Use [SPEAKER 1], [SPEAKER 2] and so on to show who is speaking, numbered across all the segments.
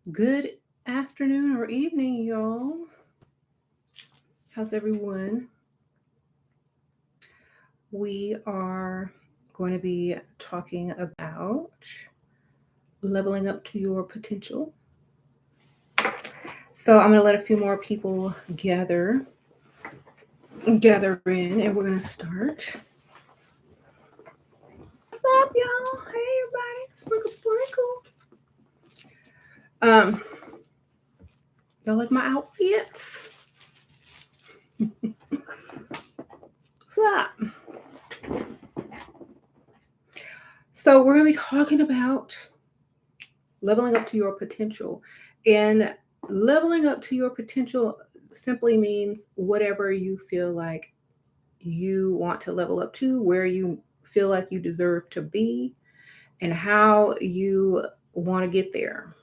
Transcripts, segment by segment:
[SPEAKER 1] Good afternoon or evening, y'all. How's everyone? We are going to be talking about leveling up to your potential. So I'm going to let a few more people gather in, and we're going to start. What's up, y'all? Hey, everybody. Sprinkle, sprinkle. Y'all like my outfits? What's up? So we're going to be talking about leveling up to your potential. And leveling up to your potential simply means whatever you feel like you want to level up to, where you feel like you deserve to be, and how you want to get there.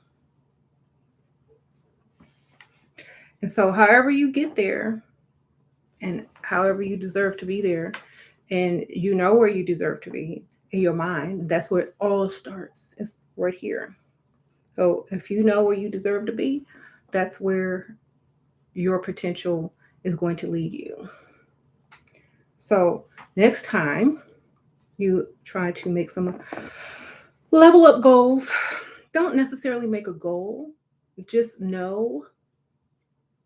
[SPEAKER 1] And so, however you get there, and however you deserve to be there, and you know where you deserve to be in your mind, that's where it all starts. It's right here. So if you know where you deserve to be, that's where your potential is going to lead you. So next time you try to make some level up goals, don't necessarily make a goal. Just know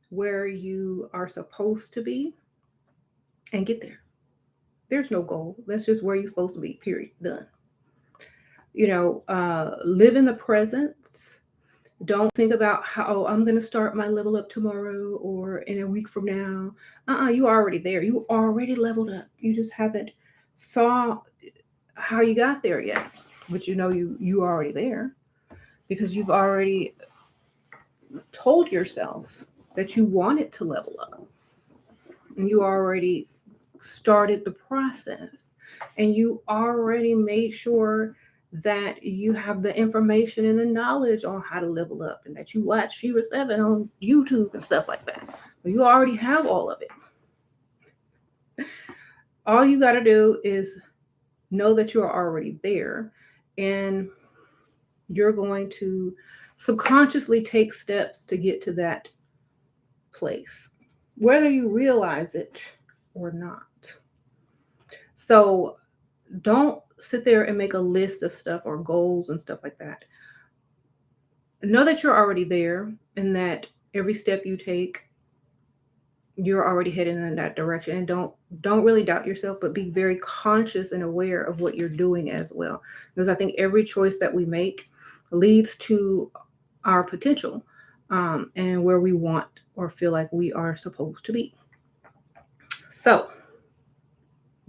[SPEAKER 1] where you are supposed to be and get there. There's no goal. That's just where you're supposed to be, period. Done. Live in the present. Don't think about how I'm going to start my level up tomorrow or in a week from now. You already there. You already leveled up. You just haven't saw how you got there yet. But you already there because you've already told yourself that you wanted to level up. And you already started the process. And you already made sure that you have the information and the knowledge on how to level up and that you watch SheRaSeven on YouTube and stuff like that. You already have all of it. All you got to do is know that you're already there, and you're going to subconsciously take steps to get to that place, whether you realize it or not. So don't sit there and make a list of stuff or goals and stuff like that. Know that you're already there and that every step you take, you're already heading in that direction. And don't really doubt yourself, but be very conscious and aware of what you're doing as well. Because I think every choice that we make leads to our potential, and where we want or feel like we are supposed to be. So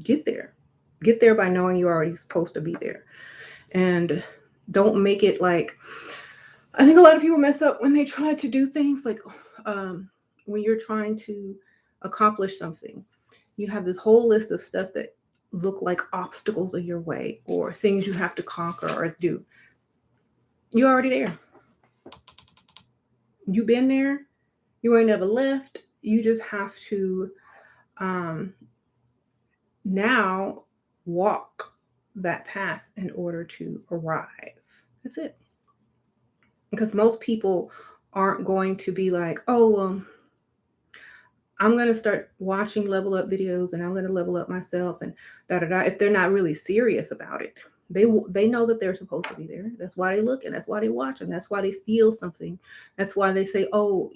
[SPEAKER 1] get there. Get there by knowing you're already supposed to be there. And don't make it like, I think a lot of people mess up when they try to do things like, when you're trying to accomplish something, you have this whole list of stuff that look like obstacles in your way or things you have to conquer or do. You're already there. You've been there. You ain't never left. You just have to now walk that path in order to arrive. That's it. Because most people aren't going to be like, oh, well, I'm going to start watching level up videos and I'm going to level up myself and da da da. If they're not really serious about it, they know that they're supposed to be there. That's why they look, and that's why they watch, and that's why they feel something. That's why they say, oh,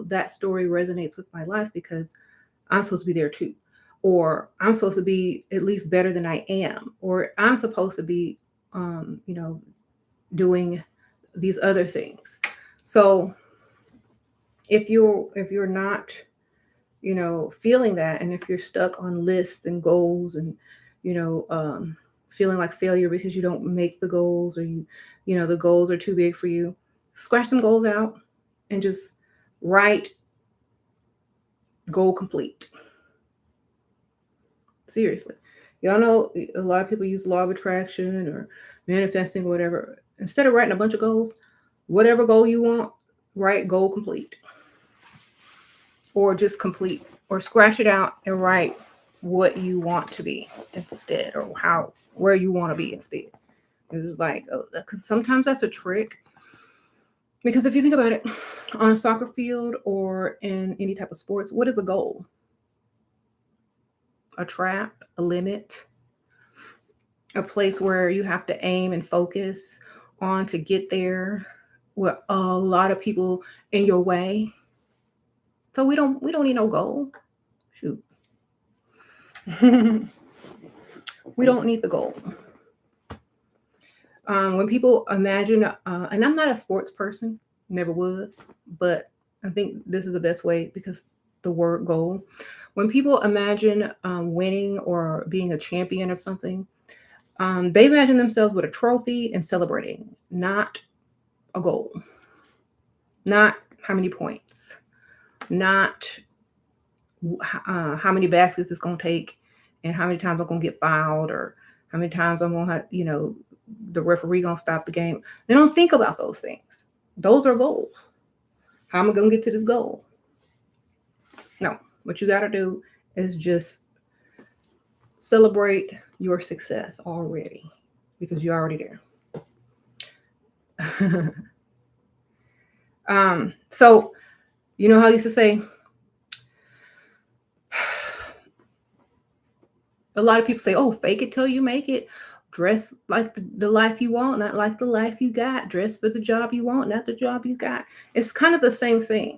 [SPEAKER 1] that story resonates with my life because I'm supposed to be there too. Or I'm supposed to be at least better than I am. Or I'm supposed to be, doing these other things. So if you're not, feeling that, and if you're stuck on lists and goals and, you know, um, feeling like failure because you don't make the goals, or the goals are too big for you, scratch some goals out and just write goal complete. Seriously. Y'all know a lot of people use law of attraction or manifesting or whatever. Instead of writing a bunch of goals, whatever goal you want, write goal complete. Or just complete. Or scratch it out and write what you want to be instead, or where you want to be instead. It's like, because sometimes that's a trick. Because if you think about it, on a soccer field or in any type of sports, what is a goal? A trap, a limit, a place where you have to aim and focus on to get there with a lot of people in your way. So we don't need no goal. Shoot. We don't need the goal. When people imagine, and I'm not a sports person, never was, but I think this is the best way because the word goal. When people imagine winning or being a champion of something, they imagine themselves with a trophy and celebrating, not a goal, not how many points, not how many baskets it's going to take and how many times I'm going to get fouled or how many times I'm going to have, the referee going to stop the game. They don't think about those things. Those are goals. How am I going to get to this goal? No, what you got to do is just celebrate your success already because you're already there. So, you know how I used to say, a lot of people say, oh, fake it till you make it. Dress like the life you want, not like the life you got. Dress for the job you want, not the job you got. It's kind of the same thing,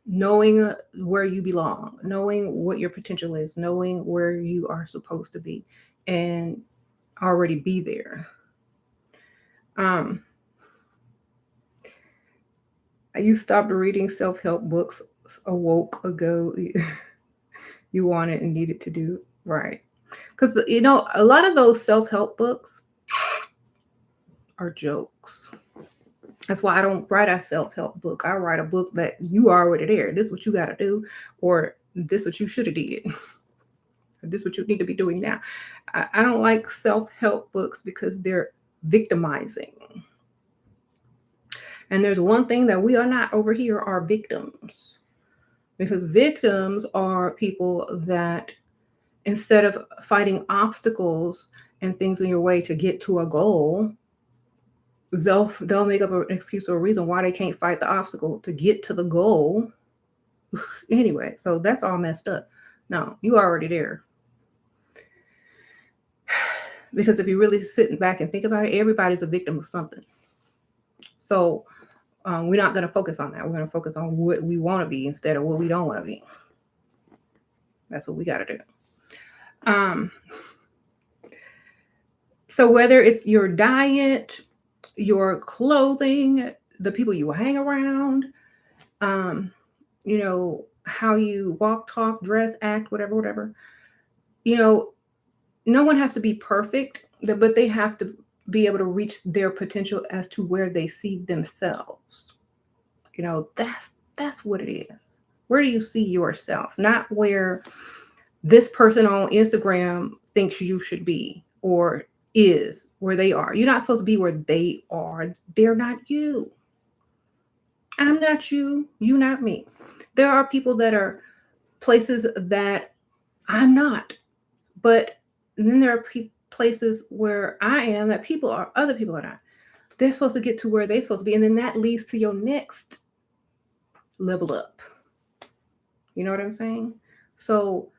[SPEAKER 1] knowing where you belong, knowing what your potential is, knowing where you are supposed to be, and already be there. You stopped reading self-help books a woke ago. You wanted and needed to do right. Because, a lot of those self-help books are jokes. That's why I don't write a self-help book. I write a book that you are already there. This is what you got to do, or this is what you should have did. This is what you need to be doing now. I don't like self-help books because they're victimizing. And there's one thing that we are not over here are victims. Because victims are people that instead of fighting obstacles and things in your way to get to a goal, they'll make up an excuse or a reason why they can't fight the obstacle to get to the goal. Anyway, so that's all messed up. No, you already there. Because if you really sit back and think about it, everybody's a victim of something. So we're not going to focus on that. We're going to focus on what we want to be instead of what we don't want to be. That's what we got to do. So whether it's your diet, your clothing, the people you hang around, how you walk, talk, dress, act, whatever, no one has to be perfect, but they have to be able to reach their potential as to where they see themselves. That's what it is. Where do you see yourself? Not where this person on Instagram thinks you should be or is where they are. You're not supposed to be where they are. They're not you. I'm not you. You not me. There are people that are places that I'm not. But then there are places where I am that other people are not. They're supposed to get to where they're supposed to be. And then that leads to your next level up. You know what I'm saying? So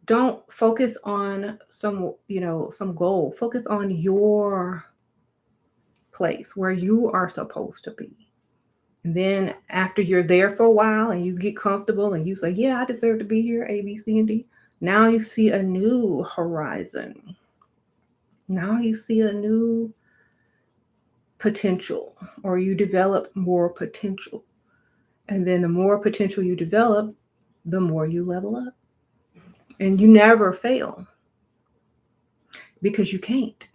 [SPEAKER 1] don't focus on some goal. Focus on your place where you are supposed to be. And then after you're there for a while and you get comfortable and you say, yeah, I deserve to be here, A, B, C, and D. Now you see a new horizon. Now you see a new potential, or you develop more potential. And then the more potential you develop, the more you level up. And you never fail because you can't,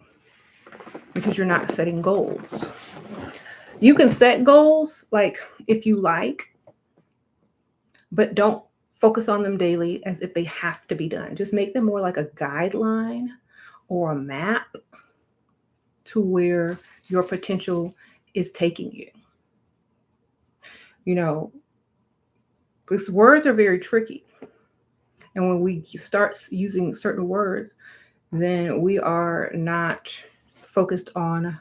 [SPEAKER 1] because you're not setting goals. You can set goals like if you like, but don't focus on them daily as if they have to be done. Just make them more like a guideline or a map to where your potential is taking you. Because words are very tricky. And when we start using certain words, then we are not focused on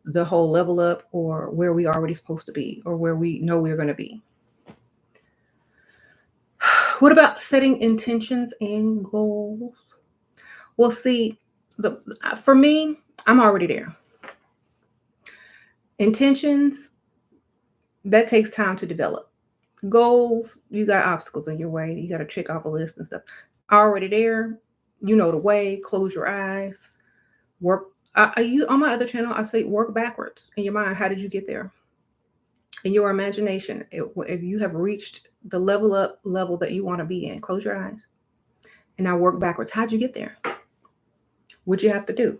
[SPEAKER 1] the whole level up or where we already supposed to be or where we know we're going to be. What about setting intentions and goals? Well, see, for me, I'm already there. Intentions, that takes time to develop. Goals, you got obstacles in your way. You got to check off a list and stuff. Already there, you know the way. Close your eyes. Work. On my other channel, I say work backwards in your mind. How did you get there? In your imagination, if you have reached the level that you want to be in, close your eyes and now work backwards. How'd you get there? What'd you have to do?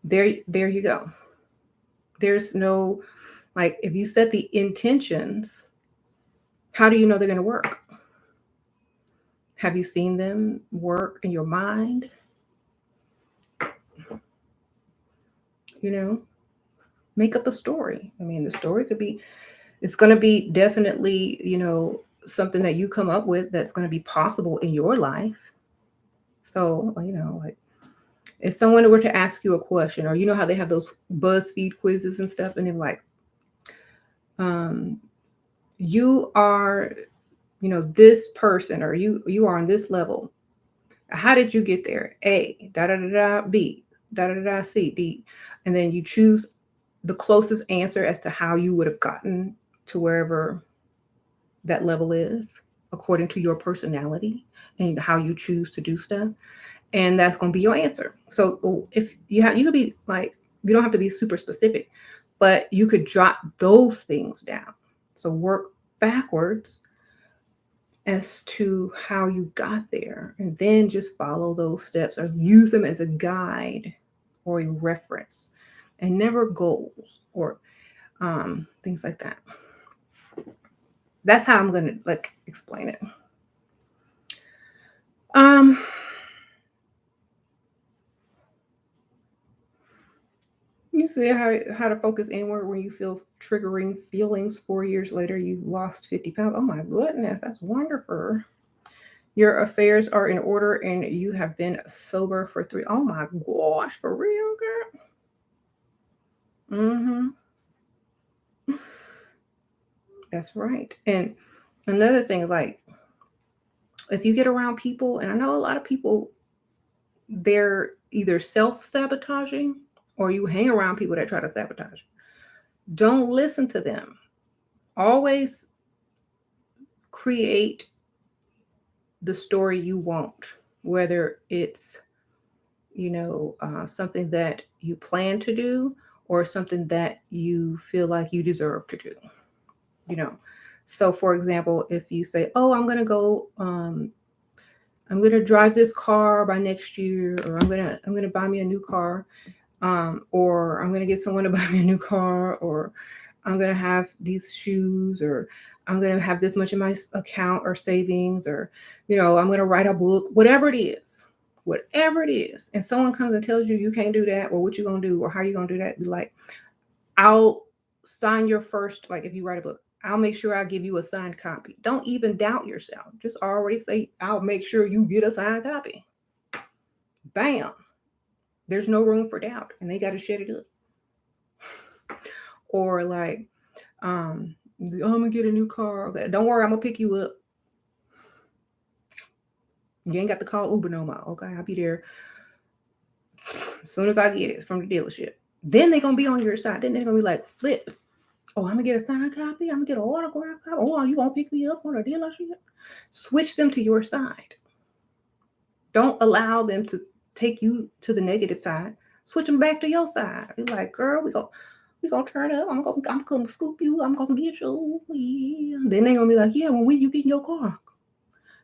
[SPEAKER 1] There you go. There's no, like, if you set the intentions, how do you know they're going to work? Have you seen them work in your mind? You know, make up a story. I mean, the story could be, it's going to be definitely, something that you come up with that's going to be possible in your life. So, like, if someone were to ask you a question, or how they have those BuzzFeed quizzes and stuff, and they're like, you are, this person, or you are on this level. How did you get there? A, da da da da, B, da da da da, C, D. And then you choose the closest answer as to how you would have gotten to wherever that level is, according to your personality and how you choose to do stuff. And that's going to be your answer. So if you could be like, you don't have to be super specific, but you could jot those things down. So work backwards as to how you got there, and then just follow those steps or use them as a guide or a reference, and never goals or things like that. That's how I'm going to explain it. You see how to focus inward when you feel triggering feelings. 4 years later, you've lost 50 pounds. Oh my goodness, that's wonderful. Your affairs are in order and you have been sober for 3. Oh my gosh, for real, girl? Mm-hmm. That's right. And another thing, like, if you get around people, and I know a lot of people, they're either self-sabotaging or you hang around people that try to sabotage. Don't listen to them. Always create the story you want, whether it's, something that you plan to do or something that you feel like you deserve to do. So for example, if you say, oh, I'm going to go, I'm going to drive this car by next year, or I'm going to buy me a new car, or I'm going to get someone to buy me a new car, or I'm going to have these shoes, or I'm going to have this much in my account or savings, or, I'm going to write a book, whatever it is, and someone comes and tells you you can't do that, or what you going to do, or how you going to do that, be like, I'll sign your first, like if you write a book, I'll make sure I give you a signed copy. Don't even doubt yourself. Just already say, I'll make sure you get a signed copy. Bam. There's no room for doubt, and they got to shut it up. Or like, I'm going to get a new car. Okay, don't worry, I'm going to pick you up. You ain't got to call Uber no more. Okay, I'll be there as soon as I get it from the dealership. Then they're going to be on your side. Then they're going to be like, flip. Oh, I'm going to get a signed copy. I'm going to get an autograph copy. Oh, you going to pick me up on a dealership? Switch them to your side. Don't allow them to take you to the negative side. Switch them back to your side. Be like, girl, we gonna turn up. I'm gonna scoop you. I'm gonna get you. Yeah. Then they're gonna be like, yeah, when you get in your car.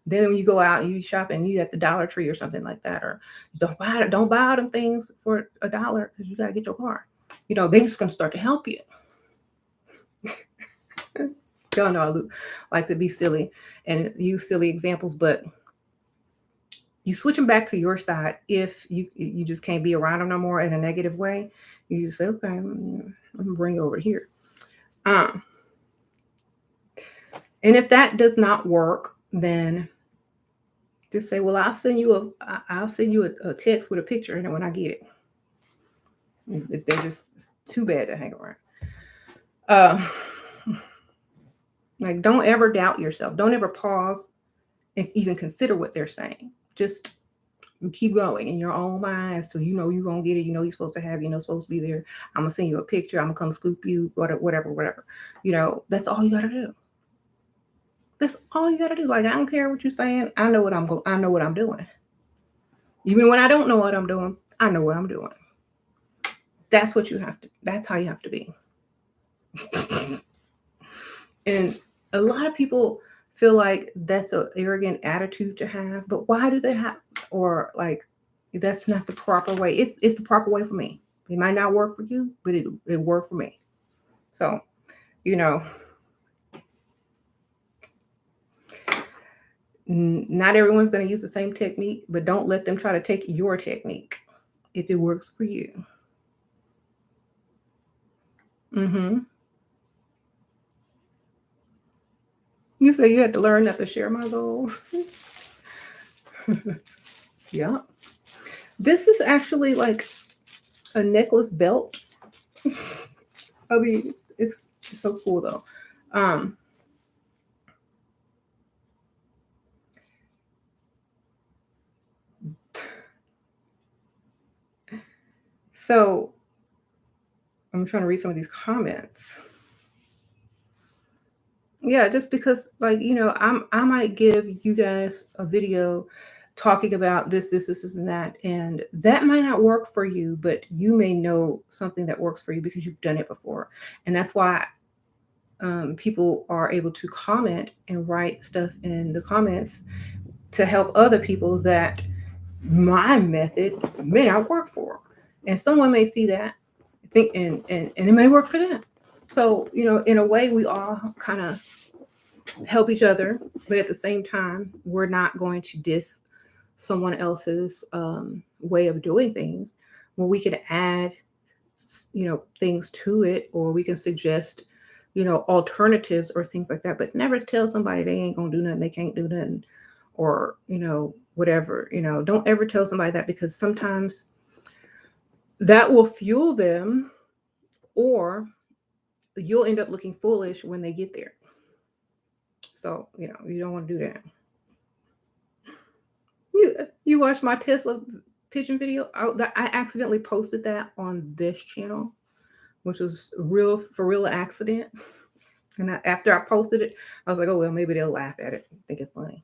[SPEAKER 1] Then when you go out and you shopping, you at the Dollar Tree or something like that, or don't buy them things for $1 because you gotta get your car. They just gonna start to help you. Y'all know I like to be silly and use silly examples, but you switch them back to your side if you just can't be around them no more in a negative way. You just say, okay, I'm gonna bring you over here. And if that does not work, then just say, well, I'll send you a text with a picture in it when I get it. If they just Too bad to hang around. Uh, like, don't ever doubt yourself. Don't ever pause and even consider what they're saying. Just keep going in your own mind. So you know you're gonna get it. You know you're supposed to have. You know supposed to be there. I'm gonna send you a picture. I'm gonna come scoop you. Whatever. You know that's all you gotta do. That's all you gotta do. Like I don't care what you're saying. I know what I know what I'm doing. Even when I don't know what I'm doing, I know what I'm doing. That's what you have to. That's how you have to be. And a lot of people feel like that's an arrogant attitude to have, but why do they have, or like, that's not the proper way. It's the proper way for me. It might not work for you, but it worked for me. So, you know, not everyone's going to use the same technique, but don't let them try to take your technique if it works for you. Mm-hmm. You say you had to learn not to share my goals. Yeah. This is actually like a necklace belt. I mean, it's so cool though. Um, so I'm trying to read some of these comments. Yeah, just because, like, I might give you guys a video talking about this, and that, and that might not work for you, but you may know something that works for you because you've done it before, and that's why people are able to comment and write stuff in the comments to help other people that my method may not work for, and someone may see that, think, and it may work for them. So in a way, we all kind of help each other, but at the same time, we're not going to diss someone else's way of doing things. Well, we can add, things to it, or we can suggest, alternatives or things like that. But never tell somebody they ain't gonna do nothing, they can't do nothing, or whatever. Don't ever tell somebody that, because sometimes that will fuel them, or you'll end up looking foolish when they get there. So you don't want to do that. You watched my Tesla pigeon video? I accidentally posted that on this channel, which was for real accident. And after I posted it, I was like, oh well, maybe they'll laugh at it. I think it's funny.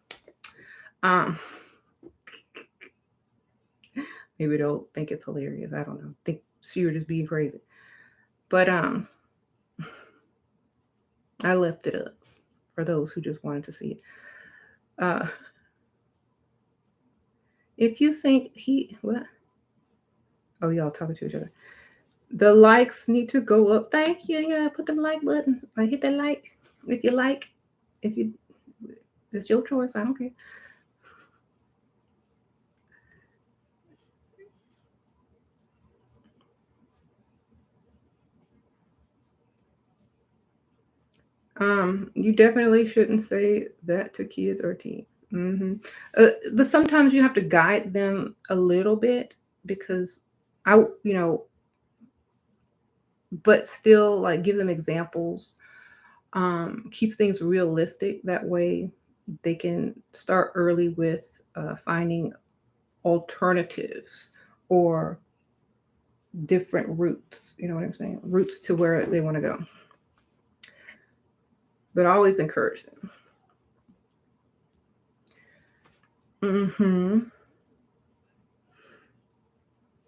[SPEAKER 1] Maybe they'll think it's hilarious. I don't know. Think she was just being crazy. But I left it up for those who just wanted to see it. If you think what? Oh, y'all talking to each other. The likes need to go up. Thank you. Yeah, put the like button. Hit that like if you like. If you, it's your choice. I don't care. You definitely shouldn't say that to kids or teens. Hmm. But sometimes you have to guide them a little bit, because I, but still, like, give them examples. Keep things realistic. That way, they can start early with finding alternatives or different routes. You know what I'm saying? Routes to where they want to go. But always encourage them. Hmm.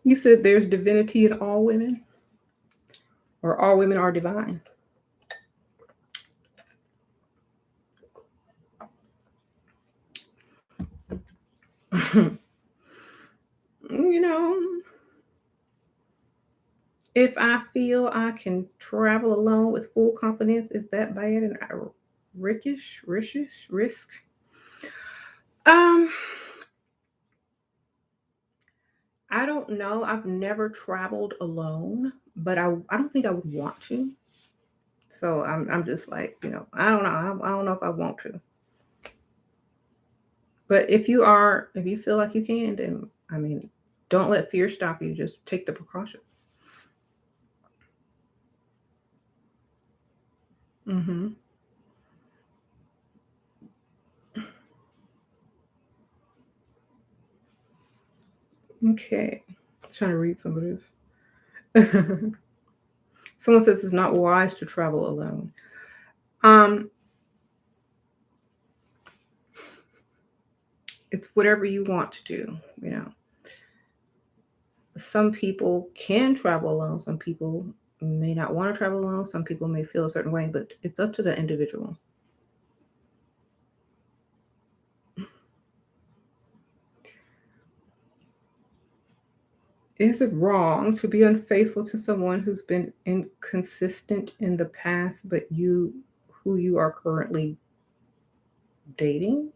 [SPEAKER 1] You said there's divinity in all women, or all women are divine. you know, if I feel I can travel alone with full confidence, is that bad and risk? Um, I don't know. I've never traveled alone, but I don't think I would want to. So I'm just like, I don't know. I don't know if I want to. But if you feel like you can, then I mean, don't let fear stop you. Just take the precaution. Mm-hmm. Okay. Trying to read some of this. Someone says it's not wise to travel alone. Um, it's whatever you want to do, you know. Some people can travel alone. Some people may not want to travel alone. Some people may feel a certain way, but it's up to the individual. Is it wrong to be unfaithful to someone who's been inconsistent in the past, but who you are currently dating?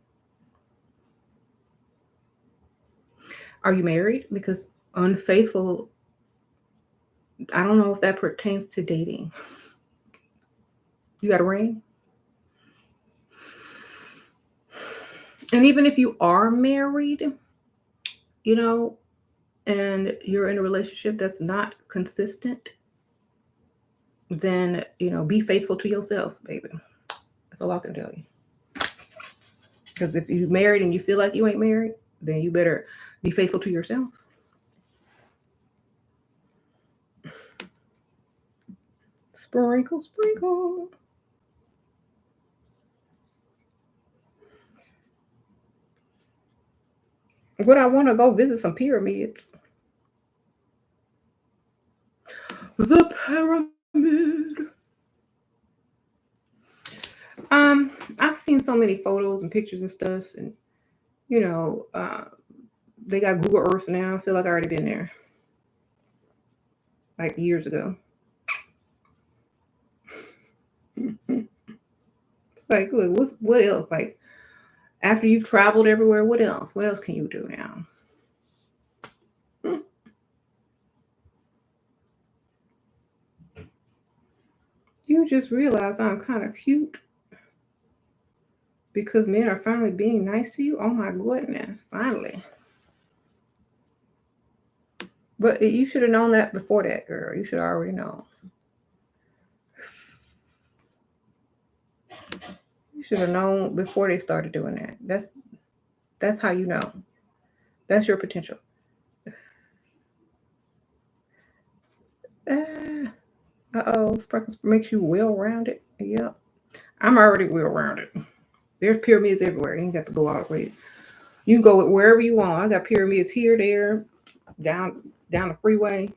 [SPEAKER 1] Are you married? Because unfaithful, I don't know if that pertains to dating. You got a ring? And even if you are married, you know, and you're in a relationship that's not consistent, then, be faithful to yourself, baby. That's all I can tell you. Because if you're married and you feel like you ain't married, then you better be faithful to yourself. Sprinkle, sprinkle. Would I want to go visit some pyramids? The pyramid. I've seen so many photos and pictures and stuff, and you know, uh, they got Google Earth now. I feel like I already been there, like years ago. It's like, look, what else? Like after you've traveled everywhere, what else? What else can you do now? You just realize I'm kind of cute because men are finally being nice to you. Oh my goodness, finally. But you should have known that before that, girl. You should already know. You should have known before they started doing that. That's how you know. That's your potential. Uh oh, Sparkles makes you well rounded. Yep. I'm already well rounded. There's pyramids everywhere. You ain't got to go all the way. You can go wherever you want. I got pyramids here, there, down the freeway.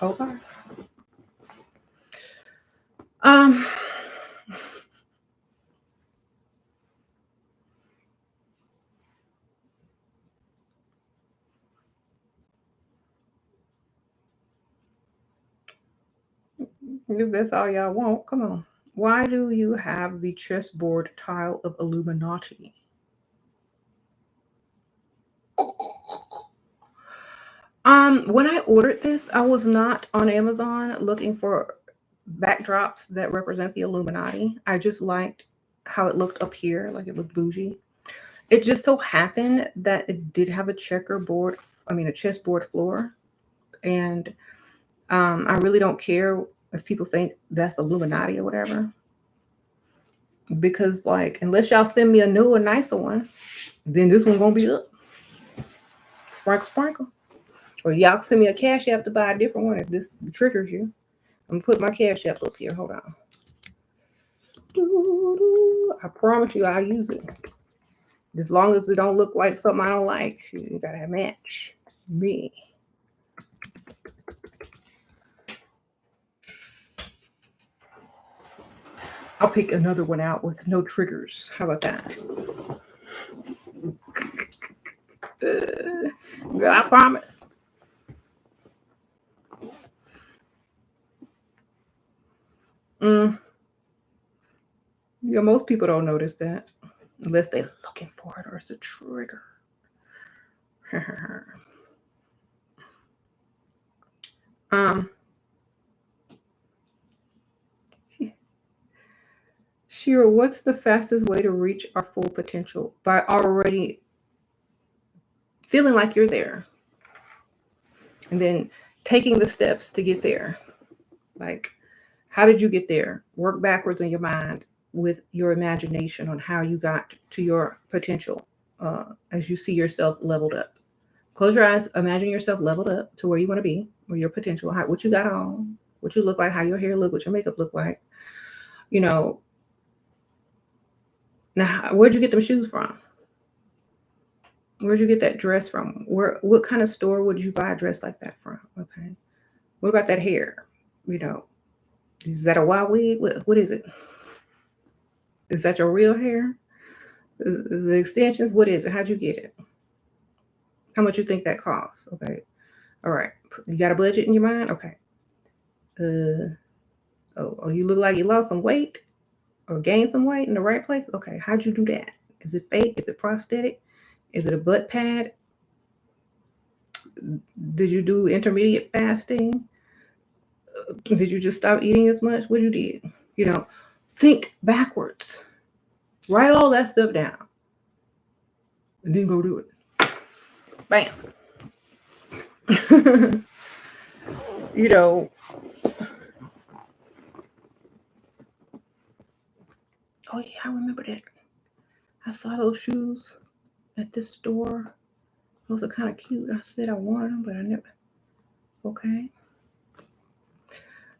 [SPEAKER 1] Okay. Um, if that's all y'all want, come on. Why do you have the chessboard tile of Illuminati? When I ordered this, I was not on Amazon looking for backdrops that represent the Illuminati. I just liked how it looked up here, like it looked bougie. It just so happened that it did have a a chessboard floor, and I really don't care if people think that's Illuminati or whatever, because like unless y'all send me a newer, nicer one, then this one gonna be up. Sprinkle, sprinkle. Or y'all send me a cash app to buy a different one if this triggers you. I'm gonna put my cash app up here. Hold on. I promise you I'll use it. As long as it don't look like something I don't like. You gotta match me. I'll pick another one out with no triggers. How about that? Girl, I promise. Mm, yeah, most people don't notice that unless they're looking for it or it's a trigger. um, Shira, what's the fastest way to reach our full potential? By already feeling like you're there and then taking the steps to get there. Like, how did you get there? Work backwards in your mind with your imagination on how you got to your potential as you see yourself leveled up. Close your eyes. Imagine yourself leveled up to where you want to be, or your potential, what you got on, what you look like, how your hair look, what your makeup look like. You know, now where'd you get them shoes from? Where'd you get that dress from? What kind of store would you buy a dress like that from? Okay. What about that hair? You know, is that a wild wig? What is it? Is that your real hair? The extensions? What is it? How'd you get it? How much you think that costs? Okay. All right. You got a budget in your mind? Okay. Oh, you look like you lost some weight or gained some weight in the right place? Okay. How'd you do that? Is it fake? Is it prosthetic? Is it a butt pad? Did you do intermediate fasting? Did you just stop eating as much? What you did? You know, think backwards. Write all that stuff down. And then go do it. Bam. You know, oh yeah, I remember that. I saw those shoes at this store. Those are kind of cute. I said I wanted them, but I never. Okay.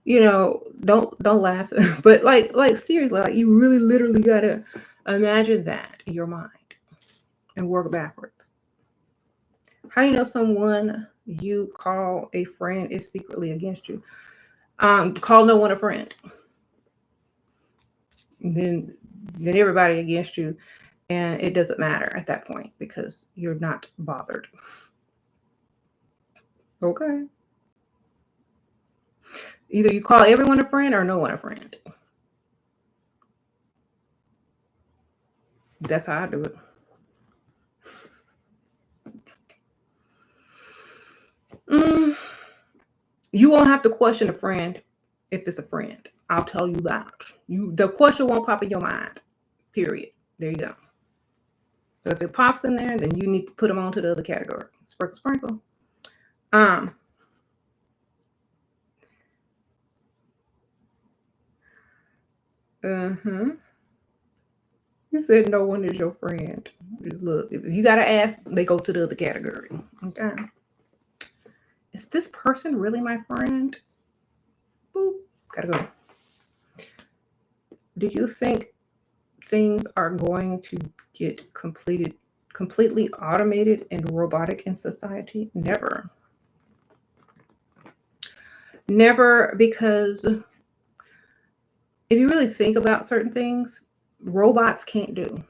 [SPEAKER 1] You know, don't laugh. But like seriously, like you really literally gotta imagine that in your mind and work backwards. How do you know someone you call a friend is secretly against you? Call no one a friend. Then everybody against you, and it doesn't matter at that point because you're not bothered. Okay. Either you call everyone a friend or no one a friend. That's how I do it. You won't have to question a friend if it's a friend. I'll tell you that. The question won't pop in your mind. Period. There you go. So if it pops in there, then you need to put them onto the other category. Sprinkle, sprinkle. Uh-huh. You said no one is your friend. Just look, if you gotta ask, they go to the other category. Okay. Is this person really my friend? Boop. Gotta go. Do you think things are going to get completely automated and robotic in society? Never. Never, because if you really think about certain things, robots can't do.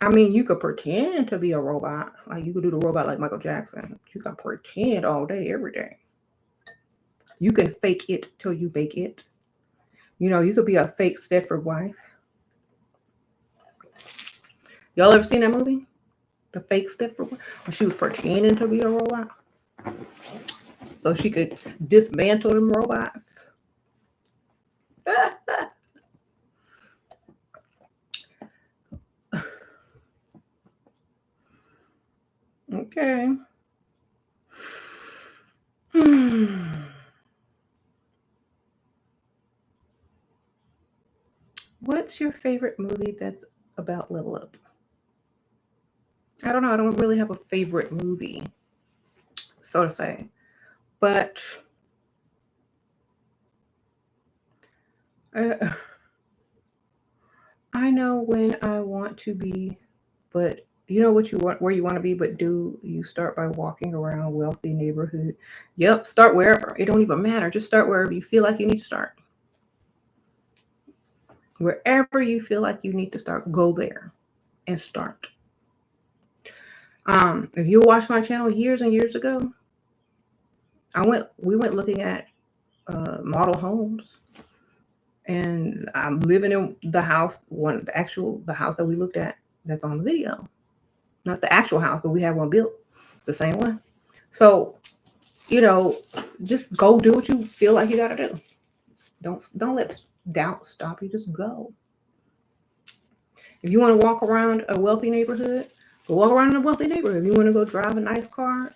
[SPEAKER 1] I mean, you could pretend to be a robot. Like you could do the robot like Michael Jackson. You can pretend all day, every day. You can fake it till you bake it. You know, you could be a fake Stepford wife. Y'all ever seen that movie? The fake Stepford wife? When she was pretending to be a robot. So she could dismantle them robots. Okay. What's your favorite movie that's about level up? I don't know. I don't really have a favorite movie, so to say. But I know when I want to be, but you know what you want, where you want to be, but do you start by walking around wealthy neighborhood? Yep, start wherever. It don't even matter. Just start wherever you feel like you need to start. Wherever you feel like you need to start, go there and start. If you watched my channel years and years ago, we went looking at model homes, and I'm living in the house, the house that we looked at that's on the video. Not the actual house, but we have one built the same way. So, you know, just go do what you feel like you gotta do. Don't let doubt stop you. Just go. If you want to walk around a wealthy neighborhood, go walk around in a wealthy neighborhood. If you want to go drive a nice car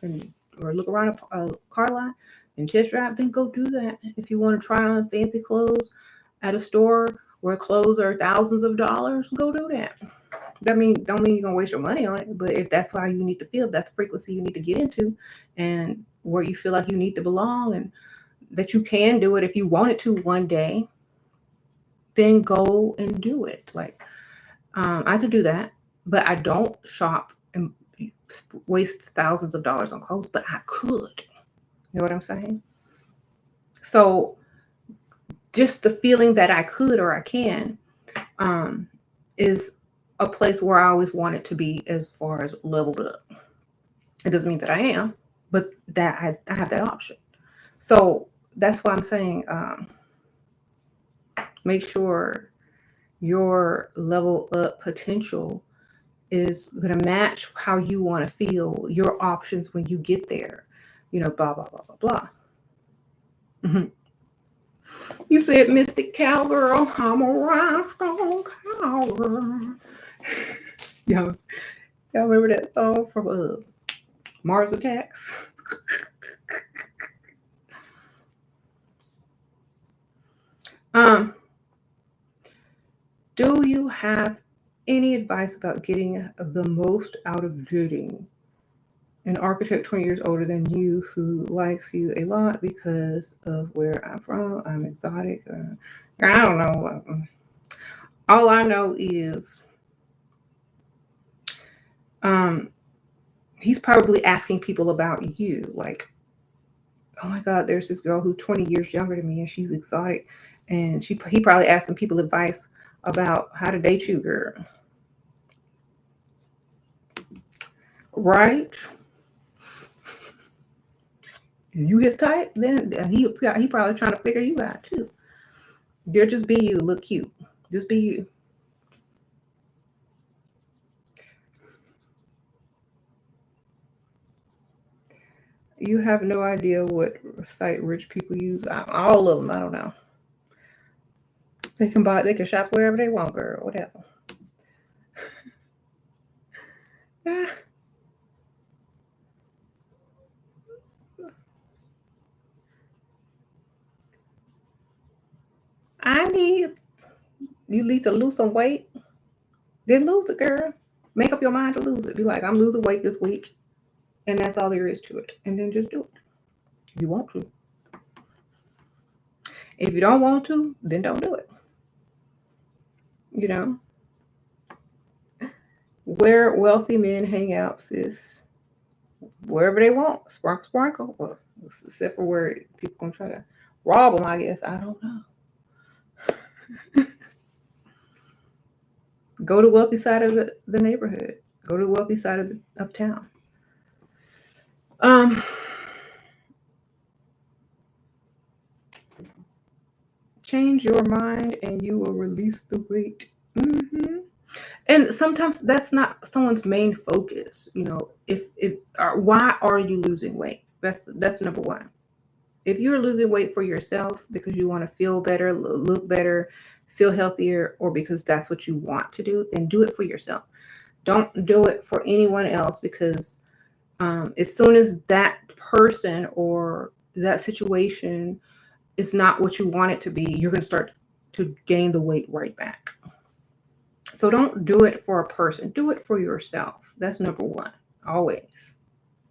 [SPEAKER 1] or look around a car lot, and test drive, then go do that. If you want to try on fancy clothes at a store where clothes are thousands of dollars, go do that. Don't mean you're gonna waste your money on it, but if that's how you need to feel, if that's the frequency you need to get into, and where you feel like you need to belong, and that you can do it if you wanted to one day, then go and do it. Like, I could do that, but I don't shop and waste thousands of dollars on clothes, but I could. You know what I'm saying? So just the feeling that I could or I can is a place where I always wanted to be as far as leveled up. It doesn't mean that I am, but that I have that option. So that's why I'm saying make sure your level up potential is going to match how you want to feel, your options when you get there. Blah, blah, blah, blah, blah. Mm-hmm. You said Mystic Cowgirl, I'm a rhinestone cowgirl. y'all, y'all remember that song from Mars Attacks? Do you have any advice about getting the most out of dating an architect 20 years older than you who likes you a lot because of where I'm from? I'm exotic. I don't know. All I know is he's probably asking people about you. Like, oh my God, there's this girl who's 20 years younger than me and she's exotic. And he probably asking people advice about how to date you, girl. Right? You his type, then he probably trying to figure you out too. They'll just be you, look cute. Just be you. You have no idea what site rich people use. All of them, I don't know. They can shop wherever they want, girl, whatever. I need you need to lose some weight. Then lose it, girl. Make up your mind to lose it. Be like, I'm losing weight this week, and that's all there is to it. And then just do it. If you want to. If you don't want to, then don't do it. You know? Where wealthy men hang out, sis. Wherever they want. Sparkle, sparkle. Well, except for where people gonna try to rob them, I guess. I don't know. Go to wealthy side of the neighborhood. Go to the wealthy side of town. Change your mind and you will release the weight. Mm-hmm. And sometimes that's not someone's main focus. Why are you losing weight? That's number one. If you're losing weight for yourself because you want to feel better, look better, feel healthier, or because that's what you want to do, then do it for yourself. Don't do it for anyone else, because as soon as that person or that situation is not what you want it to be, you're going to start to gain the weight right back. So don't do it for a person. Do it for yourself. That's number one, always.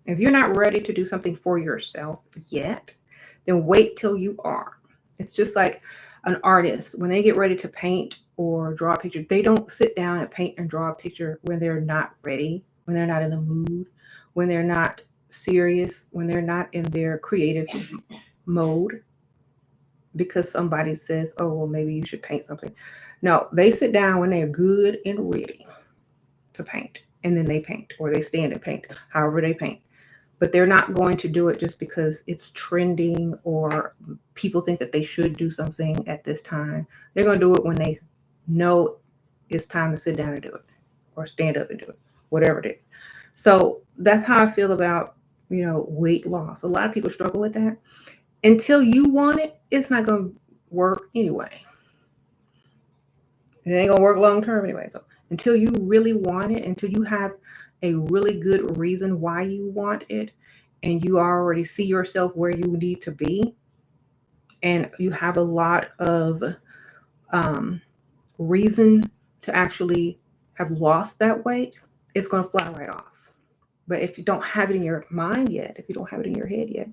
[SPEAKER 1] If you're not ready to do something for yourself yet, then wait till you are. It's just like an artist. When they get ready to paint or draw a picture, they don't sit down and paint and draw a picture when they're not ready, when they're not in the mood, when they're not serious, when they're not in their creative mode, because somebody says, oh, well, maybe you should paint something. No, they sit down when they're good and ready to paint, and then they paint, or they stand and paint, however they paint. But they're not going to do it just because it's trending or people think that they should do something at this time. They're going to do it when they know it's time to sit down and do it, or stand up and do it, whatever it is. So that's how I feel about, weight loss. A lot of people struggle with that. Until you want it, it's not going to work anyway. It ain't going to work long term anyway. So until you really want it, until you have a really good reason why you want it, and you already see yourself where you need to be, and you have a lot of reason to actually have lost that weight, it's going to fly right off. But if you don't have it in your mind yet, if you don't have it in your head yet,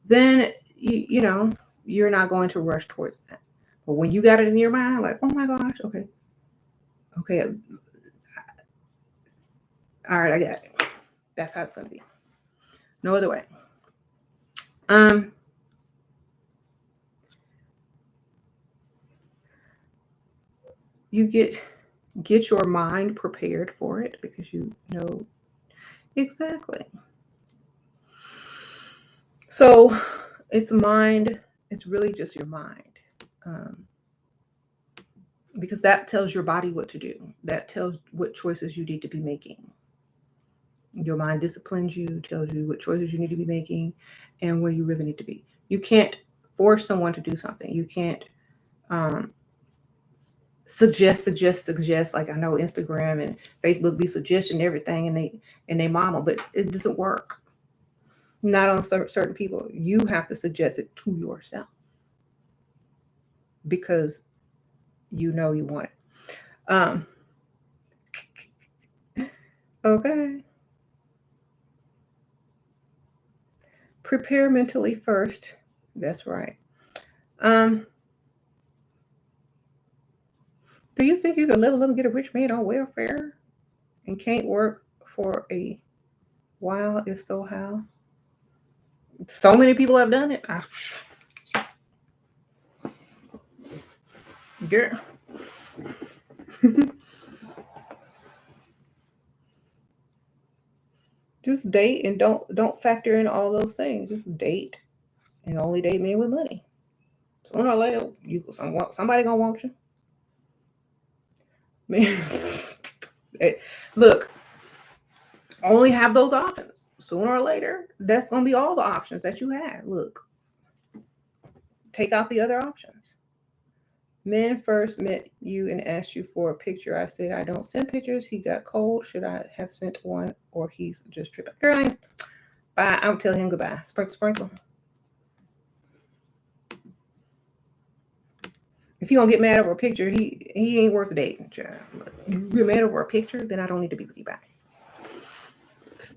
[SPEAKER 1] then you're not going to rush towards that. But when you got it in your mind, like, oh my gosh, okay, all right, I got it. That's how it's going to be. No other way. You get your mind prepared for it, because you know exactly. So it's mind. It's really just your mind. Because that tells your body what to do. That tells what choices you need to be making. Your mind disciplines you, tells you what choices you need to be making, and where you really need to be. You can't force someone to do something. You can't suggest. Like, I know Instagram and Facebook be suggesting everything, and they mama, but it doesn't work. Not on certain people. You have to suggest it to yourself, because you know you want it. Okay. Prepare mentally first. That's right. Do you think you could live a little, get a rich man on welfare and can't work for a while? If so, how? So many people have done it. Girl. Just date, and don't factor in all those things. Just date, and only date men with money. Sooner or later, somebody gonna want you. Man, look, only have those options. Sooner or later, that's gonna be all the options that you have. Look, take out the other options. Men first met you and asked you for a picture. I said, I don't send pictures. He got cold. Should I have sent one, or he's just tripping? Girl, bye. I'm telling him goodbye. Sprinkle. If he gonna get mad over a picture, he ain't worth dating. You get mad over a picture, then I don't need to be with you. Bye.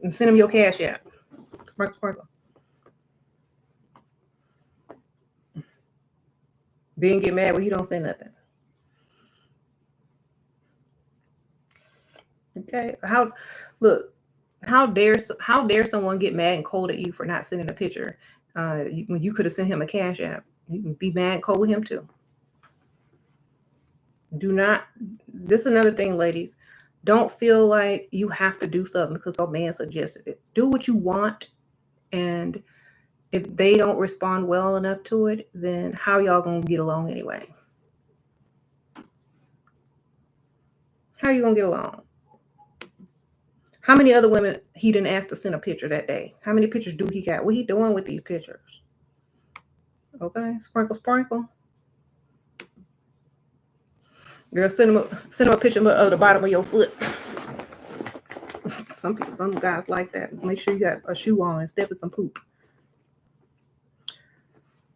[SPEAKER 1] And send him your cash app. Sprinkle. Then get mad when he don't say nothing. Okay. How dare someone get mad and cold at you for not sending a picture? When you could have sent him a cash app, you can be mad and cold with him too. Do not. This is another thing, ladies. Don't feel like you have to do something because a man suggested it. Do what you want, and if they don't respond well enough to it, then how y'all gonna get along anyway? How are you gonna get along? How many other women he didn't ask to send a picture that day? How many pictures do he got? What he doing with these pictures? Okay, sprinkle. Girl, send him a picture of the bottom of your foot. Some guys like that. Make sure you got a shoe on instead of some poop.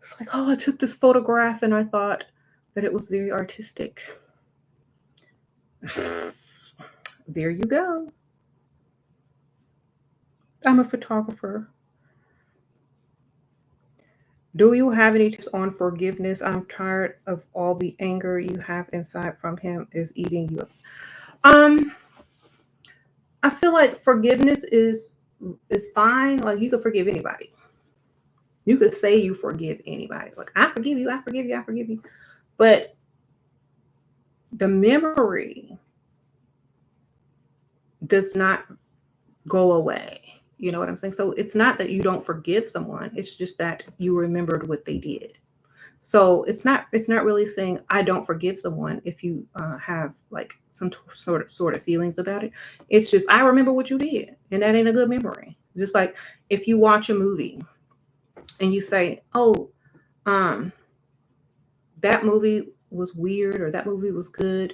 [SPEAKER 1] It's like, oh, I took this photograph and I thought that it was very artistic. There you go. I'm a photographer. Do you have any tips on forgiveness? I'm tired of all the anger you have inside from him is eating you up. I feel like forgiveness is fine. Like, you could forgive anybody. You could say you forgive anybody. Like, I forgive you, I forgive you, I forgive you. But the memory does not go away. You know what I'm saying? So it's not that you don't forgive someone. It's just that you remembered what they did. So it's not really saying I don't forgive someone if you have like some sort of feelings about it. It's just, I remember what you did, and that ain't a good memory. Just like if you watch a movie and you say, oh, that movie was weird, or that movie was good,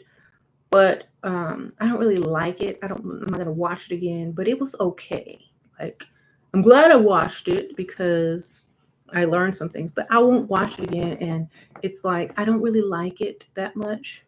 [SPEAKER 1] but I don't really like it. I'm not gonna watch it again, but it was okay. Like, I'm glad I watched it because I learned some things, but I won't watch it again. And it's like, I don't really like it that much,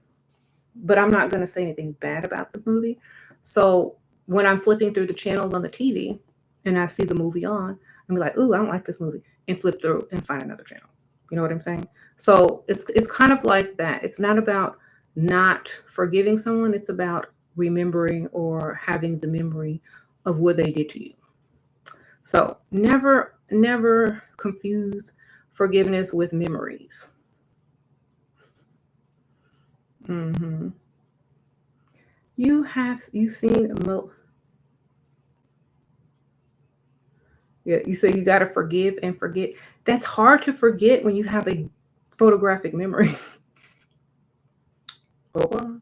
[SPEAKER 1] but I'm not going to say anything bad about the movie. So when I'm flipping through the channels on the TV and I see the movie on, I'm like, ooh, I don't like this movie, and flip through and find another channel. You know what I'm saying? So it's kind of like that. It's not about not forgiving someone. It's about remembering or having the memory of what they did to you. So never confuse forgiveness with memories. Hmm. You seen yeah, you say you got to forgive and forget. That's hard to forget when you have a photographic memory. Oh,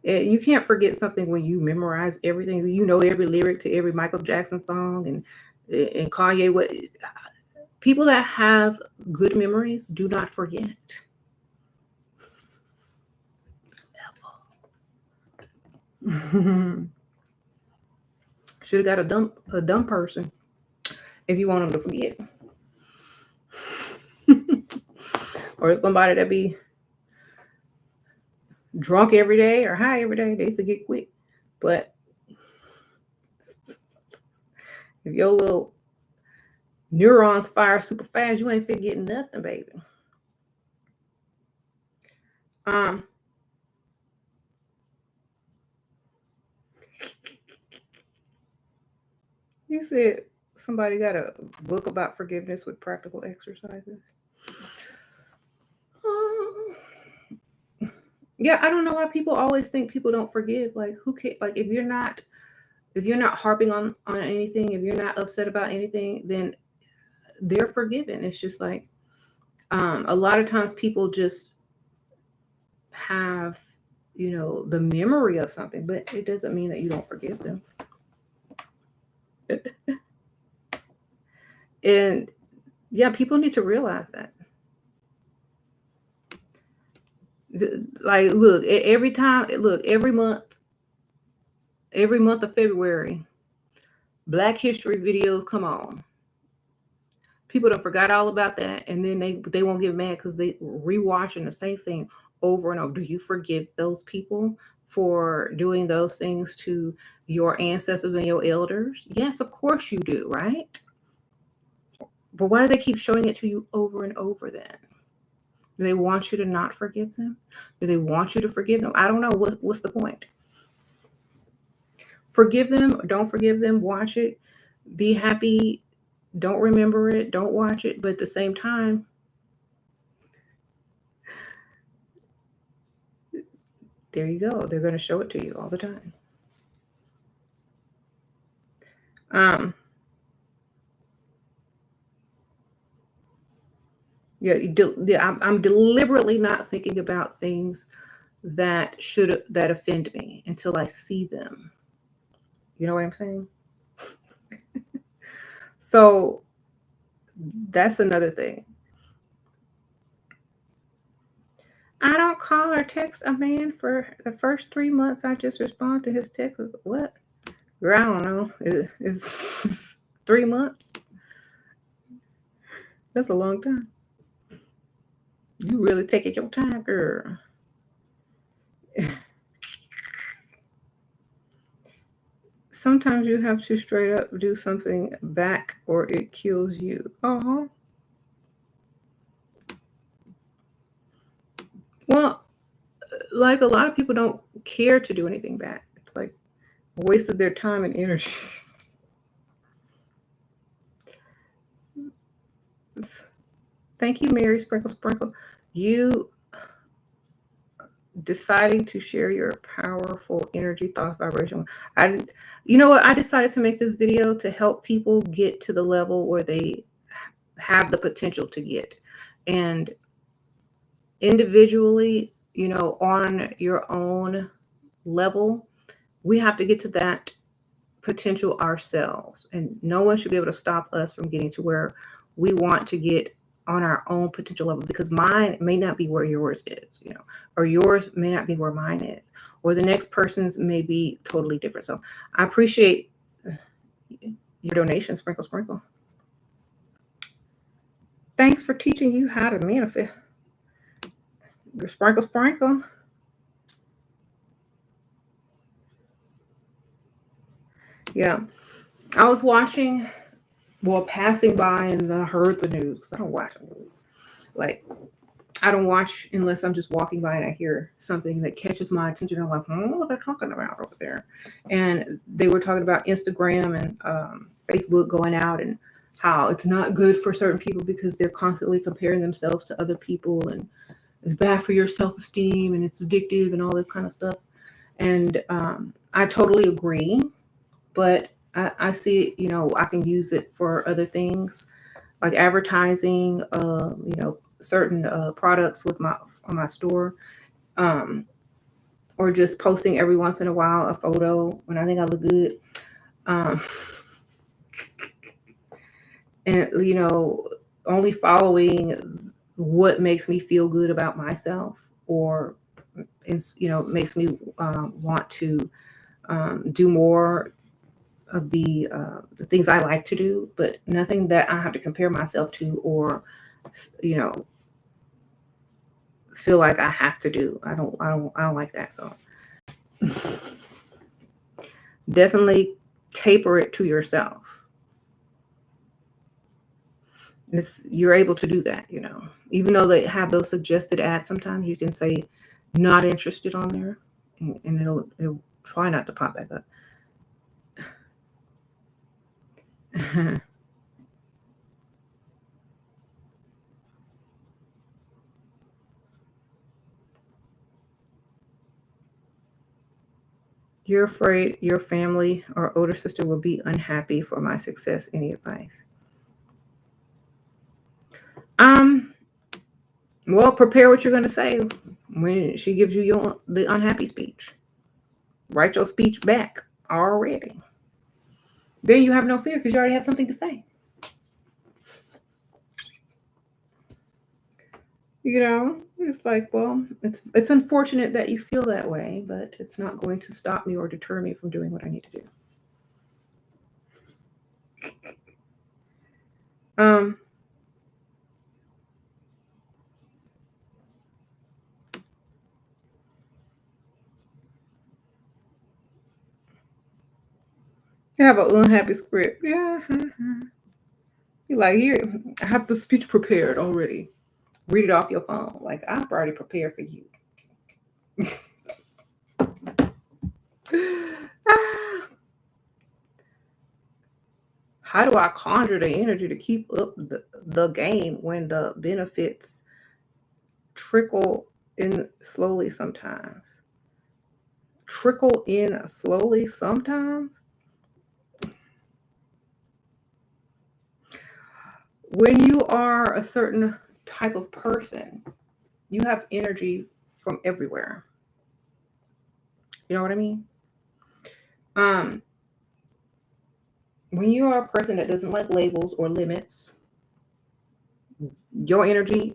[SPEAKER 1] you can't forget something when you memorize everything. You know every lyric to every Michael Jackson song and Kanye. What people that have good memories do not forget. Should have got a dumb person if you want them to forget, or somebody that be drunk every day or high every day. They forget quick. But if your little neurons fire super fast, you ain't forgetting nothing, baby. Um, you said somebody got a book about forgiveness with practical exercises. Yeah, I don't know why people always think people don't forgive. Like, who can? Like, if you're not harping on anything, if you're not upset about anything, then they're forgiven. It's just like a lot of times people just have the memory of something, but it doesn't mean that you don't forgive them. And yeah, people need to realize that. Like, look, every time, look, every month of February, Black History videos come on. People don't forgot all about that, and then they won't get mad because they rewatching the same thing over and over. Do you forgive those people for doing those things to your ancestors and your elders? Yes, of course you do, right? But why do they keep showing it to you over and over then? Do they want you to not forgive them? Do they want you to forgive them? I don't know. What's the point? Forgive them, don't forgive them, watch it, be happy, don't remember it, don't watch it, but at the same time, there you go. They're going to show it to you all the time. Um, yeah, I'm deliberately not thinking about things that offend me until I see them. You know what I'm saying? So that's another thing. I don't call or text a man for the first 3 months. I just respond to his text. What? Girl, I don't know. It's 3 months. That's a long time. You really taking your time, girl. Sometimes you have to straight up do something back or it kills you. Oh, well, like a lot of people don't care to do anything back. It's like a waste of their time and energy. Thank you, Mary Sprinkle Sprinkle. You deciding to share your powerful energy, thoughts, vibration. You know what? I decided to make this video to help people get to the level where they have the potential to get. And individually, on your own level, we have to get to that potential ourselves. And no one should be able to stop us from getting to where we want to get on our own potential level, because mine may not be where yours is, or yours may not be where mine is, or the next person's may be totally different. So I appreciate your donation, Sprinkle Sprinkle. Thanks for teaching you how to manifest. Your Sprinkle Sprinkle. Yeah. I was watching, passing by, and I heard the news, because I don't watch the news. Like, I don't watch unless I'm just walking by and I hear something that catches my attention. I'm like, what are they talking about over there? And they were talking about Instagram and Facebook going out, and how it's not good for certain people because they're constantly comparing themselves to other people, and it's bad for your self-esteem, and it's addictive, and all this kind of stuff. And I totally agree, but I see, I can use it for other things, like advertising, certain products with on my store, or just posting every once in a while a photo when I think I look good, and only following what makes me feel good about myself, or makes me want to do more of the things I like to do, but nothing that I have to compare myself to, or feel like I have to do. I don't like that. So definitely taper it to yourself. You're able to do that, even though they have those suggested ads. Sometimes you can say not interested on there, and it'll try not to pop back up. You're afraid your family or older sister will be unhappy for my success. Any advice? Well, prepare what you're going to say when she gives you the unhappy speech. Write your speech back already. Then you have no fear because you already have something to say. It's like, well, it's unfortunate that you feel that way, but it's not going to stop me or deter me from doing what I need to do. You have an unhappy script. Yeah. You're like, here, I have the speech prepared already. Read it off your phone. Like, I've already prepared for you. How do I conjure the energy to keep up the game when the benefits trickle in slowly sometimes? Trickle in slowly sometimes? When you are a certain type of person, you have energy from everywhere. You know what I mean? When you are a person that doesn't like labels or limits, your energy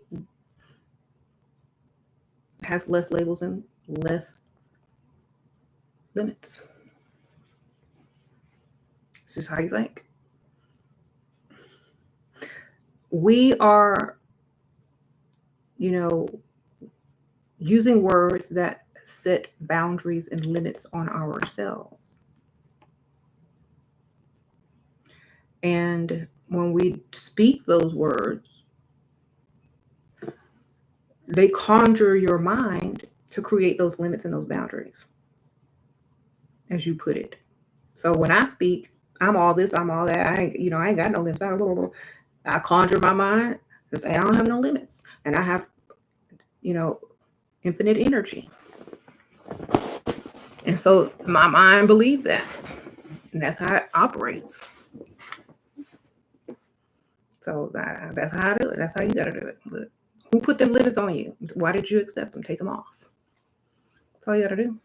[SPEAKER 1] has less labels and less limits. It's just how you think. We are, using words that set boundaries and limits on ourselves. And when we speak those words, they conjure your mind to create those limits and those boundaries, as you put it. So when I speak, I'm all this, I'm all that. I ain't got no limits. I conjure my mind to say I don't have no limits, and I have, infinite energy. And so my mind believes that, and that's how it operates. So that's how I do it. That's how you got to do it. Look, who put them limits on you? Why did you accept them? Take them off. That's all you got to do.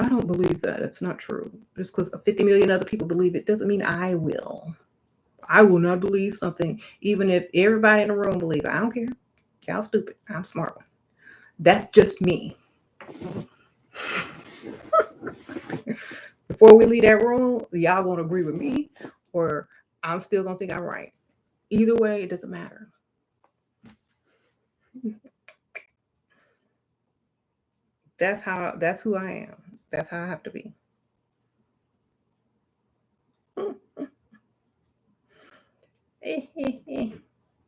[SPEAKER 1] I don't believe that. It's not true. Just because 50 million other people believe it doesn't mean I will. I will not believe something, even if everybody in the room believes it. I don't care. Y'all stupid. I'm smart one. That's just me. before we leave that room, y'all gonna agree with me, or I'm still gonna think I'm right. Either way, it doesn't matter. That's who I am. That's how I have to be.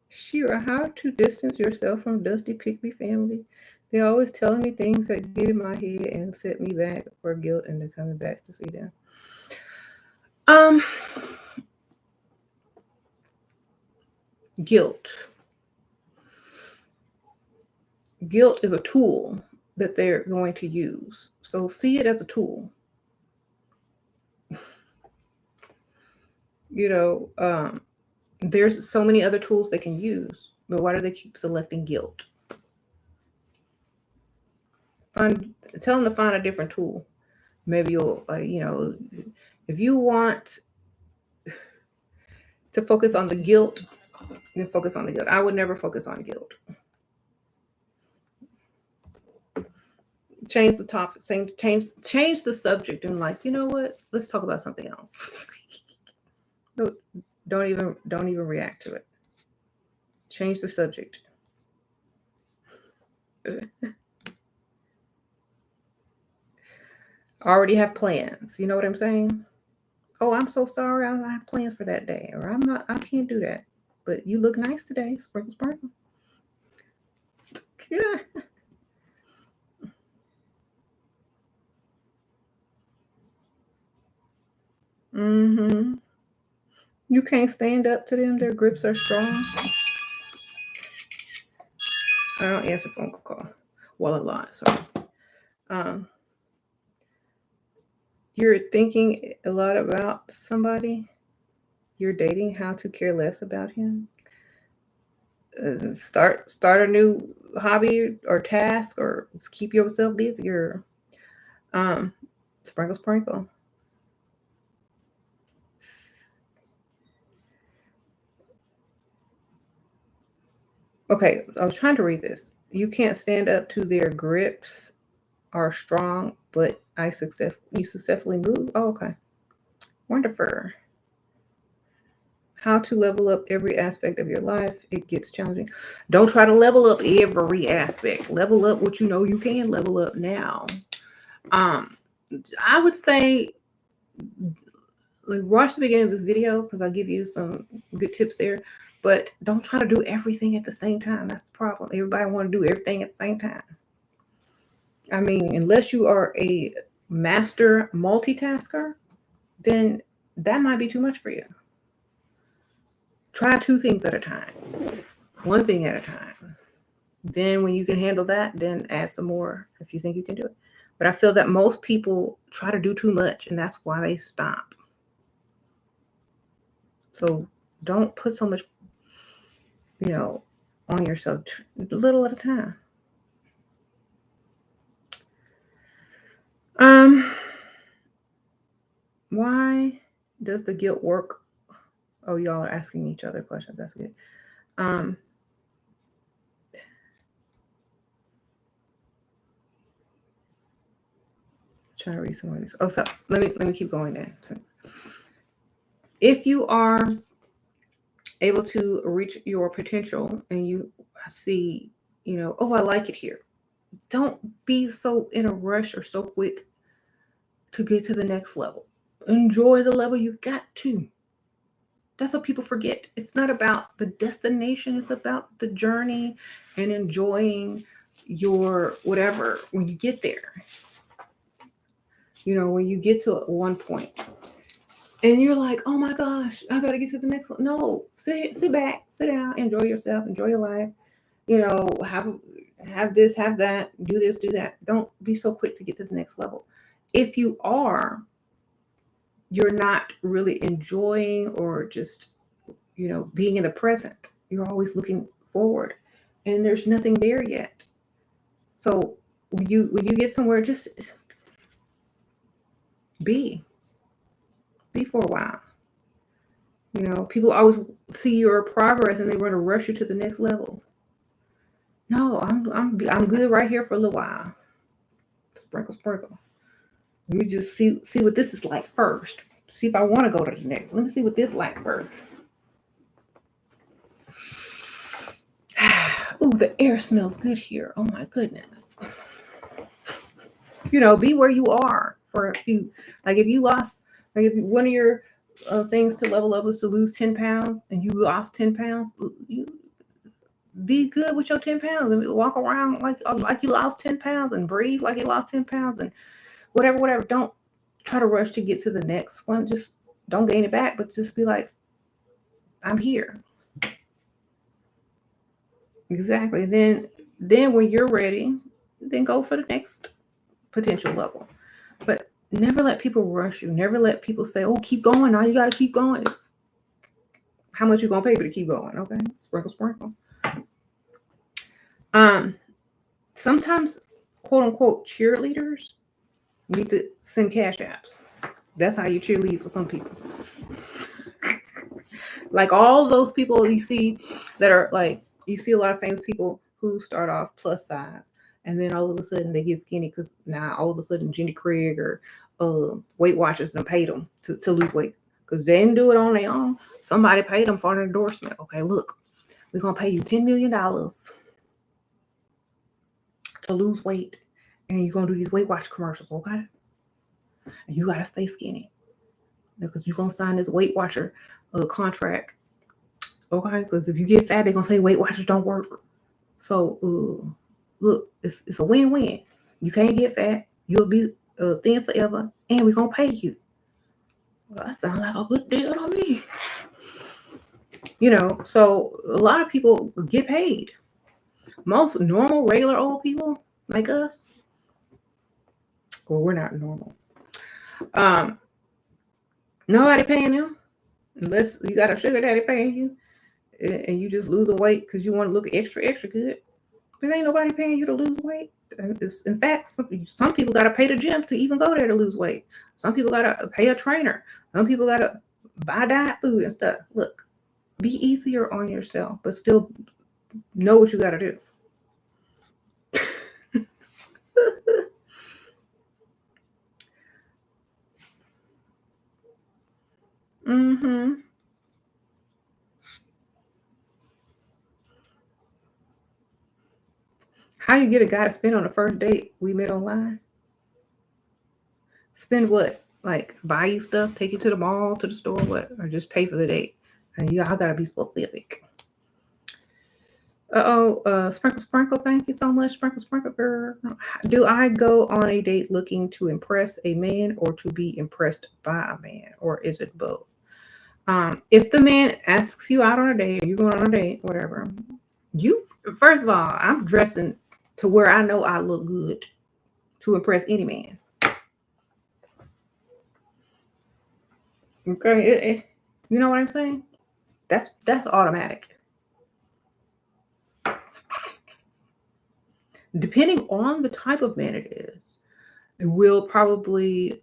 [SPEAKER 1] Shira, how to distance yourself from Dusty Pickby family? They're always telling me things that get in my head and set me back for guilt and then coming back to see them. Um, guilt. Guilt is a tool that they're going to use. So see it as a tool. There's so many other tools they can use, but why do they keep selecting guilt? Tell them to find a different tool. Maybe you'll, if you want to focus on the guilt, then focus on the guilt. I would never focus on guilt. Change the topic, change the subject, and like, you know what? Let's talk about something else. No, don't even react to it. Change the subject. Already have plans. You know what I'm saying? Oh, I'm so sorry. I have plans for that day, or I can't do that. But you look nice today. Sprinkle, sprinkle. Yeah. Mm-hmm. You can't stand up to them. Their grips are strong. I don't answer phone call. Well, a lot. Sorry. You're thinking a lot about somebody you're dating. How to care less about him. Start a new hobby or task, or keep yourself busy. Or sprinkle, sprinkle. Okay, I was trying to read this. You can't stand up to their grips are strong, but you successfully move. Oh, okay. Wonderful. How to level up every aspect of your life. It gets challenging. Don't try to level up every aspect. Level up what you know you can level up now. I would say, like, watch the beginning of this video because I'll give you some good tips there. But don't try to do everything at the same time. That's the problem. Everybody want to do everything at the same time. I mean, unless you are a master multitasker, then that might be too much for you. Try 2 things at a time, 1 thing at a time. Then when you can handle that, then add some more if you think you can do it. But I feel that most people try to do too much, and that's why they stop. So don't put so much, on yourself, a little at a time. Why does the guilt work? Oh, y'all are asking each other questions. That's good. Trying to read some of these. Oh, so let me keep going then. Since if you are able to reach your potential and you see, oh, I like it here. Don't be so in a rush or so quick to get to the next level. Enjoy the level you got to. That's what people forget. It's not about the destination, it's about the journey and enjoying your whatever when you get there. When you get to one point and you're like, oh my gosh, I got to get to the next one. No, sit back, sit down, enjoy yourself, enjoy your life. Have this, have that, do this, do that. Don't be so quick to get to the next level. If you are, you're not really enjoying or just, being in the present. You're always looking forward and there's nothing there yet. So when you get somewhere, just be for a while. People always see your progress and they want to rush you to the next level. No, I'm good right here for a little while. Sprinkle, sprinkle. Let me just see what this is like first. See if I want to go to the next. Let me see what this is like first. Ooh, the air smells good here. Oh my goodness. Be where you are for a few. Like if you lost, like if one of your things to level up was to lose 10 pounds and you lost 10 pounds, you be good with your 10 pounds and walk around like you lost 10 pounds and breathe like you lost 10 pounds and whatever. Don't try to rush to get to the next one. Just don't gain it back, but just be like, I'm here. Exactly. Then when you're ready, then go for the next potential level. But never let people rush you. Never let people say, oh, keep going. Now you got to keep going. How much you going to pay me to keep going? Okay. Sprinkle. Sometimes, quote unquote, cheerleaders need to send cash apps. That's how you cheerlead for some people. Like all those people you see that are like, you see a lot of famous people who start off plus size and then all of a sudden they get skinny because now all of a sudden Jenny Craig or Weight Watchers done paid them to lose weight because they didn't do it on their own. Somebody paid them for an endorsement. Okay, look, we're going to pay you $10 million to lose weight and you're going to do these Weight Watch commercials, okay? And you got to stay skinny because you're going to sign this Weight Watcher contract. Okay, because if you get fat, they're gonna say Weight Watchers don't work. So look, it's a win-win. You can't get fat, you'll be thin forever, and we're gonna pay you. Well, that sounds like a good deal to me. So a lot of people get paid. Most normal, regular old people like us, well, we're not normal. Nobody paying them unless you got a sugar daddy paying you. And you just lose a weight because you want to look extra good. But ain't nobody paying you to lose weight. In fact, some people got to pay the gym to even go there to lose weight. Some people got to pay a trainer. Some people got to buy diet food and stuff. Look, be easier on yourself, but still know what you got to do. Mm-hmm. How you get a guy to spend on the first date we met online? Spend what? Like buy you stuff, take you to the mall, to the store, what? Or just pay for the date? And y'all gotta be specific. Sprinkle. Thank you so much, Sprinkle girl. Do I go on a date looking to impress a man or to be impressed by a man, or is it both? If the man asks you out on a date, or you're going on a date, whatever, you first of all, I'm dressing to where I know I look good to impress any man. Okay, you know what I'm saying? That's automatic. Depending on the type of man it is, it will probably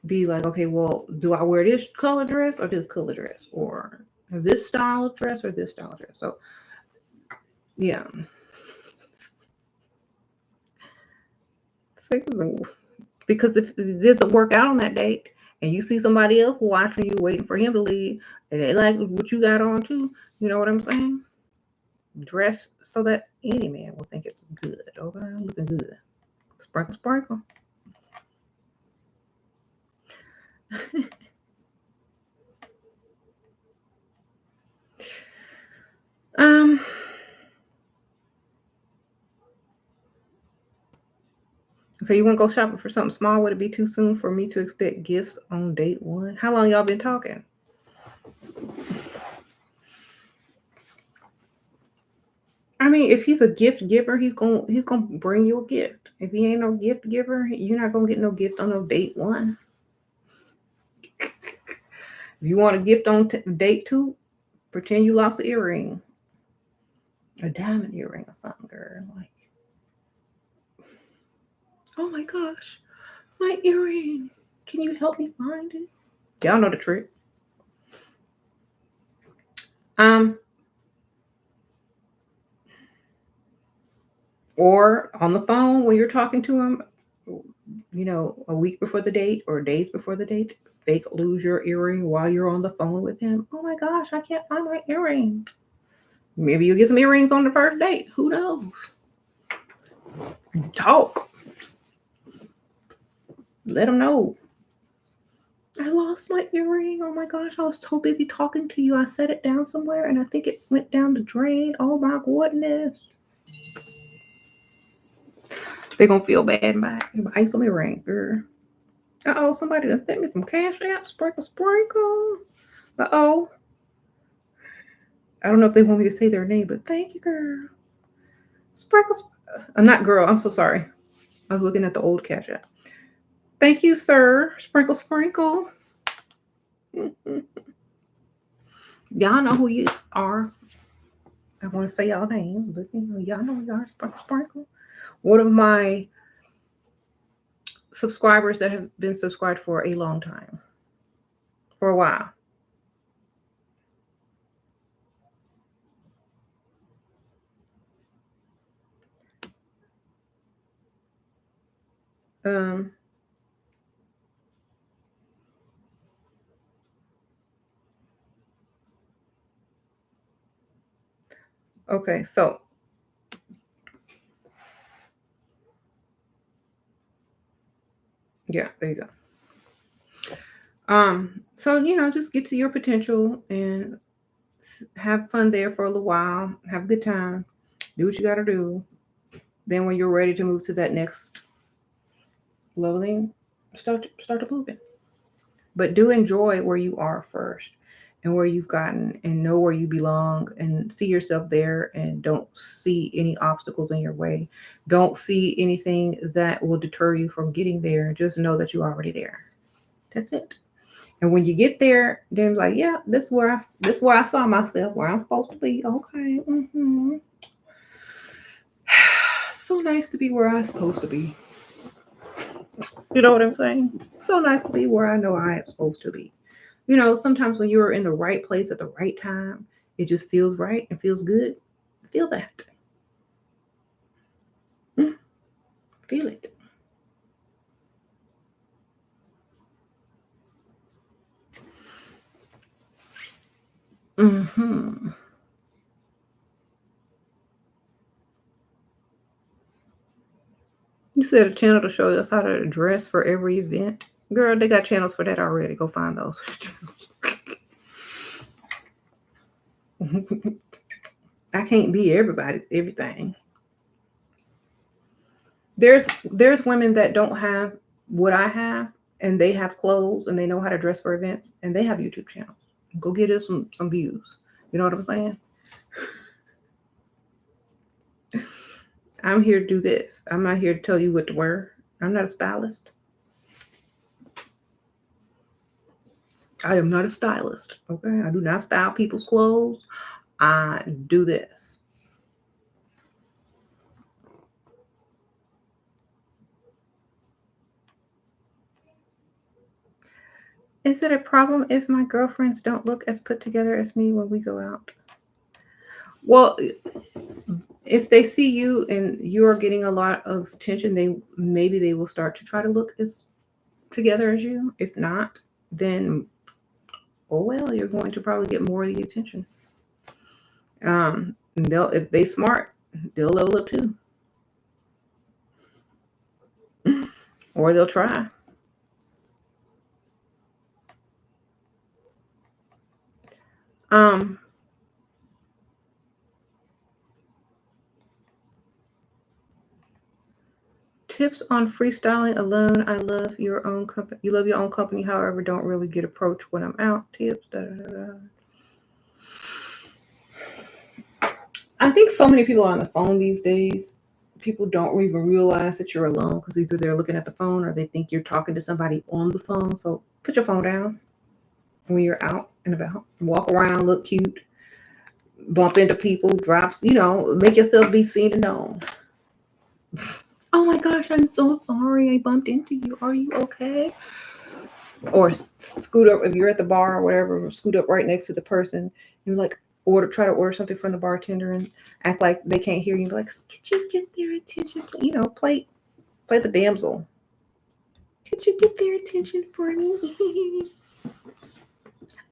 [SPEAKER 1] be like, okay, well, do I wear this color dress or this color dress, or this style of dress or this style of dress? So, yeah. Because if it doesn't work out on that date and you see somebody else watching you, waiting for him to leave, and they like what you got on too, you know what I'm saying? Dress so that any man will think it's good. Okay, looking good. Sprinkle. um. Okay, you want to go shopping for something small? Would it be too soon for me to expect gifts on date one? How long y'all been talking? I mean, if he's a gift giver, he's gonna bring you a gift. If he ain't no gift giver, you're not gonna get no gift on no date one. If you want a gift on date two, pretend you lost an earring, a diamond earring or something, girl. Like, oh my gosh, my earring. Can you help me find it? Y'all know the trick. Or on the phone when you're talking to him, a week before the date or days before the date, fake lose your earring while you're on the phone with him. Oh my gosh, I can't find my earring. Maybe you get some earrings on the first date. Who knows? Talk. Let them know. I lost my earring. Oh my gosh, I was so busy talking to you. I set it down somewhere and I think it went down the drain. Oh my goodness. They're going to feel bad by some earring, girl. Uh-oh, somebody done sent me some cash app. Sprinkle, sprinkle. Uh-oh. I don't know if they want me to say their name, but thank you, girl. Sprinkle. Not girl. I'm so sorry. I was looking at the old cash app. Thank you, sir. Sprinkle, sprinkle. Y'all know who you are. I want to say y'all name, but y'all know who you are. Sprinkle, sprinkle. One of my subscribers that have been subscribed for a long time. For a while. Okay, so yeah, there you go. So just get to your potential and have fun there for a little while. Have a good time. Do what you got to do. Then when you're ready to move to that next leveling, start to moving. But do enjoy where you are first and where you've gotten, and know where you belong and see yourself there, and don't see any obstacles in your way. Don't see anything that will deter you from getting there. Just know that you're already there. That's it. And when you get there, then like, yeah, this is where I saw myself, where I'm supposed to be. Okay. So nice to be where I'm supposed to be. You know what I'm saying? So nice to be where I know I am supposed to be. Sometimes when you're in the right place at the right time, it just feels right and feels good. Feel that. Feel it. You said a channel to show us how to dress for every event. Girl, they got channels for that already. Go find those. I can't be everybody's everything. There's women that don't have what I have, and they have clothes and they know how to dress for events, and they have YouTube channels. Go get us some views. You know what I'm saying? I'm here to do this. I'm not here to tell you what to wear. I'm not a stylist. I am not a stylist. Okay. I do not style people's clothes. I do this. Is it a problem if my girlfriends don't look as put together as me when we go out? Well, if they see you and you're getting a lot of attention, they will start to try to look as together as you. If not, then oh well, you're going to probably get more of the attention. If they smart, they'll level up too. Or they'll try. Tips on freestyling alone. I love your own company. You love your own company, however, don't really get approached when I'm out. Tips. I think so many people are on the phone these days. People don't even realize that you're alone because either they're looking at the phone or they think you're talking to somebody on the phone. So put your phone down when you're out and about. Walk around, look cute, bump into people, drops, make yourself be seen and known. Oh my gosh, I'm so sorry I bumped into you. Are you okay? Or scoot up if you're at the bar or whatever, scoot up right next to the person and like try to order something from the bartender and act like they can't hear you. Be like, could you get their attention? Play the damsel. Could you get their attention for me?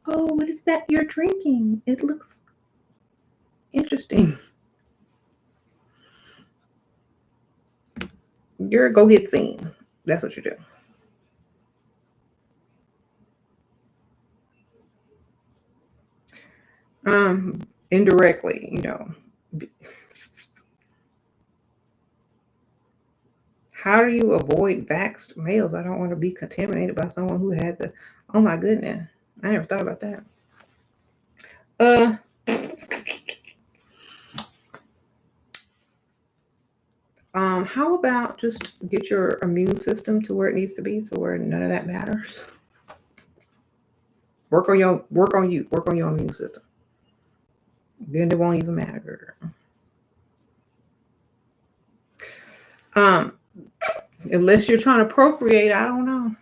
[SPEAKER 1] Oh, what is that you're drinking? It looks interesting. You're go get seen. That's what you do. Indirectly, How do you avoid vaxxed males? I don't want to be contaminated by someone who had the. Oh my goodness, I never thought about that. How about just get your immune system to where it needs to be, so where none of that matters. Work on your immune system. Then it won't even matter. Unless you're trying to procreate, I don't know.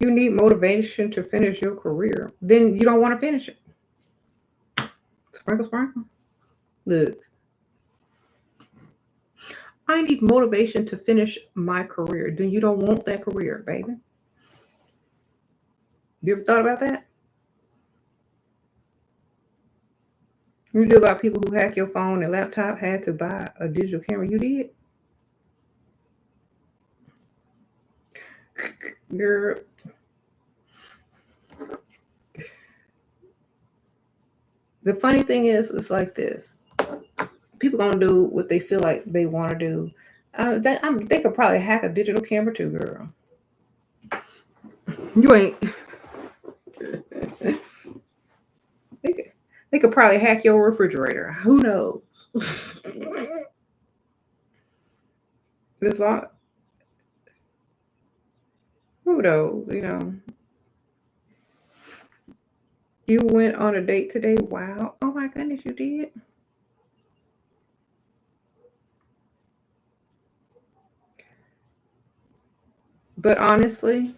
[SPEAKER 1] You need motivation to finish your career. Then you don't want to finish it. Sprinkle, sprinkle. Look, I need motivation to finish my career. Then you don't want that career, baby. You ever thought about that? You knew about people who hack your phone and laptop, had to buy a digital camera. You did? Girl. The funny thing is, it's like this. People gonna do what they feel like they want to do. They could probably hack a digital camera too, girl. You ain't. They could probably hack your refrigerator. Who knows? It's not. Who knows? You went on a date today. Wow. Oh my goodness, you did. But honestly,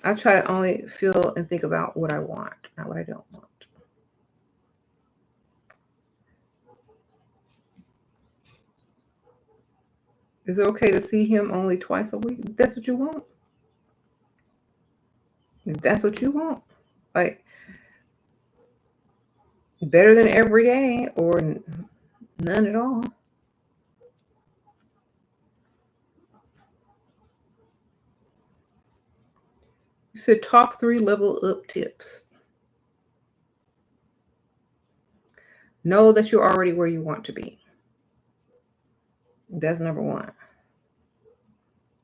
[SPEAKER 1] I try to only feel and think about what I want, not what I don't want. Is it okay to see him only twice a week? That's what you want. If that's what you want. Like, better than every day or none at all. You said top 3 level up tips. Know that you're already where you want to be. That's number 1.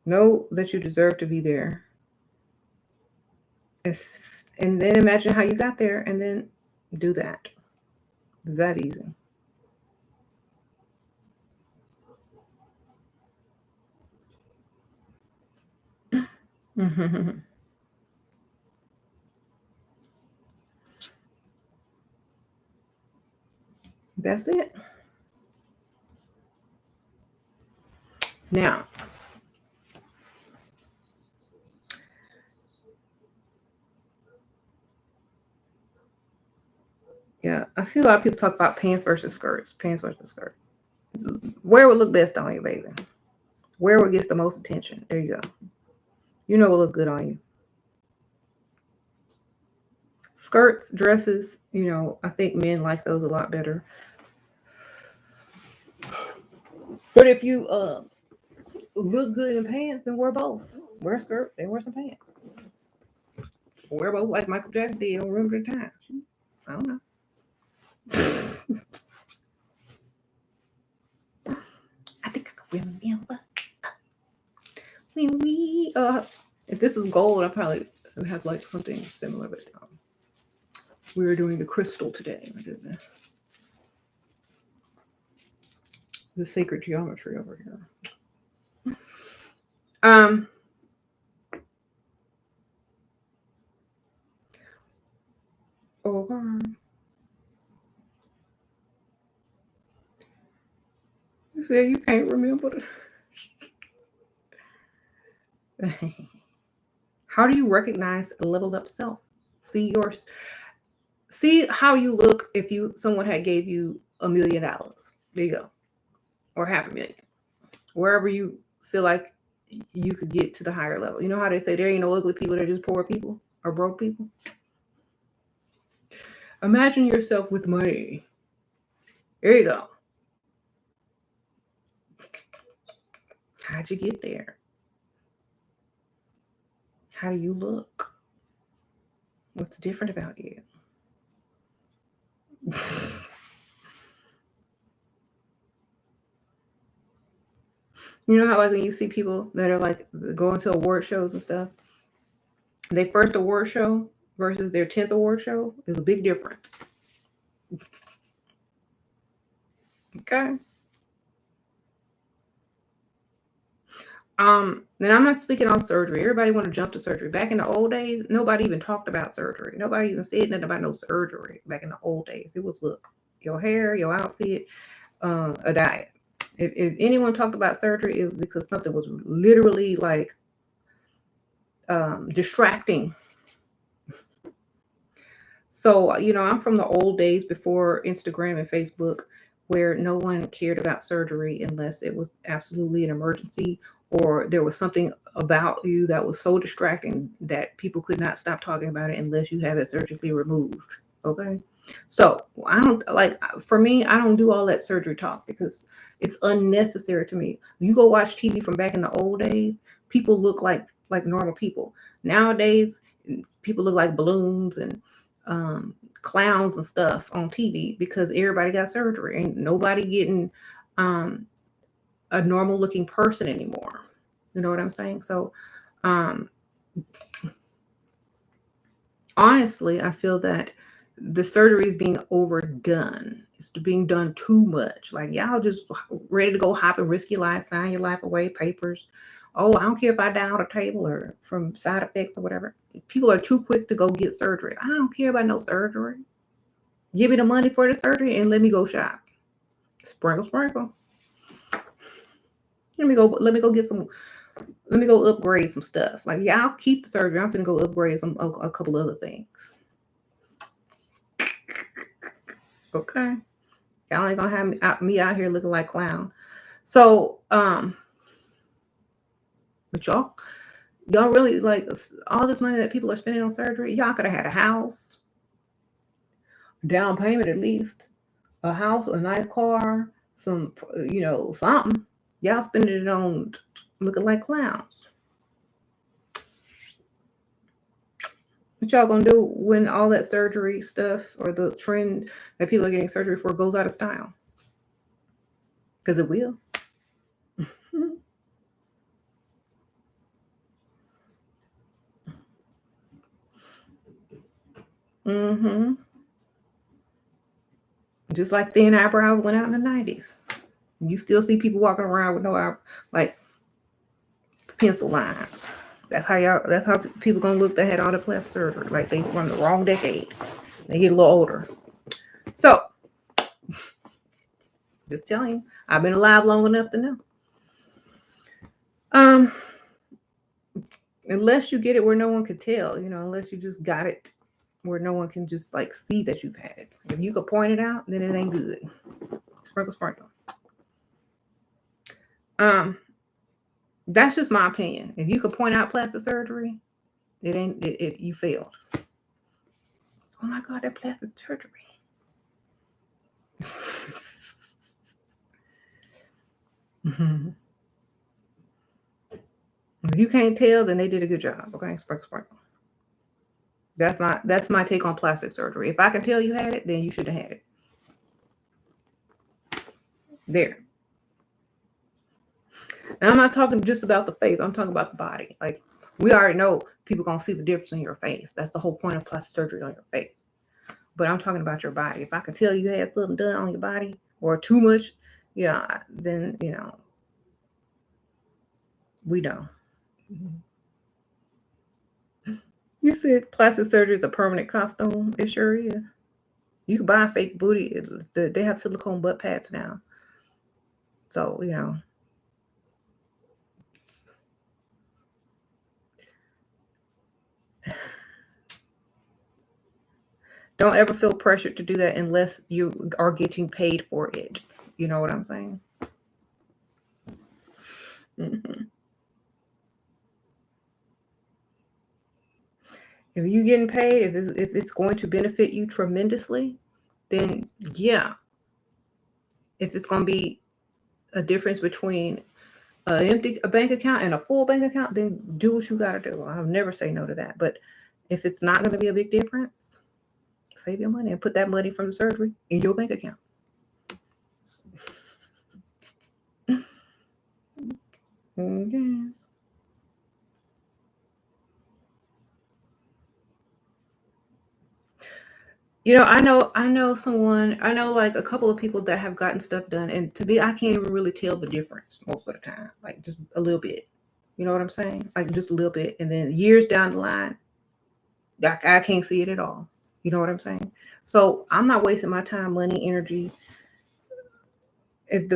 [SPEAKER 1] Know that you deserve to be there. And then imagine how you got there and then do that. It's that easy. That's it. Now, yeah, I see a lot of people talk about pants versus skirts. Pants versus skirt. Where would look best on you, baby? Where would get the most attention? There you go. You know what look good on you. Skirts, dresses, I think men like those a lot better. But if you look good in pants, then wear both. Wear a skirt, then wear some pants. Wear both like Michael Jackson did on Remember the Time. I don't know. I think I can remember when we if this was gold, I probably have like something similar, but we were doing the crystal today. The sacred geometry over here. Over. You said you can't remember. How do you recognize a leveled up self? See how you look if someone had gave you $1 million. There you go. Or $500,000. Wherever you feel like you could get to the higher level. You know how they say there ain't no ugly people, they're just poor people or broke people? Imagine yourself with money. There you go. How'd you get there? How do you look? What's different about you? You know how like when you see people that are like going to award shows and stuff, their first award show versus their 10th award show is a big difference. Okay. And I'm not speaking on surgery. Everybody want to jump to surgery. Back in the old days, nobody even talked about surgery. Nobody even said nothing about no surgery back in the old days. It was look, your hair, your outfit, a diet. If anyone talked about surgery, it was because something was literally like distracting. So, I'm from the old days before Instagram and Facebook, where no one cared about surgery unless it was absolutely an emergency or there was something about you that was so distracting that people could not stop talking about it unless you have it surgically removed. Okay. So I don't for me, I don't do all that surgery talk because it's unnecessary to me. You go watch TV from back in the old days, people look like normal people. Nowadays, people look like balloons and clowns and stuff on TV because everybody got surgery. Ain't nobody getting a normal looking person anymore. You know what I'm saying? So honestly, I feel that the surgery is being overdone. It's being done too much. Like y'all just ready to go hop and risk your life, sign your life away, papers. Oh, I don't care if I die on a table or from side effects or whatever. People are too quick to go get surgery. I don't care about no surgery. Give me the money for the surgery and let me go shop. Sprinkle, sprinkle. Let me go get some. Let me go upgrade some stuff. Like, yeah, I'll keep the surgery. I'm gonna go upgrade a couple other things. Okay, y'all ain't gonna have me out here looking like clown. So, but y'all really like all this money that people are spending on surgery. Y'all could have had a house, down payment at least, a house, a nice car, some, something. Y'all spending it on looking like clowns. What y'all gonna do when all that surgery stuff or the trend that people are getting surgery for goes out of style? Because it will. Mm-hmm. Just like thin eyebrows went out in the 90s. You still see people walking around with no like pencil lines. That's how people gonna look that had all the plastic surgery. Like they from the wrong decade. They get a little older. So just telling you, I've been alive long enough to know. Unless you get it where no one could tell, unless you just got it where no one can just like see that you've had it. If you could point it out, then it ain't good. Sprinkle, sprinkle. That's just my opinion. If you could point out plastic surgery, it ain't it you failed. Oh my God, that plastic surgery. Mm-hmm. If you can't tell, then they did a good job. Okay, sprinkle, sprinkle. That's my take on plastic surgery. If I can tell you had it, then you should have had it. There. And I'm not talking just about the face. I'm talking about the body. Like we already know people gonna see the difference in your face. That's the whole point of plastic surgery on your face. But I'm talking about your body. If I can tell you had something done on your body or too much, yeah, then we know. You said plastic surgery is a permanent costume. It sure is. You can buy a fake booty. They have silicone butt pads now. So, don't ever feel pressured to do that unless you are getting paid for it. You know what I'm saying? Hmm. If you're getting paid, if it's going to benefit you tremendously, then yeah. If it's going to be a difference between a bank account and a full bank account, then do what you got to do. I'll never say no to that. But if it's not going to be a big difference, save your money and put that money from the surgery in your bank account. Okay. I know like a couple of people that have gotten stuff done, and to me, I can't even really tell the difference most of the time. Like just a little bit. You know what I'm saying? Like just a little bit. And then years down the line, I can't see it at all. You know what I'm saying? So I'm not wasting my time, money, energy. If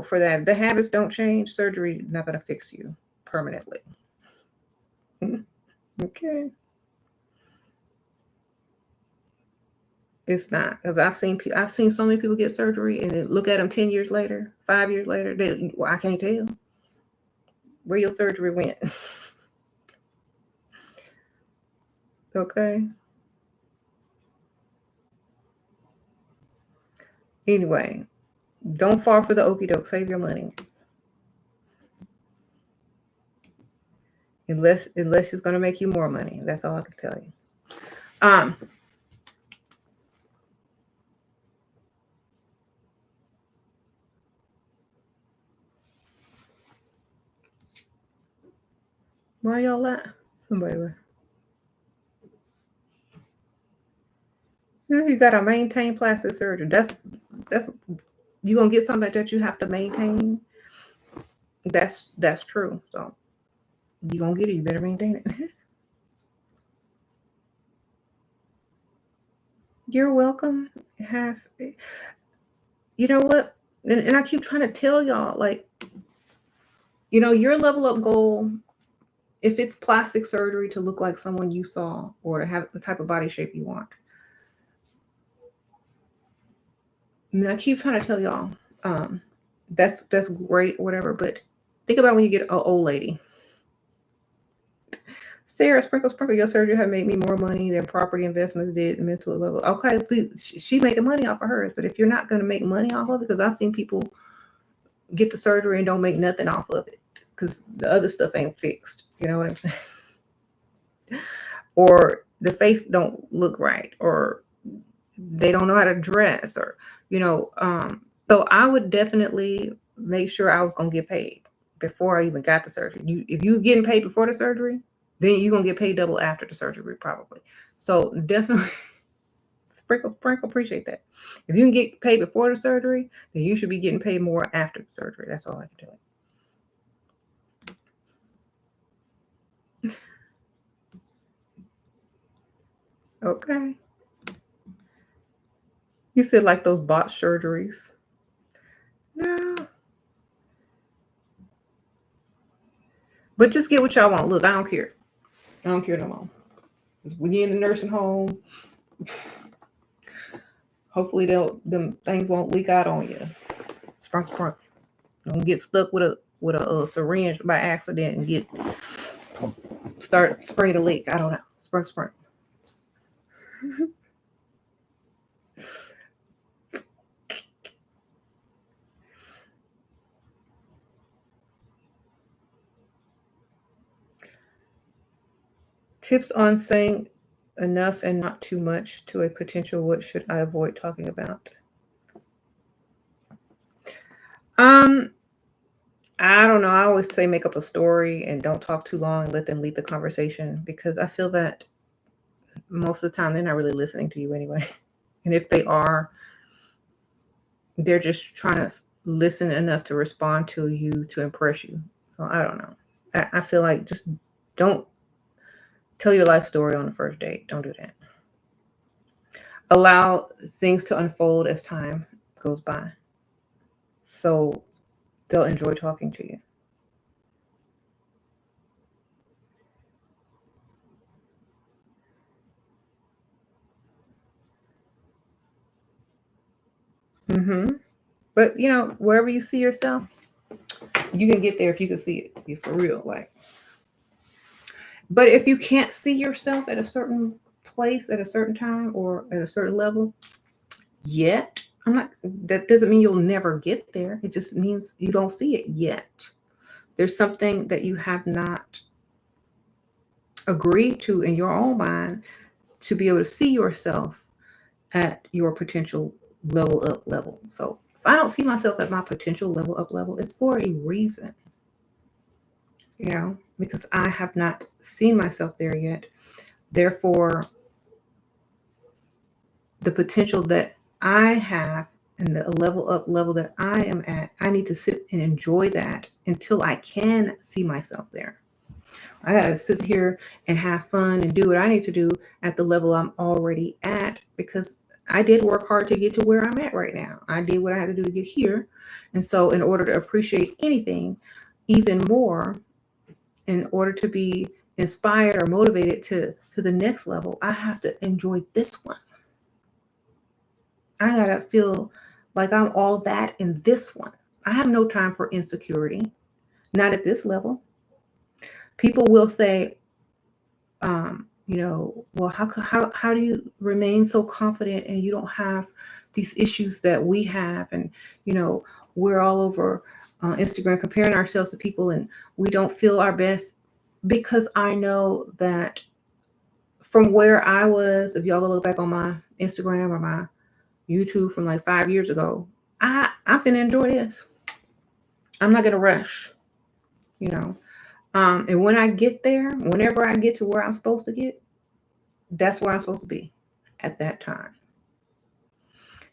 [SPEAKER 1] for that, the habits don't change, surgery not gonna fix you permanently. Okay. It's not, because I've seen so many people get surgery and then look at them 10 years later, 5 years later. I can't tell where your surgery went. Okay. Anyway, don't fall for the okie doke. Save your money, unless it's gonna make you more money. That's all I can tell you. Um. Why y'all at? Somebody left. You gotta maintain plastic surgery. That's you gonna get something that you have to maintain. That's true. So you gonna get it. You better maintain it. You're welcome. Have you know what? And I keep trying to tell y'all, like, your level up goal. If it's plastic surgery to look like someone you saw or to have the type of body shape you want, I keep trying to tell y'all, that's great, or whatever. But think about when you get an old lady. Sarah, sprinkle, your surgery have made me more money than property investments did mental level. Okay, she making money off of hers, but if you're not going to make money off of it, because I've seen people get the surgery and don't make nothing off of it because the other stuff ain't fixed. You know what I'm saying? Or the face don't look right, or they don't know how to dress, or so I would definitely make sure I was going to get paid before I even got the surgery. If you're getting paid before the surgery, then you're going to get paid double after the surgery, probably. So definitely sprinkle, appreciate that. If you can get paid before the surgery, then you should be getting paid more after the surgery. That's all I can tell you. Okay. You said like those bot surgeries. No. But just get what y'all want. Look, I don't care. I don't care no more. When you're in the nursing home, hopefully them things won't leak out on you. Sprunk. Don't get stuck with a syringe by accident and start spraying a leak. I don't know. Sprunk. Tips on saying enough and not too much to a potential. What should I avoid talking about? Um, I don't know. I always say make up a story and don't talk too long and let them lead the conversation, because I feel that most of the time they're not really listening to you anyway. And if they are, they're just trying to listen enough to respond to you to impress you. So I don't know. I feel like just don't tell your life story on the first date. Don't do that. Allow things to unfold as time goes by. So They'll enjoy talking to you. But wherever you see yourself, you can get there if you can see it. You for real, like. But if you can't see yourself at a certain place at a certain time or at a certain level yet, that doesn't mean you'll never get there. It just means you don't see it yet. There's something that you have not agreed to in your own mind to be able to see yourself at your potential level up level. So if I don't see myself at my potential level up level, it's for a reason. Because I have not seen myself there yet. Therefore, the potential that I have and the level up level that I am at, I need to sit and enjoy that until I can see myself there. I got to sit here and have fun and do what I need to do at the level I'm already at, because I did work hard to get to where I'm at right now. I did what I had to do to get here. And so in order to appreciate anything even more, in order to be inspired or motivated to the next level, I have to enjoy this one. I gotta feel like I'm all that in this one. I have no time for insecurity, not at this level. People will say, well, how do you remain so confident and you don't have these issues that we have? And, we're all over Instagram comparing ourselves to people and we don't feel our best. Because I know that from where I was, if y'all look back on my Instagram or my YouTube from like 5 years ago, I'm finna enjoy this. I'm not gonna rush, and when I get there, whenever I get to where I'm supposed to get, that's where I'm supposed to be at that time.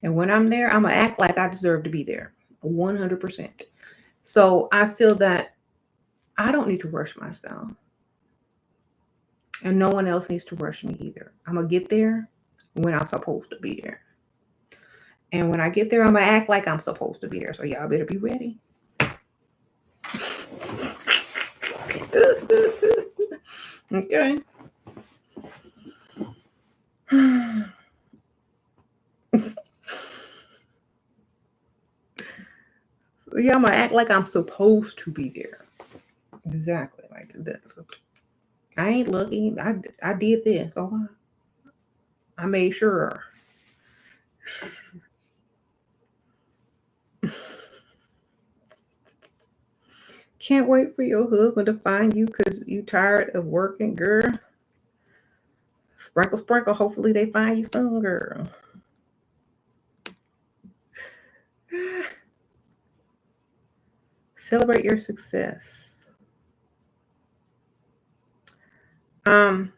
[SPEAKER 1] And when I'm there, I'm gonna act like I deserve to be there 100%. So I feel that I don't need to rush myself. And no one else needs to rush me either. I'm gonna get there when I'm supposed to be there. And when I get there, I'm gonna act like I'm supposed to be there. So y'all better be ready. Okay. Yeah, I'm gonna act like I'm supposed to be there. Exactly like that. I ain't looking. I did this. Oh, I made sure. Can't wait for your husband to find you because you tired of working, girl. Sprinkle, sprinkle. Hopefully they find you soon, girl. Celebrate your success. You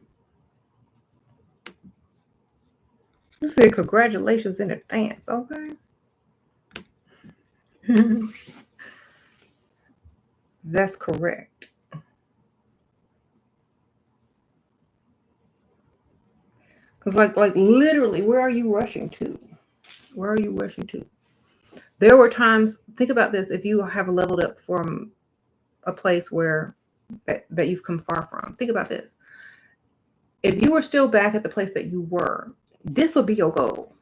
[SPEAKER 1] said congratulations in advance, okay? That's correct. Because like literally, where are you rushing to? Where are you rushing to? There were times, think about this, if you have leveled up from a place where that you've come far from. Think about this. If you were still back at the place that you were, this would be your goal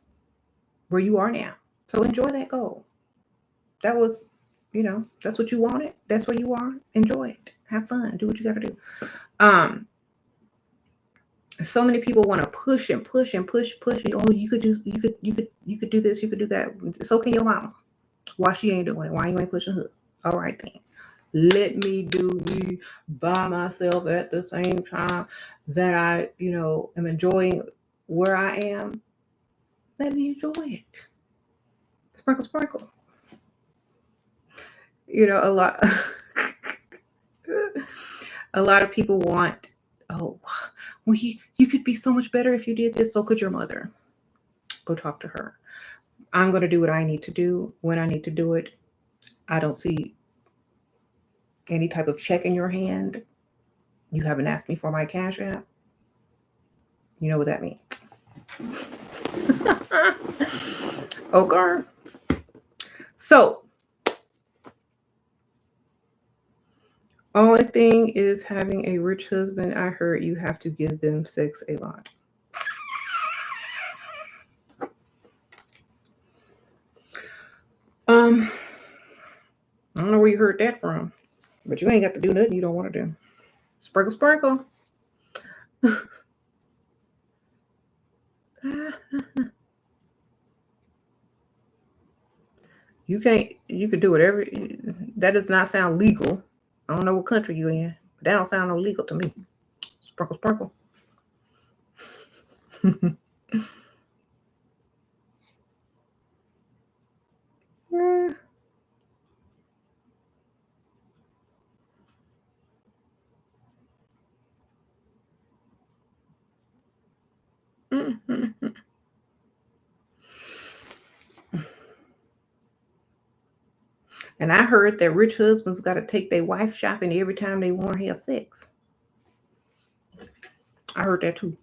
[SPEAKER 1] where you are now. So enjoy that goal. That was, that's what you wanted. That's where you are. Enjoy it. Have fun. Do what you got to do. So many people want to push and push and push. Oh, you could do this. You could do that. So can your mama. Why she ain't doing it? Why you ain't pushing her? All right then. Let me do me by myself at the same time that I, am enjoying where I am. Let me enjoy it. Sprinkle, sprinkle. A lot. A lot of people want, well, you could be so much better if you did this. So could your mother. Go talk to her. I'm going to do what I need to do when I need to do it. I don't see any type of check in your hand. You haven't asked me for my Cash App. You know what that means. Okay. So Only thing is having a rich husband, I heard you have to give them sex a lot. I don't know where you heard that from, but you ain't got to do nothing you don't want to do. Sprinkle, sprinkle. You could do whatever. That does not sound legal. I don't know what country you in, but that don't sound no legal to me. Sprinkle, sprinkle. Yeah. Mhm. And I heard that rich husbands got to take their wife shopping every time they want to have sex. I heard that too.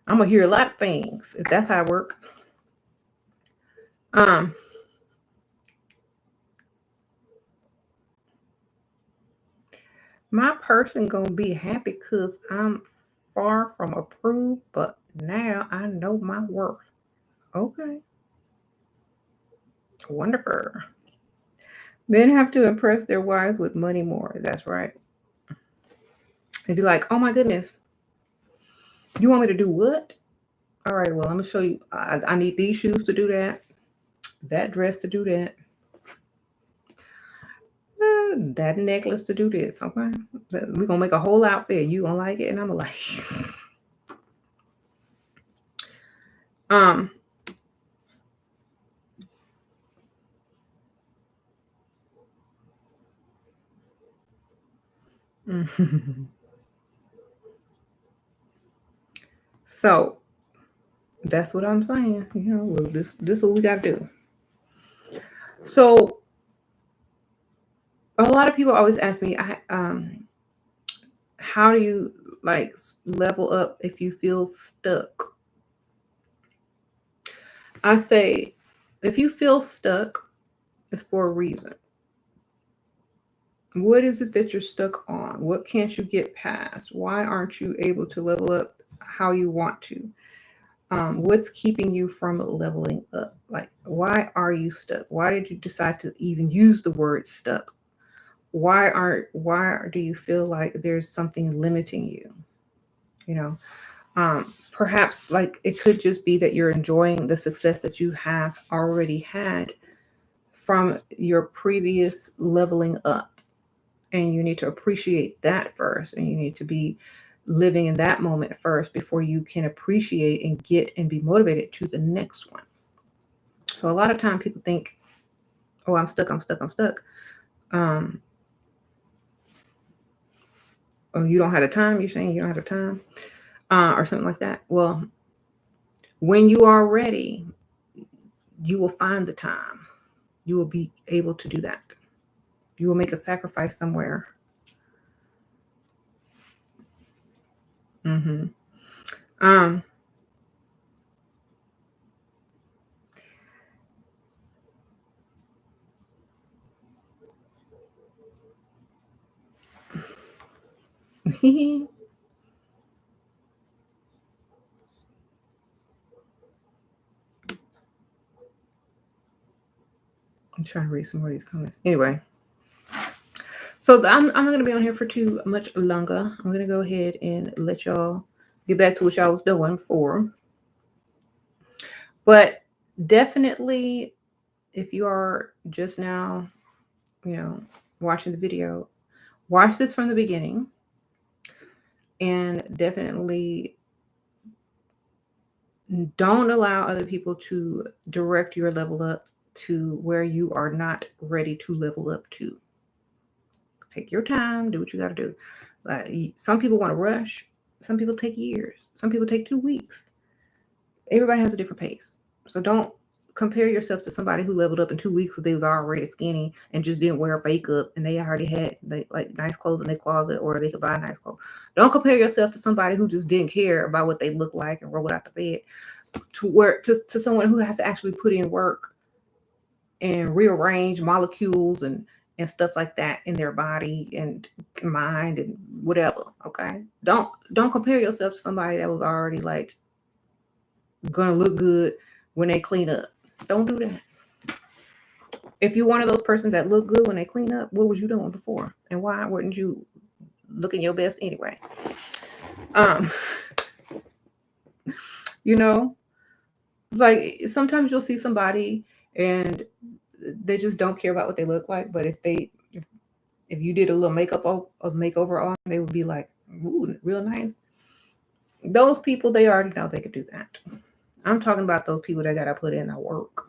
[SPEAKER 1] I'm gonna hear a lot of things if that's how it works. Um, my person gonna be happy because I'm far from approved, but now I know my worth. Okay, wonderful. Men have to impress their wives with money more. That's right. They'd be like, "Oh my goodness, you want me to do what? All right, well, I'm gonna show you. I need these shoes to do that, that dress to do that, that necklace to do this. Okay, we're gonna make a whole outfit. You gonna like it, and I'm gonna like." um. So that's what I'm saying. Well, this is what we got to do. So a lot of people always ask me, how do you like level up if you feel stuck? I say, if you feel stuck, it's for a reason. What is it that you're stuck on? What can't you get past? Why aren't you able to level up how you want to? What's keeping you from leveling up? Like, why are you stuck? Why did you decide to even use the word stuck? Why do you feel like there's something limiting you? You know, perhaps like it could just be that you're enjoying the success that you have already had from your previous leveling up, and you need to appreciate that first, and you need to be living in that moment first before you can appreciate and get and be motivated to the next one. So a lot of time people think, oh, I'm stuck, I'm stuck, I'm stuck. Oh, you don't have the time. You're saying you don't have the time, or something like that. Well, when you are ready, you will find the time. You will be able to do that. You will make a sacrifice somewhere. Mm-hmm. Um, I'm trying to read some more of these comments. Anyway, so I'm not going to be on here for too much longer. I'm going to go ahead and let y'all get back to what y'all was doing for. But definitely, if you are just now, watching the video, watch this from the beginning, and definitely don't allow other people to direct your level up to where you are not ready to level up to. Take your time, do what you got to do. Some people want to rush, some people take years, some people take 2 weeks. Everybody has a different pace. So don't compare yourself to somebody who leveled up in 2 weeks because they was already skinny and just didn't wear makeup and they already had like nice clothes in their closet, or they could buy nice clothes. Don't compare yourself to somebody who just didn't care about what they looked like and rolled out the bed. to someone who has to actually put in work and rearrange molecules and stuff like that in their body and mind and whatever. Okay, don't compare yourself to somebody that was already like gonna look good when they clean up. Don't do that. If you're one of those persons that look good when they clean up, what was you doing before, and why wouldn't you looking your best anyway? Um, you know, like sometimes you'll see somebody and they just don't care about what they look like, but if you did a little makeover on, they would be like, ooh, real nice. Those people, they already know they could do that. I'm talking about those people that gotta put in the work.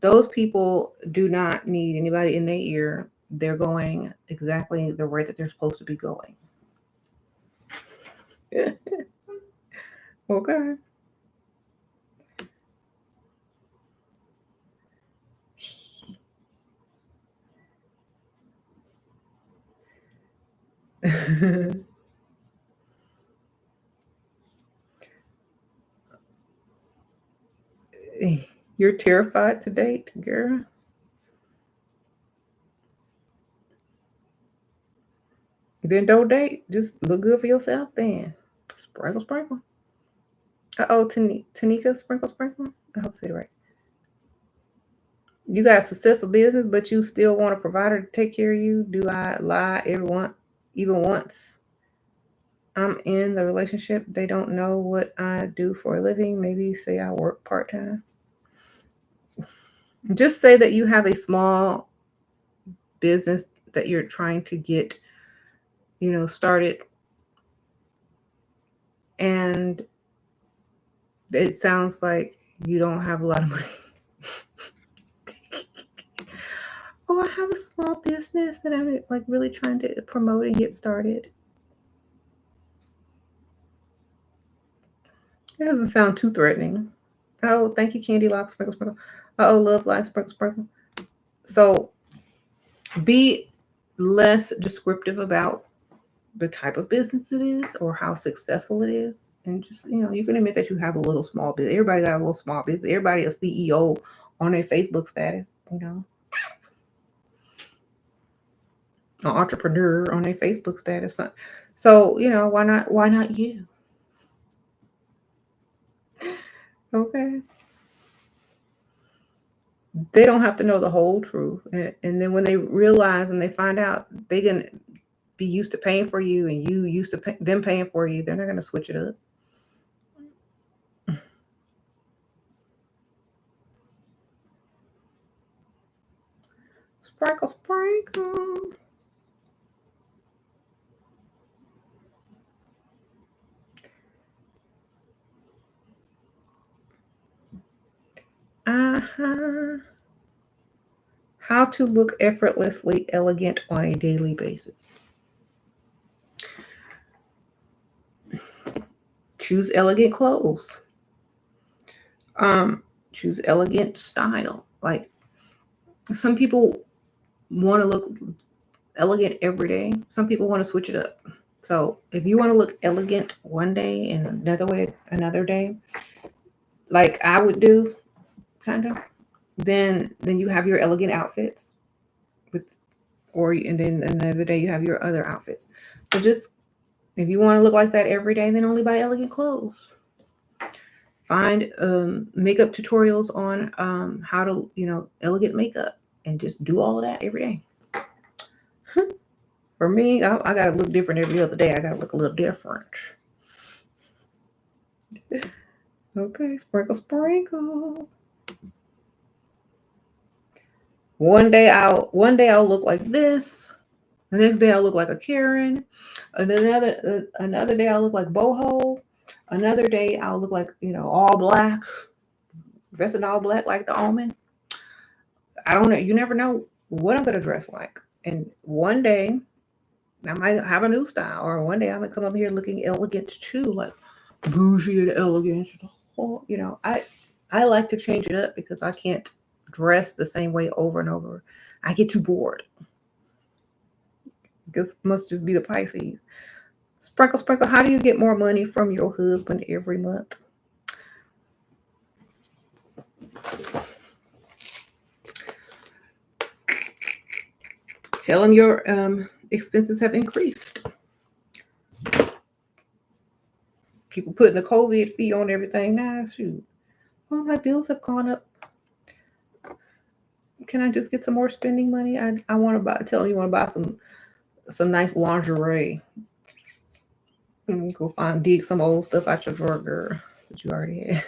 [SPEAKER 1] Those people do not need anybody in their ear. They're going exactly the way that they're supposed to be going. Okay. You're terrified to date, girl. Then don't date. Just look good for yourself then. Sprinkle, sprinkle. Uh-oh, Tanika, sprinkle, sprinkle. I hope I said it right. You got a successful business, but you still want a provider to take care of you. Do I lie everyone, even once I'm in the relationship? They don't know what I do for a living. Maybe say I work part-time. Just say that you have a small business that you're trying to get, started, and it sounds like you don't have a lot of money. Oh, I have a small business that I'm like really trying to promote and get started. It doesn't sound too threatening. Oh, thank you, Candy Lock, sprinkle, sprinkle. Oh, love life, sprinkle, sprinkle. So be less descriptive about the type of business it is or how successful it is. And just, you can admit that you have a little small business. Everybody got a little small business. Everybody a CEO on their Facebook status, an entrepreneur on their Facebook status. So, why not you? Okay. They don't have to know the whole truth. And then when they realize and they find out, they can be used to paying for you and you used to them paying for you. They're not going to switch it up. Sprinkle, sprinkle. Uh-huh. How to look effortlessly elegant on a daily basis. Choose elegant clothes. Choose elegant style. Like some people want to look elegant every day. Some people want to switch it up. So if you want to look elegant one day and another day, like I would do, kind of, then you have your elegant outfits with, and then another day you have your other outfits. So just if you want to look like that every day, then only buy elegant clothes. Find makeup tutorials on how to elegant makeup and just do all of that every day. For me, I gotta look different every other day. I gotta look a little different. Okay, sprinkle, sprinkle. One day I'll look like this. The next day I'll look like a Karen. And then another day I'll look like boho. Another day I'll look like all black, dressed in all black like the almond. I don't know. You never know what I'm gonna dress like. And one day I might have a new style, or one day I might come up here looking elegant too, like bougie and elegant. I like to change it up because I can't dress the same way over and over. I get too bored. This must just be the Pisces. Sprinkle, sprinkle. How do you get more money from your husband every month? Tell them your expenses have increased. People putting the COVID fee on everything now. Shoot. Oh, my bills have gone up. Can I just get some more spending money? I want to buy. Tell them you want to buy some nice lingerie. Go dig some old stuff out your drawer, girl, that you already had.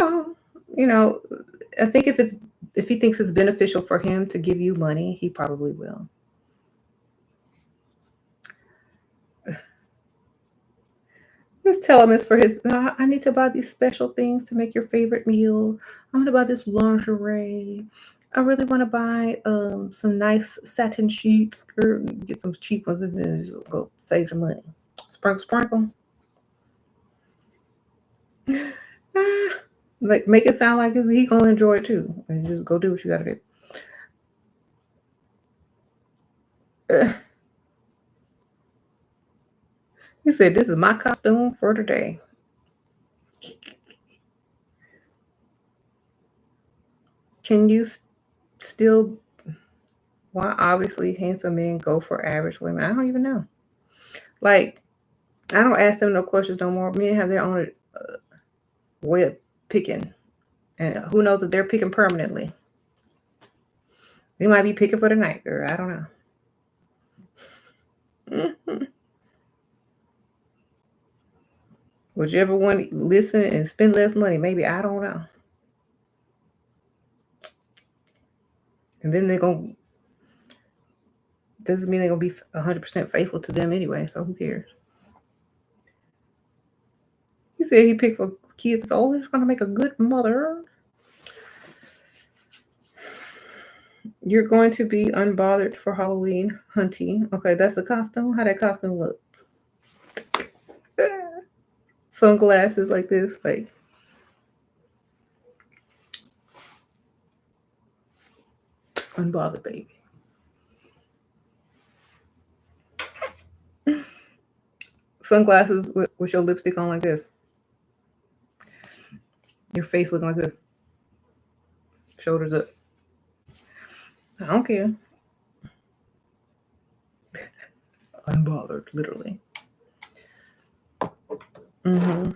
[SPEAKER 1] Oh, you know, I think if he thinks it's beneficial for him to give you money, he probably will. Just tell him it's for his. I need to buy these special things to make your favorite meal. I want to buy this lingerie. I really want to buy some nice satin sheets. Or get some cheap ones and then just go save your money. Sprinkle, sprinkle. Like make it sound like he gonna enjoy it too, and just go do what you gotta do. He said, "This is my costume for today." Can you still? Why obviously handsome men go for average women? I don't even know. Like, I don't ask them no questions no more. Men have their own way of picking, and who knows if they're picking permanently. They might be picking for the night, girl. I don't know. Mm-hmm. Whichever one listen and spend less money, maybe, I don't know. And then they're gonna doesn't mean they're gonna be 100% faithful to them anyway. So who cares? He said he picked for kids. Oh, he's gonna make a good mother. You're going to be unbothered for Halloween hunting. Okay, that's the costume. How that costume look? Sunglasses like this, like unbothered, baby. Sunglasses with your lipstick on like this. Your face looking like this. Shoulders up. I don't care. Unbothered, literally. Mm-hmm.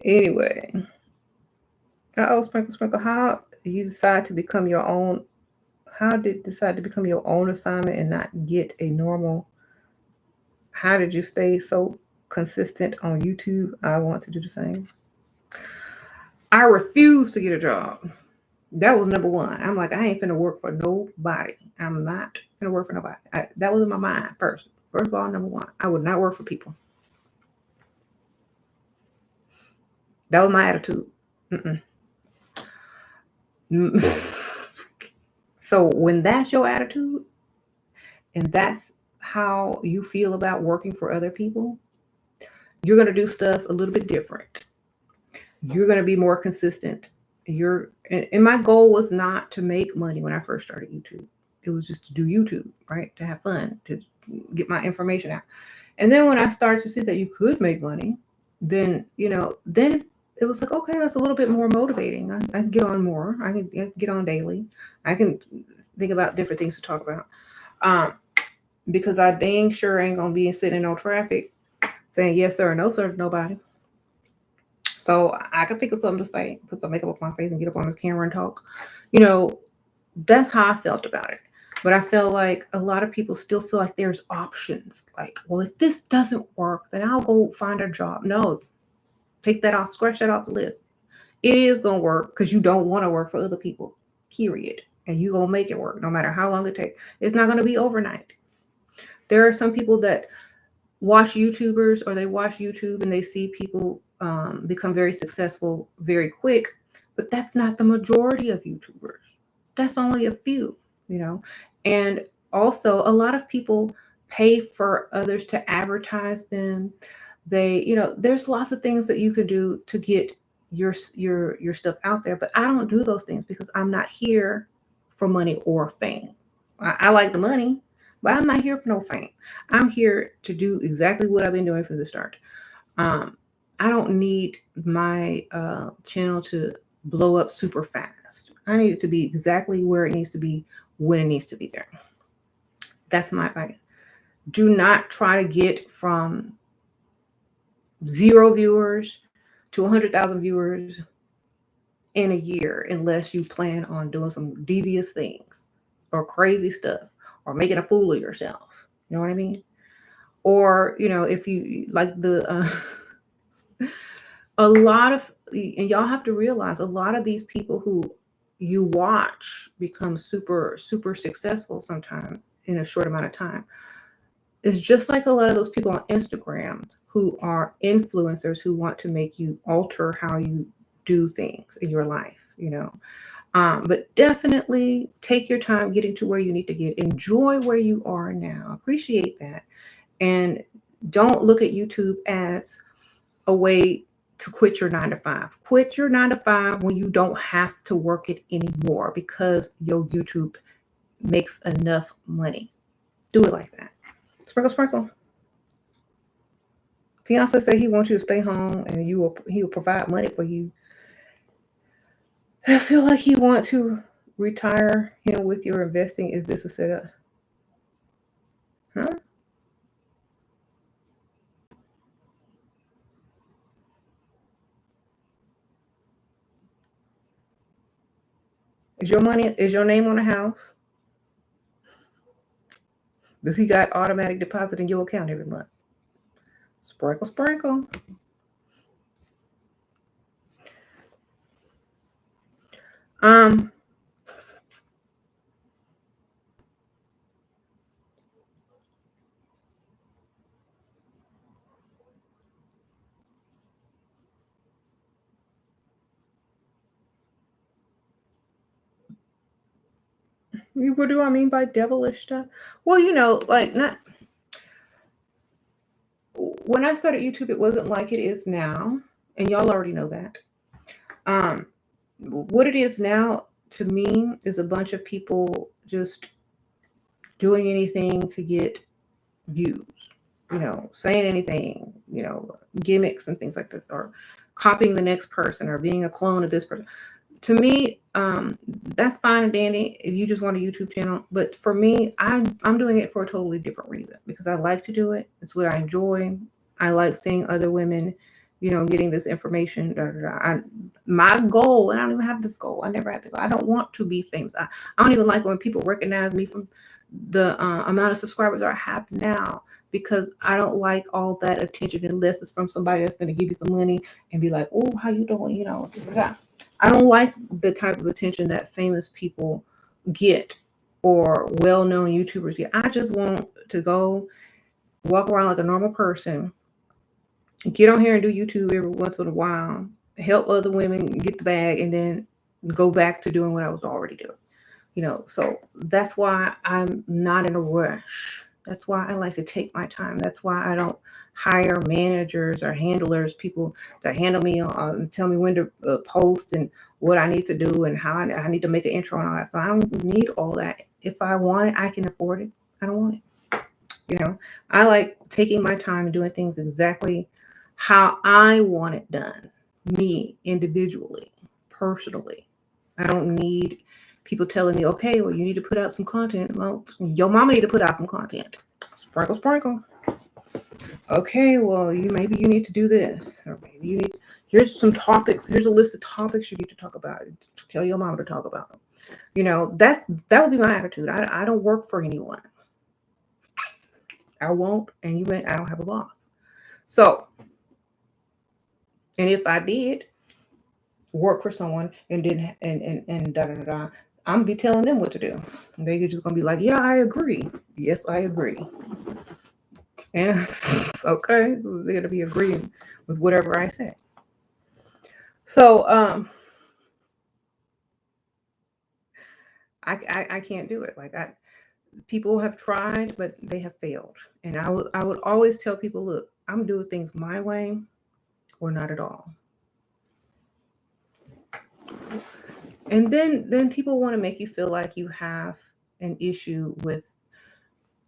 [SPEAKER 1] Anyway. Sprinkle, sprinkle. How you decide to become your own? How did decide to become your own assignment and not get a normal? How did you stay so consistent on YouTube? I want to do the same. I refuse to get a job. That was number one. I'm like, I ain't finna work for nobody. I'm not finna work for nobody. That was in my mind first. First of all, number one, I would not work for people. That was my attitude. So when that's your attitude and that's how you feel about working for other people, you're going to do stuff a little bit different. You're going to be more consistent. And my goal was not to make money when I first started YouTube. It was just to do YouTube, right? To have fun, to get my information out. And then when I started to see that you could make money, then it was like, okay, that's a little bit more motivating. I can get on more. I can get on daily. I can think about different things to talk about. Because I dang sure ain't going to be sitting in no traffic saying yes, sir, or no, sir, to nobody. So I can pick up something to say, put some makeup on my face and get up on this camera and talk. That's how I felt about it. But I feel like a lot of people still feel like there's options. Like, well, if this doesn't work, then I'll go find a job. No, take that off, scratch that off the list. It is going to work because you don't want to work for other people, period. And you're going to make it work no matter how long it takes. It's not going to be overnight. There are some people that watch YouTubers or they watch YouTube and they see people become very successful very quick, but that's not the majority of YouTubers. That's only a few, and also a lot of people pay for others to advertise them. There's lots of things that you can do to get your stuff out there, but I don't do those things because I'm not here for money or fame. I like the money, but I'm not here for no fame. I'm here to do exactly what I've been doing from the start. Um, I don't need my channel to blow up super fast. I need it to be exactly where it needs to be when it needs to be there. That's my advice. Do not try to get from 0 viewers to 100,000 viewers in a year unless you plan on doing some devious things or crazy stuff or making a fool of yourself. You know what I mean? Or, if you like a lot of, and y'all have to realize a lot of these people who you watch become super, super successful sometimes in a short amount of time. It's just like a lot of those people on Instagram who are influencers who want to make you alter how you do things in your life, But definitely take your time getting to where you need to get. Enjoy where you are now. Appreciate that. And don't look at YouTube as a way to quit your 9 to 5. Quit your 9 to 5 when you don't have to work it anymore because your YouTube makes enough money. Do it like that. Sprinkle, sprinkle. Fiance say he wants you to stay home and he will provide money for you. I feel like he want to retire him with your investing. Is this a setup? Huh? Is your name on the house? Does he got automatic deposit in your account every month? Sprinkle, sprinkle. Um, what do I mean by devilish stuff? Well, like not when I started YouTube, it wasn't like it is now, and y'all already know that. Um, what it is now to me is a bunch of people just doing anything to get views, saying anything, gimmicks and things like this, or copying the next person or being a clone of this person. To me, that's fine and dandy if you just want a YouTube channel. But for me, I'm doing it for a totally different reason because I like to do it. It's what I enjoy. I like seeing other women, getting this information. My goal, and I don't even have this goal. I never had to go. I don't want to be famous. I don't even like when people recognize me from the amount of subscribers I have now because I don't like all that attention unless it's from somebody that's going to give you some money and be like, oh, how you doing? I don't like the type of attention that famous people get or well-known YouTubers get. I just want to go walk around like a normal person, get on here and do YouTube every once in a while, help other women get the bag, and then go back to doing what I was already doing. So that's why I'm not in a rush. That's why I like to take my time. That's why I don't hire managers or handlers, people that handle me and tell me when to post and what I need to do and how I need to make an intro and all that. So I don't need all that. If I want it, I can afford it. I don't want it. I like taking my time and doing things exactly how I want it done. Me, individually, personally. I don't need people telling me, okay, well, you need to put out some content. Well, your mama need to put out some content. Sprinkle, sprinkle. Okay, well, maybe you need to do this. Or maybe you need, here's some topics. Here's a list of topics you need to talk about. Tell your mama to talk about them. That would be my attitude. I don't work for anyone. I won't, and you ain't, I don't have a boss. So, and if I did work for someone and didn't and da da da da, I'm gonna be telling them what to do. They're just gonna be like, yeah, I agree. Yes, I agree. And it's okay. They're gonna be agreeing with whatever I say. So I can't do it. Like people have tried, but they have failed. And I would always tell people, look, I'm doing things my way or not at all. And then people want to make you feel like you have an issue with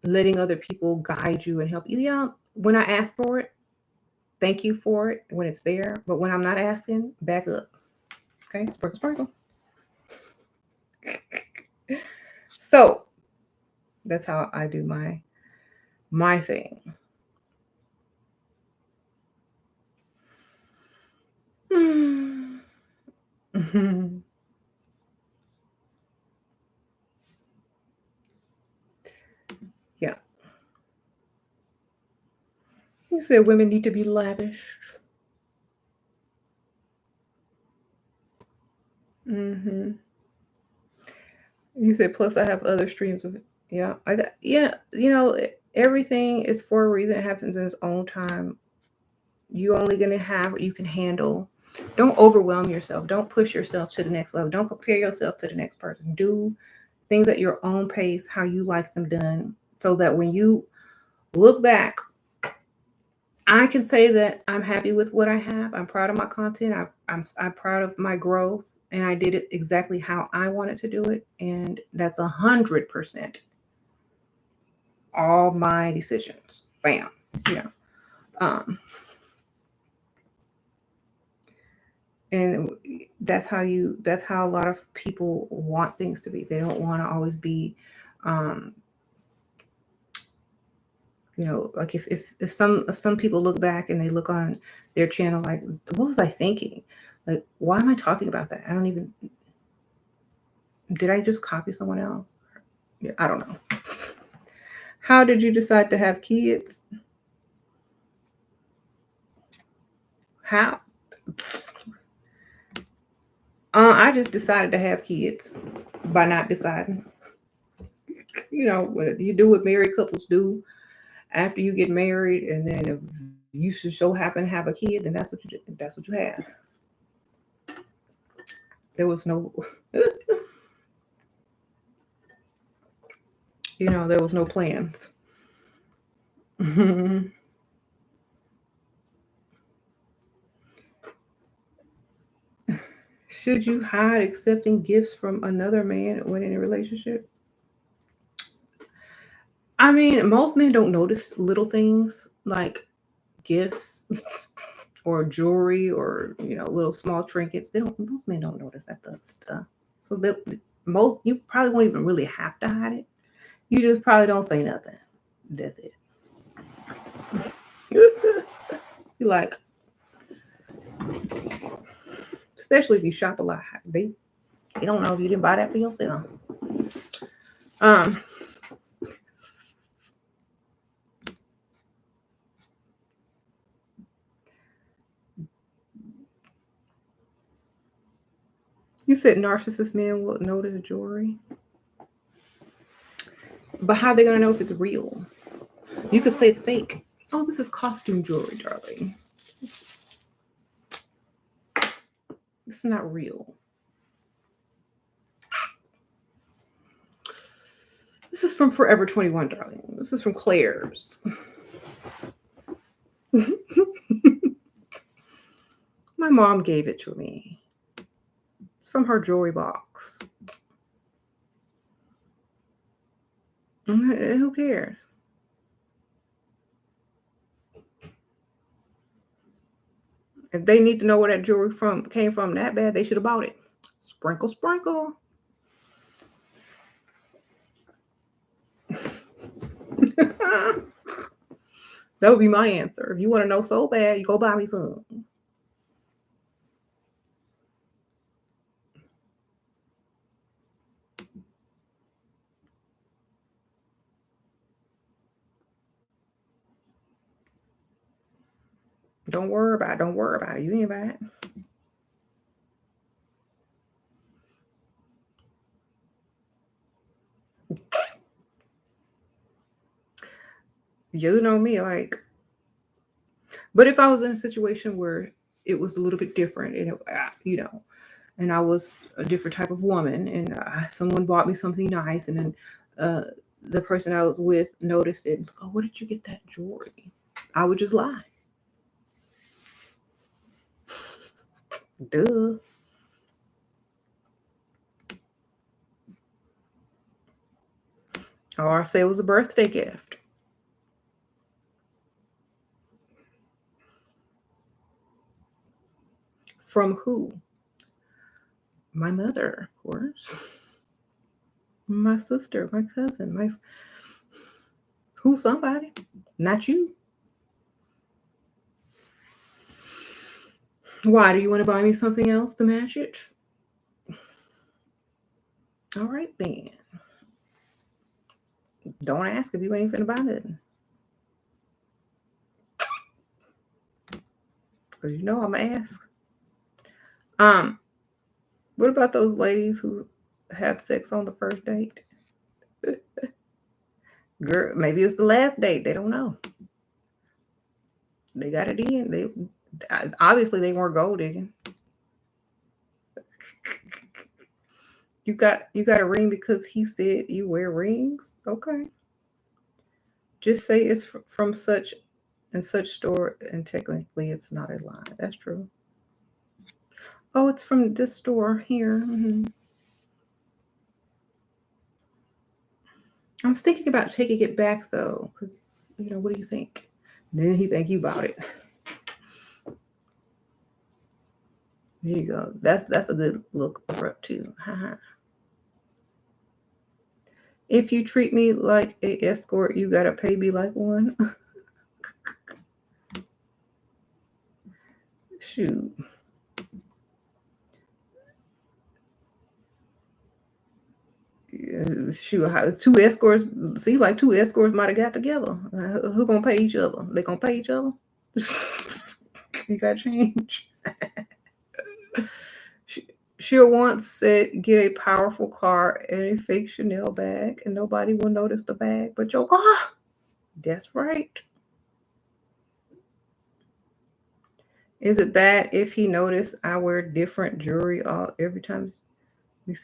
[SPEAKER 1] letting other people guide you and help you. Yeah, when I ask for it, thank you for it when it's there. But when I'm not asking, back up. Okay, sprinkle, sprinkle. So that's how I do my thing. Yeah, you said women need to be lavished. Hmm. You said plus I have other streams of, yeah. I got, yeah. Everything is for a reason. It happens in its own time. You only gonna have what you can handle. Don't overwhelm yourself. Don't push yourself to the next level. Don't compare yourself to the next person. Do things at your own pace, how you like them done, so that when you look back, I can say that I'm happy with what I have. I'm proud of my content. I'm proud of my growth, and I did it exactly how I wanted to do it, and that's 100% all my decisions. Bam, you know. Um, and that's how a lot of people want things to be. They don't want to always be, um, like if some people look back and they look on their channel like, what was I thinking? Like, why am I talking about that? I don't even, did I just copy someone else? Yeah, I don't know. How did you decide to have kids? How? I just decided to have kids by not deciding. What you do, what married couples do after you get married, and then if you should so happen to have a kid, then that's what you have. There was no, there was no plans. Should you hide accepting gifts from another man when in a relationship? I mean, most men don't notice little things like gifts or jewelry or little small trinkets. They don't. Most men don't notice that stuff. So most you probably won't even really have to hide it. You just probably don't say nothing. That's it. You like, especially if you shop a lot. They don't know if you didn't buy that for yourself. Um, you said narcissist men will notice jewelry, but how are they gonna know if it's real? You could say it's fake. Oh, this is costume jewelry, darling. It's not real. This is from Forever 21, darling. This is from Claire's. My mom gave it to me. It's from her jewelry box. Who cares? If they need to know where that jewelry came from that bad, they should have bought it. Sprinkle, sprinkle. That would be my answer. If you want to know so bad, you go buy me some. Don't worry about it. Don't worry about it. You ain't buy it. You know me, like, but if I was in a situation where it was a little bit different, and I was a different type of woman, and someone bought me something nice, and then uh, the person I was with noticed it. Oh, where did you get that jewelry? I would just lie. Duh. Or I say it was a birthday gift. From who? My mother, of course. My sister, my cousin, my who somebody. Not you. Why? Do you want to buy me something else to match it? All right then. Don't ask if you ain't finna buy nothing. Because you know I'm gonna ask. What about those ladies who have sex on the first date? Girl, maybe it's the last date. They don't know. They got it in. They obviously they weren't gold digging. You got a ring because he said you wear rings. Okay. Just say it's from such and such store, and technically it's not a lie. That's true. Oh, it's from this store here. I was thinking about taking it back though, because what do you think? Then he think you bought it. There you go. That's a good look for up too. If you treat me like a escort, you gotta pay me like one. Shoot. Shoot, two escorts. See, like two escorts might have got together. Who gonna pay each other? They gonna pay each other. You got change. She'll once said, "Get a powerful car and a fake Chanel bag, and nobody will notice the bag but your car." That's right. Is it bad if he noticed I wear different jewelry every time?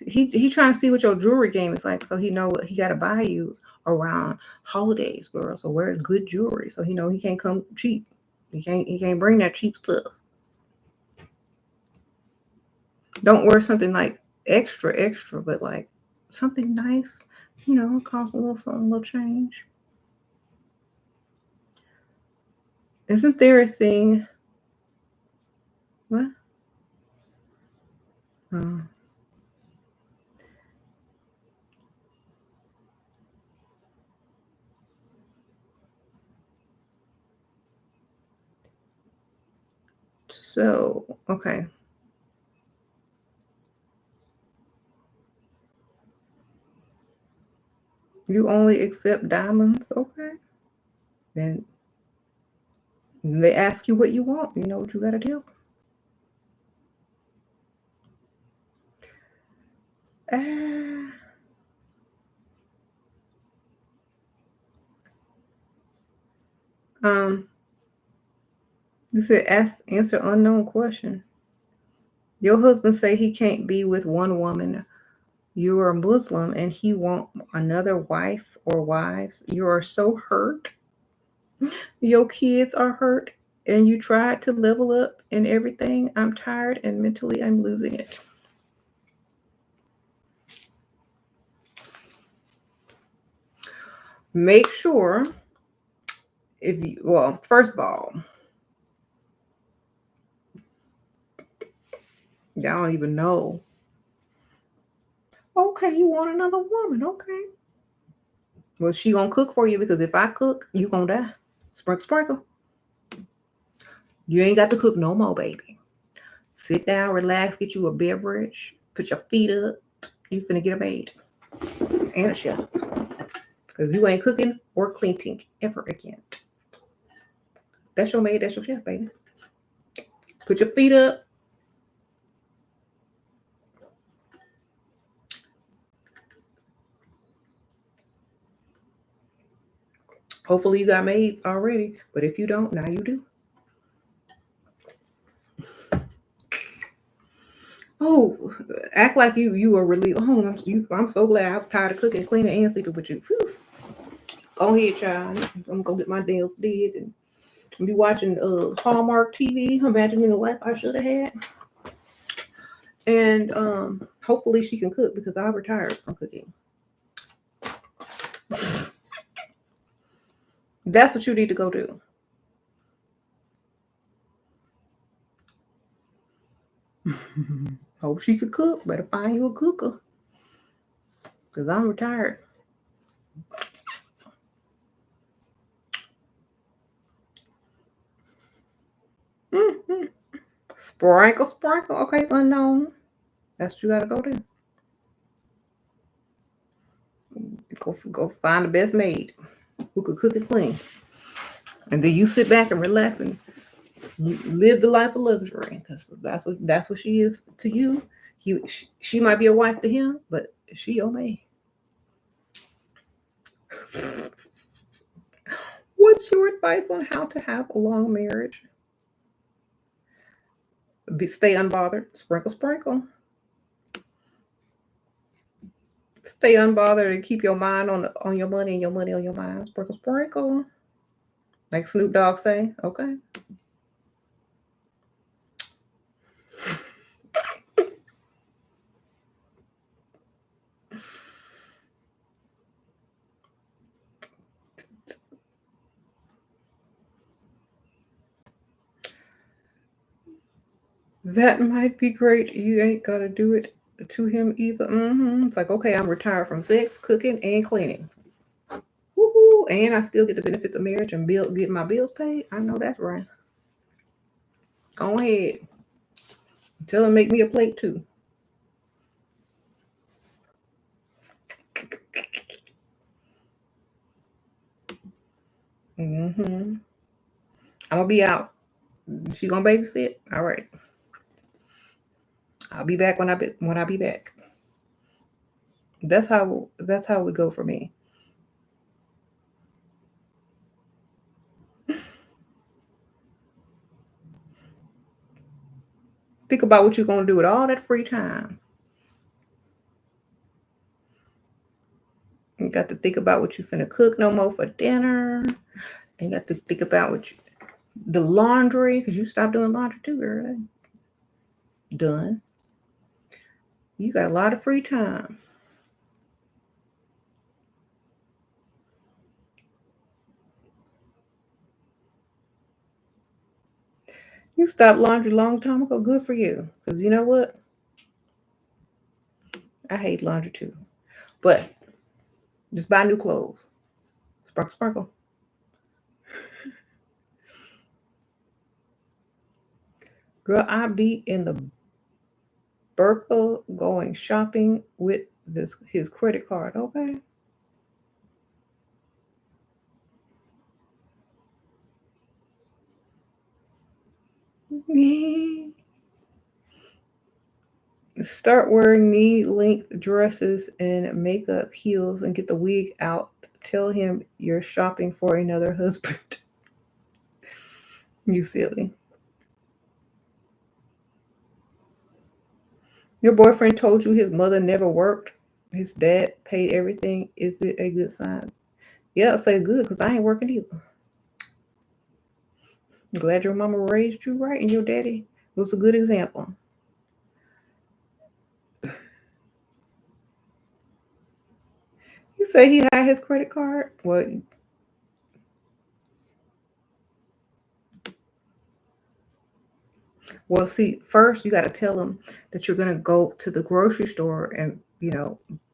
[SPEAKER 1] He trying to see what your jewelry game is like, so he know what he got to buy you around holidays, girl. So wear good jewelry, so he know he can't come cheap. He can't bring that cheap stuff. Don't wear something like extra, but like something nice. Cost a little something, a little change. Isn't there a thing? What? Uh, so okay. You only accept diamonds, okay? Then they ask you what you want. You know what you got to do. Uh, um, you said answer unknown question. Your husband say he can't be with one woman. You are Muslim and he want another wife or wives. You are so hurt. Your kids are hurt and you tried to level up and everything. I'm tired and mentally I'm losing it. Make sure first of all, y'all don't even know. Okay, you want another woman. Okay. Well, she gonna cook for you because if I cook, you gonna die. Sprinkle, sprinkle. You ain't got to cook no more, baby. Sit down, relax, get you a beverage, put your feet up. You finna get a maid and a chef because you ain't cooking or cleaning ever again. That's your maid, that's your chef, baby. Put your feet up. Hopefully you got maids already, but if you don't, now you do. Oh, act like you are really. Oh, I'm so glad I'm tired of cooking, cleaning, and sleeping with you. Whew. Go ahead, child. I'm gonna get my nails did and be watching Hallmark TV. Imagining the life I should have had. And hopefully she can cook because I retired from cooking. That's what you need to go do. Hope she could cook. Better find you a cooker. Because I'm retired. Mm-hmm. Sprinkle, sprinkle. Okay, unknown. That's what you gotta go do. Go find the best maid who could cook and clean. And then you sit back and relax and live the life of luxury. Because that's what she is to you. She might be a wife to him, but she your maid. What's your advice on how to have a long marriage? Stay unbothered. Sprinkle, sprinkle. Stay unbothered and keep your mind on your money and your money on your mind. Sprinkle, sprinkle. Like Snoop Dogg say. Okay. That might be great. You ain't gotta do it to him either. It's like, okay, I'm retired from sex, cooking, and cleaning. Woohoo! And I still get the benefits of marriage and get my bills paid. I know that's right. Go ahead. Tell him make me a plate too. I'm gonna be out. She gonna babysit? All right. I'll be back when I be back. That's how it would go for me. Think about what you're gonna do with all that free time. You got to think about what you finna cook no more for dinner. And you got to think about the laundry, because you stopped doing laundry too, girl. Done. You got a lot of free time. You stopped laundry a long time ago. Good for you. Because you know what? I hate laundry too. But just buy new clothes. Sparkle, sparkle. Girl, I be in the Burkle going shopping with his credit card, okay? Start wearing knee-length dresses and makeup, heels, and get the wig out. Tell him you're shopping for another husband. You silly. Your boyfriend told you his mother never worked. His dad paid everything. Is it a good sign? Yeah, I'll say good because I ain't working either. I'm glad your mama raised you right and your daddy was a good example. You say he had his credit card? Well, see, first you got to tell him that you're going to go to the grocery store and,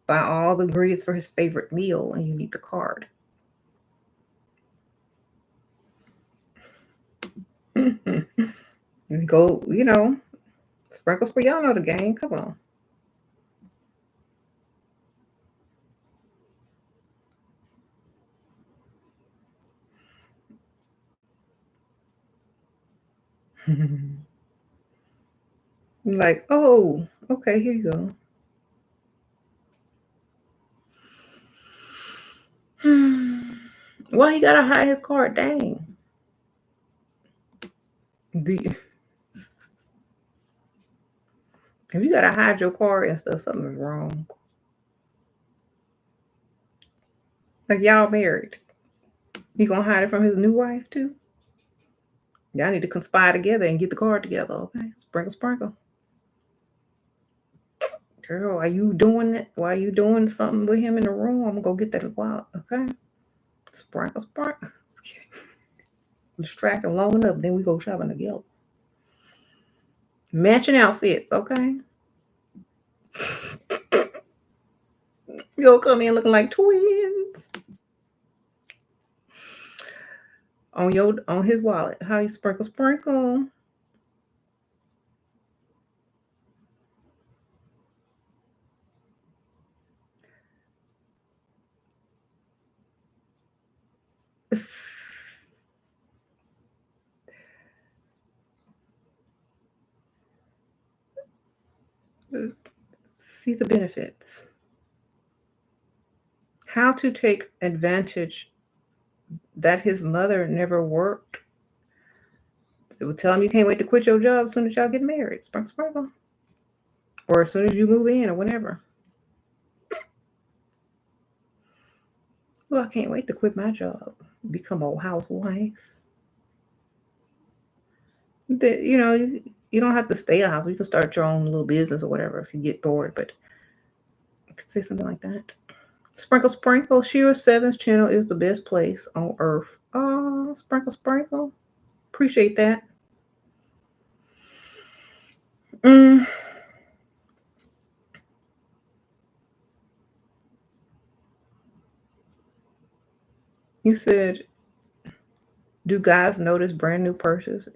[SPEAKER 1] buy all the ingredients for his favorite meal and you need the card. And go, sprinkles for y'all know the game. Come on. Like, oh, okay, here you go. Why he gotta hide his card? Dang. The, if you gotta hide your card and stuff, something's wrong. Like y'all married. He gonna hide it from his new wife too? Y'all need to conspire together and get the card together, okay? Sprinkle, sprinkle. Girl, are you doing that? Why are you doing something with him in the room? I'm gonna go get that while, okay? Sprinkle, sprinkle. Distract them long enough, then we go shopping together. Matching outfits, okay? You'll come in looking like twins. On his wallet. How you sprinkle. See the benefits. How to take advantage that his mother never worked. It would tell him you can't wait to quit your job as soon as y'all get married. Sprinkle. Or as soon as you move in or whenever. Well, I can't wait to quit my job. Become a housewife. You don't have to stay a house. You can start your own little business or whatever if you get bored. But you could say something like that. Sprinkle. SheRaSeven's channel is the best place on earth. Oh, sprinkle. Appreciate that. You said, do guys notice brand new purses?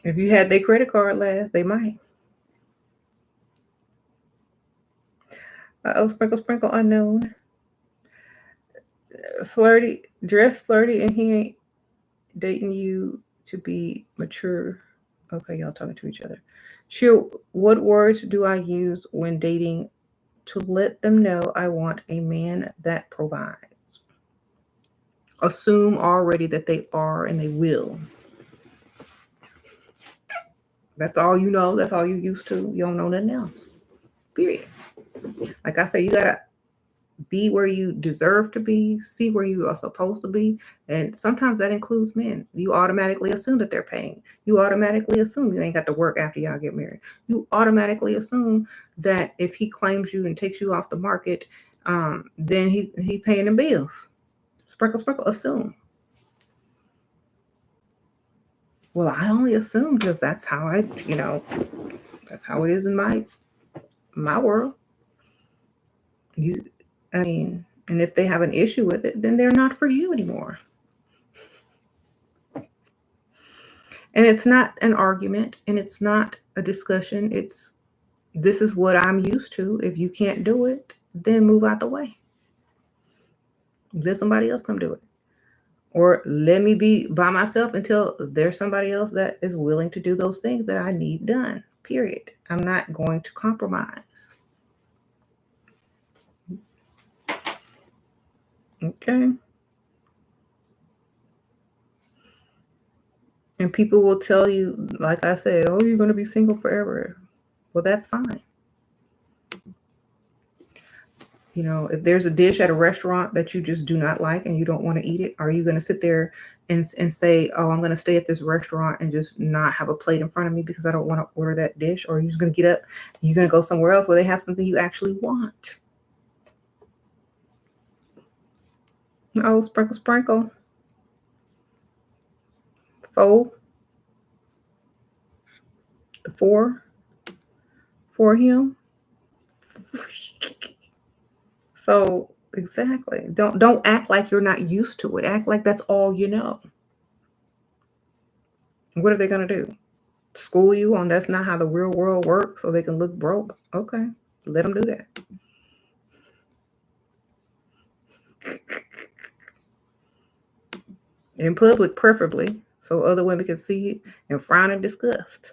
[SPEAKER 1] If you had their credit card last, they might. Sprinkle unknown. Dress flirty, and he ain't dating you to be mature. Okay, y'all talking to each other. Sure, what words do I use when dating to let them know I want a man that provides? Assume already that they are and they will. That's all you know. That's all you used to. You don't know nothing else. Period. Like I say, you gotta be where you deserve to be, see where you are supposed to be. And sometimes that includes men. You automatically assume that they're paying. You automatically assume you ain't got to work after y'all get married. You automatically assume that if he claims you and takes you off the market, then he paying the bills. Sprinkle, assume. Well, I only assume because that's how that's how it is in my world. And if they have an issue with it, then they're not for you anymore. And it's not an argument and it's not a discussion. This is what I'm used to. If you can't do it, then move out the way. Let somebody else come do it. Or let me be by myself until there's somebody else that is willing to do those things that I need done. Period. I'm not going to compromise. Okay. And people will tell you, like I said, oh, you're going to be single forever. Well, that's fine. If there's a dish at a restaurant that you just do not like and you don't want to eat it, are you going to sit there and say, oh, I'm going to stay at this restaurant and just not have a plate in front of me because I don't want to order that dish? Or are you just going to get up and you're going to go somewhere else where they have something you actually want? Oh, sprinkle. Fold. The four for him. So exactly. Don't act like you're not used to it. Act like that's all you know. What are they going to do? School you on that's not how the real world works so they can look broke? Okay. Let them do that. In public, preferably, so other women can see it and frown in disgust.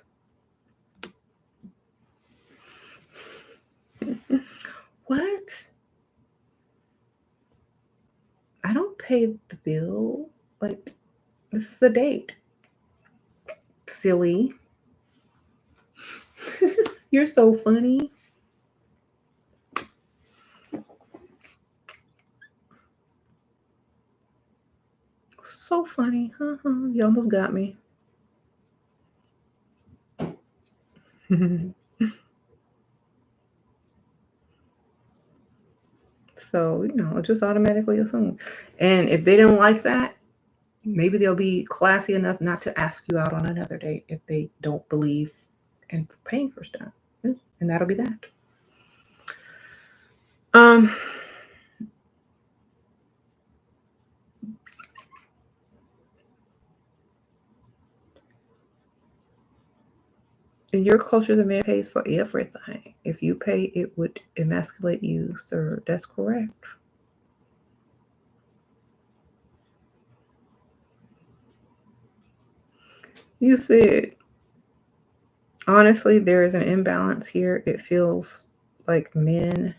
[SPEAKER 1] What? I don't pay the bill. Like, this is a date. Silly. You're so funny. So funny. You almost got me. So, just automatically assume. And if they don't like that, Maybe they'll be classy enough not to ask you out on another date if they don't believe in paying for stuff. And that'll be that. Um, in your culture, the man pays for everything. If you pay, it would emasculate you, sir. That's correct. You said, honestly, there is an imbalance here. It feels like men.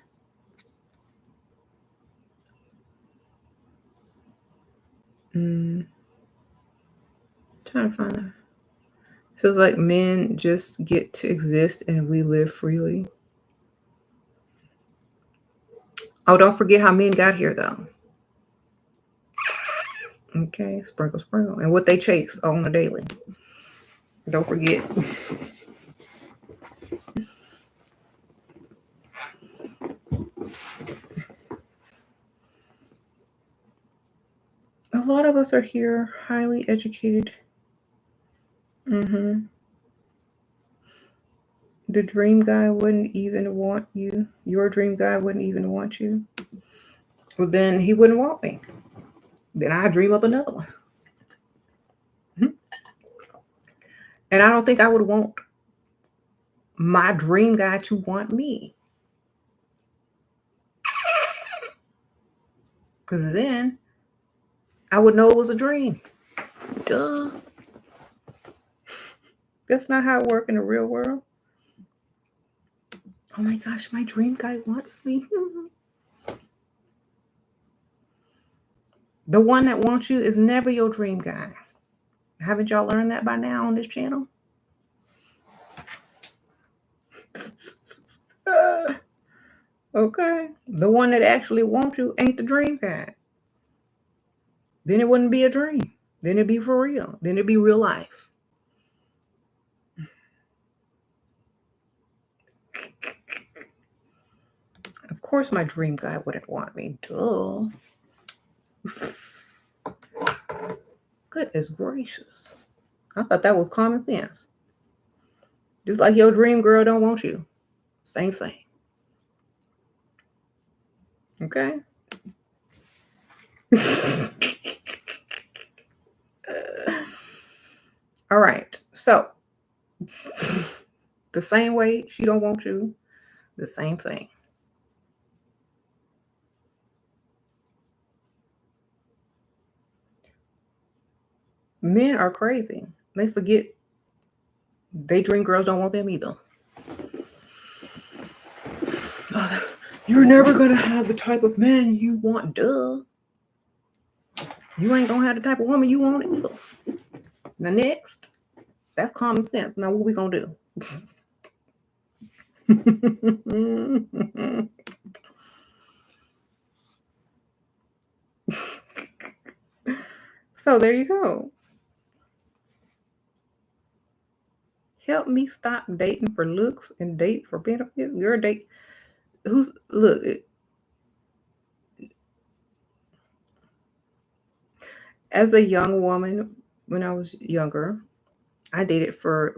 [SPEAKER 1] Trying to find that. Feels like men just get to exist and we live freely. Oh, don't forget how men got here, though. Okay, sprinkle, sprinkle. And what they chase on a daily. Don't forget. A lot of us are here, highly educated. The dream guy wouldn't even want you. Your dream guy wouldn't even want you. Well, then he wouldn't want me. Then I dream up another one. And I don't think I would want my dream guy to want me. Because then I would know it was a dream. Duh. That's not how it works in the real world. Oh my gosh, my dream guy wants me. The one that wants you is never your dream guy. Haven't y'all learned that by now on this channel? Okay. The one that actually wants you ain't the dream guy. Then it wouldn't be a dream. Then it'd be for real. Then it'd be real life. Of course my dream guy wouldn't want me. Duh. Goodness gracious. I thought that was common sense. Just like your dream girl don't want you. Same thing. Okay? All right. So, the same way she don't want you, the same thing. Men are crazy. They forget they dream girls don't want them either. You're never going to have the type of man you want, duh. You ain't going to have the type of woman you want either. Now, next, that's common sense. Now, what we going to do? So, there you go. Help me stop dating for looks and date for benefits. Girl, date. Look. As a young woman, when I was younger, I dated for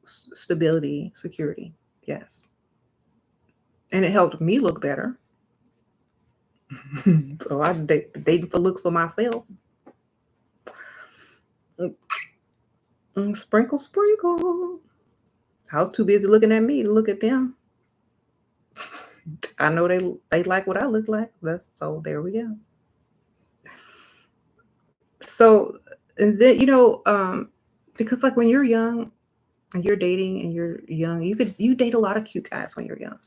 [SPEAKER 1] stability, security. Yes. And it helped me look better. So I dating for looks for myself. Sprinkle, sprinkle. I was too busy looking at me to look at them. I know they like what I look like. So there we go. So, and then because like when you're young and you're dating and you're young, you date a lot of cute guys when you're young.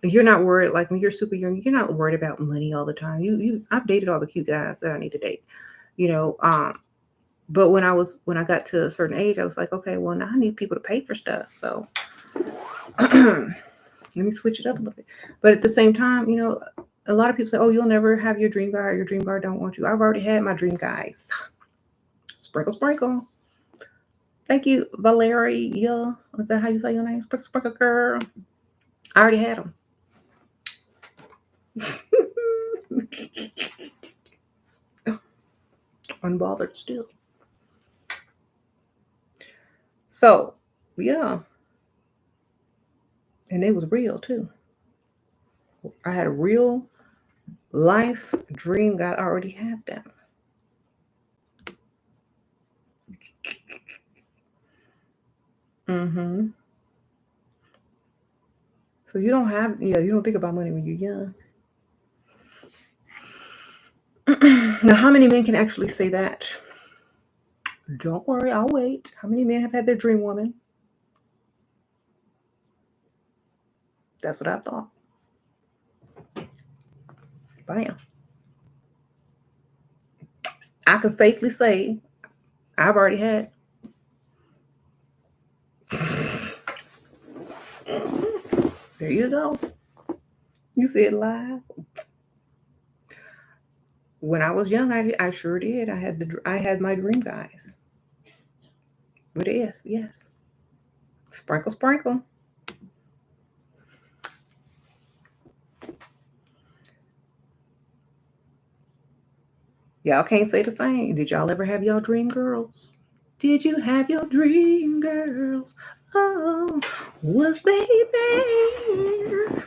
[SPEAKER 1] You're not worried, like when you're super young, you're not worried about money all the time. I've dated all the cute guys that I need to date. But when I got to a certain age, I was like, okay, well now I need people to pay for stuff. So let me switch it up a little bit. But at the same time, a lot of people say, oh, you'll never have your dream guy, or your dream guy don't want you. I've already had my dream guys. Sprinkle, sprinkle. Thank you, Valeria. Is that how you say your name? Sprinkle, sprinkle, girl. I already had them. unbothered still. So, yeah. And it was real too. I had a real life dream. God already had them. Mm-hmm. So you don't think about money when you're young. Now, how many men can actually say that? Don't worry, I'll wait. How many men have had their dream woman? That's what I thought. Bam. I can safely say I've already had. There you go. You said lies. When I was young, I sure did. I had my dream guys. With S, yes. Sprinkle, sprinkle. Y'all can't say the same. Did y'all ever have y'all dream girls? Did you have your dream girls? Oh, was they there?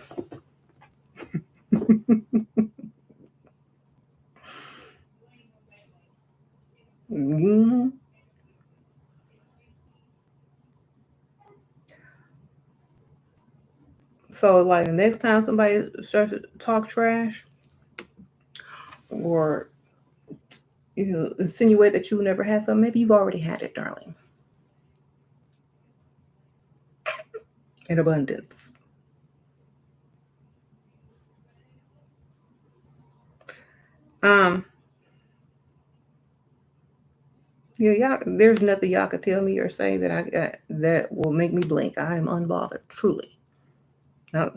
[SPEAKER 1] Mm-hmm. So, like, the next time somebody starts to talk trash or insinuate that you never had something, maybe you've already had it, darling, in abundance. Um, yeah, y'all. There's nothing y'all could tell me or say that will make me blink. I am unbothered, truly. Now,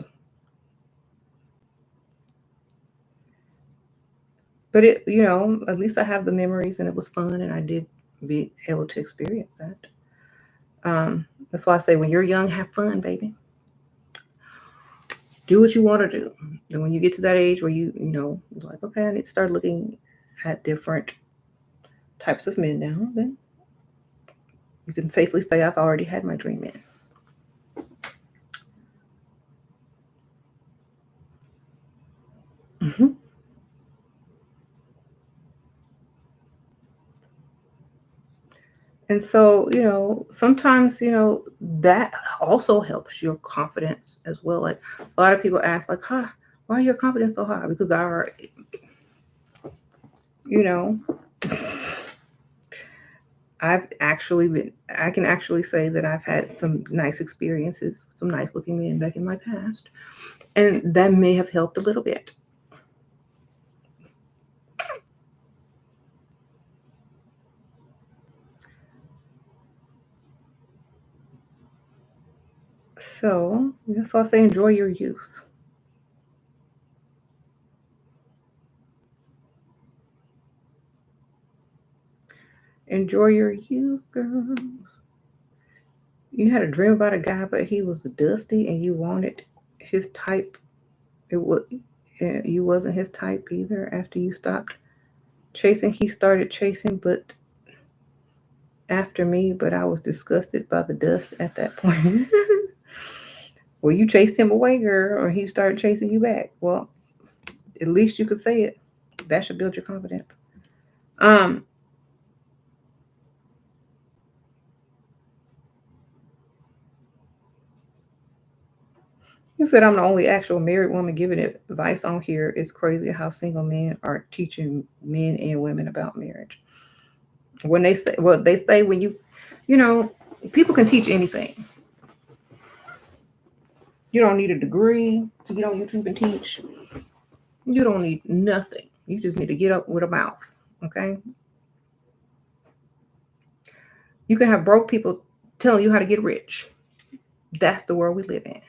[SPEAKER 1] but at least I have the memories, and it was fun, and I did be able to experience that. That's why I say, when you're young, have fun, baby. Do what you want to do. And when you get to that age where you're like, okay, I need to start looking at different types of men now, then you can safely say I've already had my dream man. Mm-hmm. And so, sometimes, that also helps your confidence as well. Like, a lot of people ask, like, huh, why are your confidence so high? Because you know, I can actually say that I've had some nice experiences, some nice looking men back in my past. And that may have helped a little bit. So, that's why I say enjoy your youth. Enjoy your youth, girl. You had a dream about a guy, but he was dusty and you wanted his type. It was You wasn't his type either. After you stopped chasing, he started chasing, but after me, but I was disgusted by the dust at that point. Well, you chased him away, girl, or he started chasing you back. Well, at least you could say it. That should build your confidence. Um, you said I'm the only actual married woman giving advice on here. It's crazy how single men are teaching men and women about marriage. When they say when you know, people can teach anything. You don't need a degree to get on YouTube and teach. You don't need nothing. You just need to get up with a mouth. Okay? You can have broke people telling you how to get rich. That's the world we live in.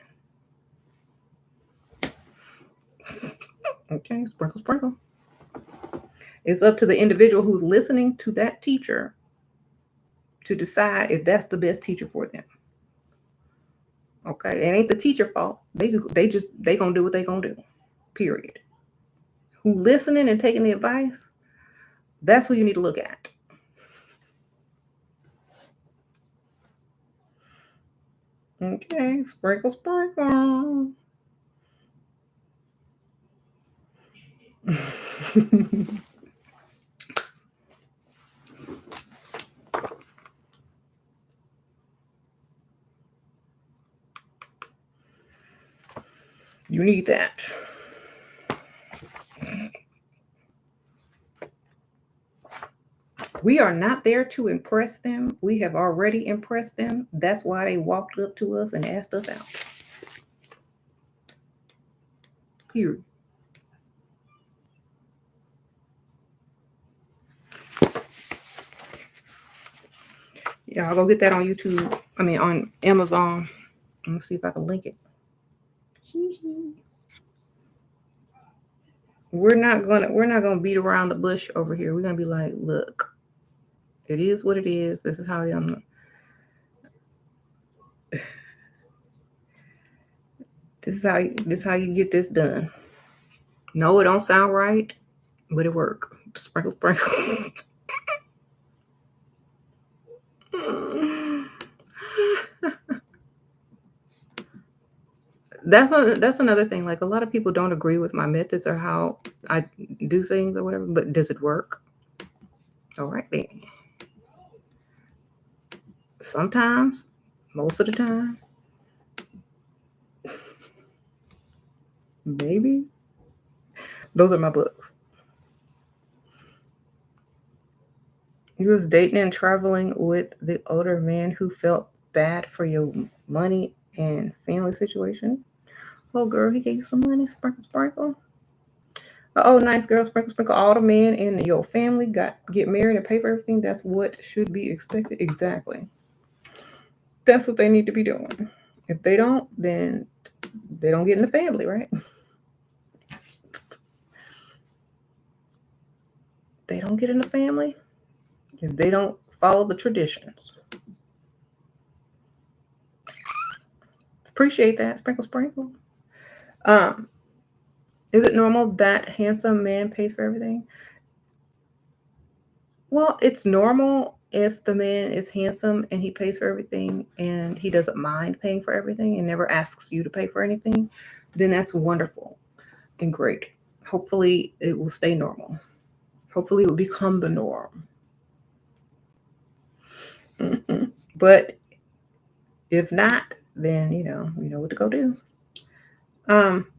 [SPEAKER 1] Okay, sprinkle, sprinkle. It's up to the individual who's listening to that teacher to decide if that's the best teacher for them. Okay, it ain't the teacher fault. They gonna do what they gonna do. Period. Who listening and taking the advice? That's who you need to look at. Okay, sprinkle, sprinkle. You need that. We are not there to impress them. We have already impressed them. That's why they walked up to us and asked us out. Period. Yeah, I'll go get that on YouTube. I mean, on Amazon. Let me see if I can link it. We're not gonna beat around the bush over here. We're gonna be like, look, it is what it is. This is how I'm. This is how you get this done. No, it don't sound right, but it work. Sprinkle, sprinkle. That's another thing. Like, a lot of people don't agree with my methods or how I do things or whatever, but does it work? All right then. Sometimes, most of the time, maybe. Those are my books. You was dating and traveling with the older man who felt bad for your money and family situation. Oh, girl, he gave you some money. Sprinkle, sprinkle. Oh, nice girl. Sprinkle, sprinkle. All the men in your family get married and pay for everything. That's what should be expected. Exactly. That's what they need to be doing. If they don't, then they don't get in the family, right? They don't get in the family if they don't follow the traditions. Appreciate that. Sprinkle, sprinkle. Um, is it normal that handsome man pays for everything? Well, it's normal if the man is handsome and he pays for everything and he doesn't mind paying for everything and never asks you to pay for anything, then that's wonderful and great. Hopefully it will stay normal. Hopefully it will become the norm. Mm-hmm. But if not, then you know what to go do. Um,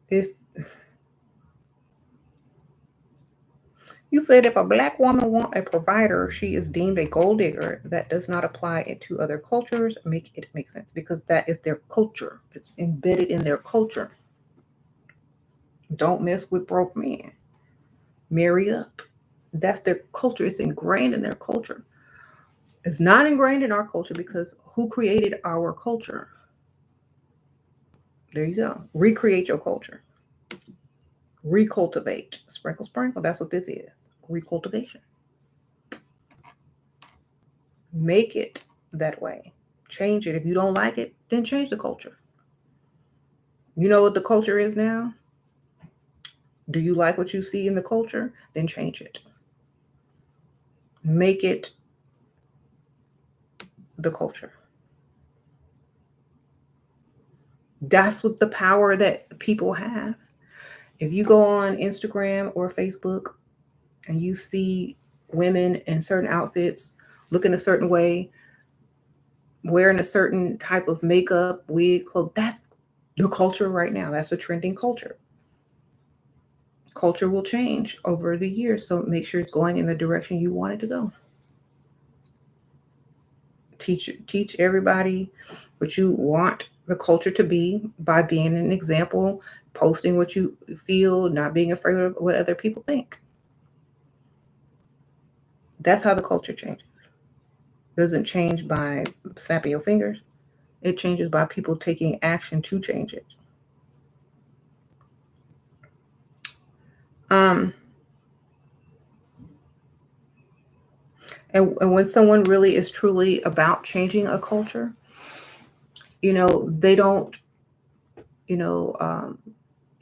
[SPEAKER 1] if you said if a black woman want a provider, she is deemed a gold digger. That does not apply to other cultures. Make it make sense because that is their culture. It's embedded in their culture. Don't mess with broke men. Marry up. That's their culture. It's ingrained in their culture. It's not ingrained in our culture because who created our culture? There you go. Recreate your culture. Recultivate. Sprinkle, sprinkle. That's what this is. Recultivation. Make it that way. Change it. If you don't like it, then change the culture. You know what the culture is now? Do you like what you see in the culture? Then change it. Make it the culture. That's what the power that people have. If you go on Instagram or Facebook and you see women in certain outfits, looking a certain way, wearing a certain type of makeup, wig, clothes, that's the culture right now. That's a trending culture. Culture will change over the years, so make sure it's going in the direction you want it to go. Teach everybody what you want the culture to be by being an example, posting what you feel, not being afraid of what other people think. That's how the culture changes. It doesn't change by snapping your fingers. It changes by people taking action to change it. Um, and when someone really is truly about changing a culture, They don't, you know,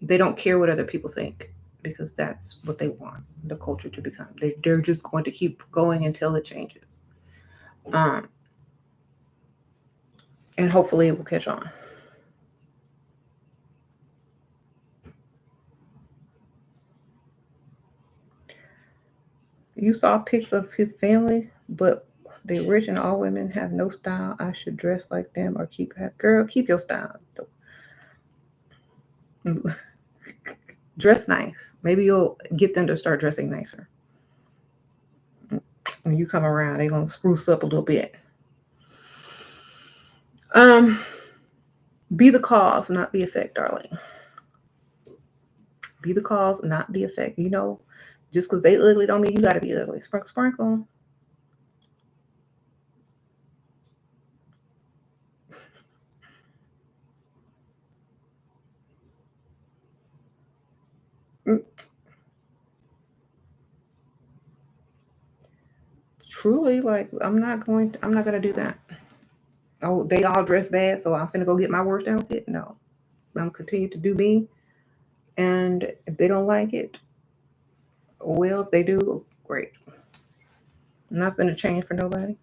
[SPEAKER 1] they don't care what other people think because that's what they want the culture to become. They're just going to keep going until it changes. Um, and hopefully it will catch on. You saw pics of his family, but they rich and all women have no style. I should dress like them or girl, keep your style. Dress nice. Maybe you'll get them to start dressing nicer. When you come around, they're gonna spruce up a little bit. Um, be the cause, not the effect, darling. Be the cause, not the effect. Just because they ugly don't mean you gotta be ugly. Sprinkle, sprinkle. Truly, like I'm not gonna do that. Oh, they all dress bad, so I'm finna go get my worst outfit. No, I'm continue to do me, and if they don't like it, well, if they do, great. I'm not finna change for nobody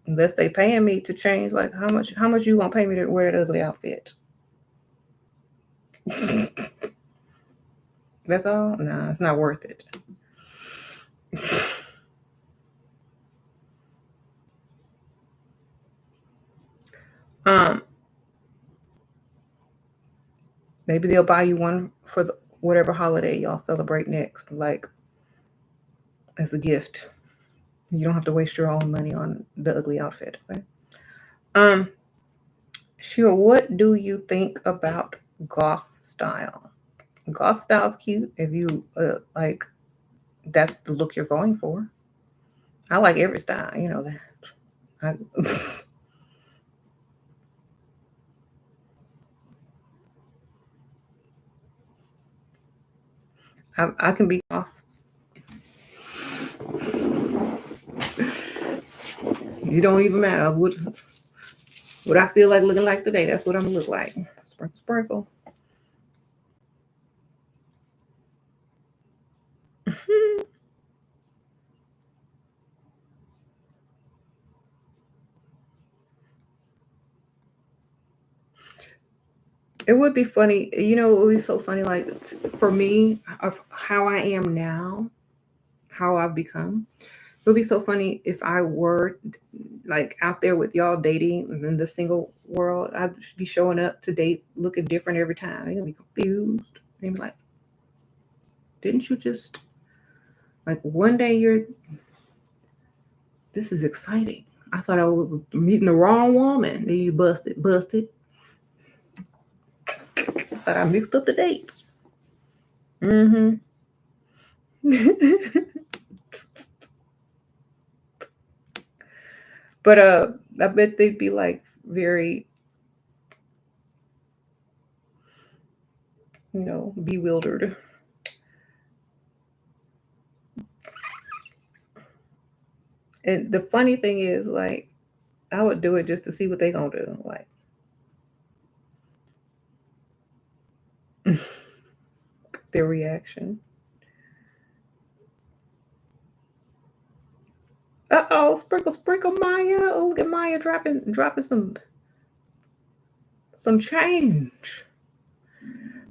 [SPEAKER 1] unless they paying me to change. Like how much you gonna pay me to wear that ugly outfit? That's all. Nah, it's not worth it. um, maybe they'll buy you one for whatever holiday y'all celebrate next, like as a gift. You don't have to waste your own money on the ugly outfit. Okay? Um, sure. What do you think about goth style? Goth style is cute if you like. That's the look you're going for. I like every style. You know that. I can be goth. You don't even matter what I feel like looking like today. That's what I'm gonna look like. Sprinkle, sprinkle. It would be funny, it would be so funny, like for me, of how I am now, how I've become. It would be so funny if I were like out there with y'all dating in the single world. I'd be showing up to dates looking different every time. They're gonna be confused. They'd be like, didn't you just like one day this is exciting. I thought I was meeting the wrong woman. Then you busted. But I mixed up the dates. Mm-hmm. But I bet they'd be like very, bewildered. And the funny thing is, like, I would do it just to see what they gonna do. Like, their reaction. Uh-oh, sprinkle, sprinkle, Maya. Oh, look at Maya dropping some change.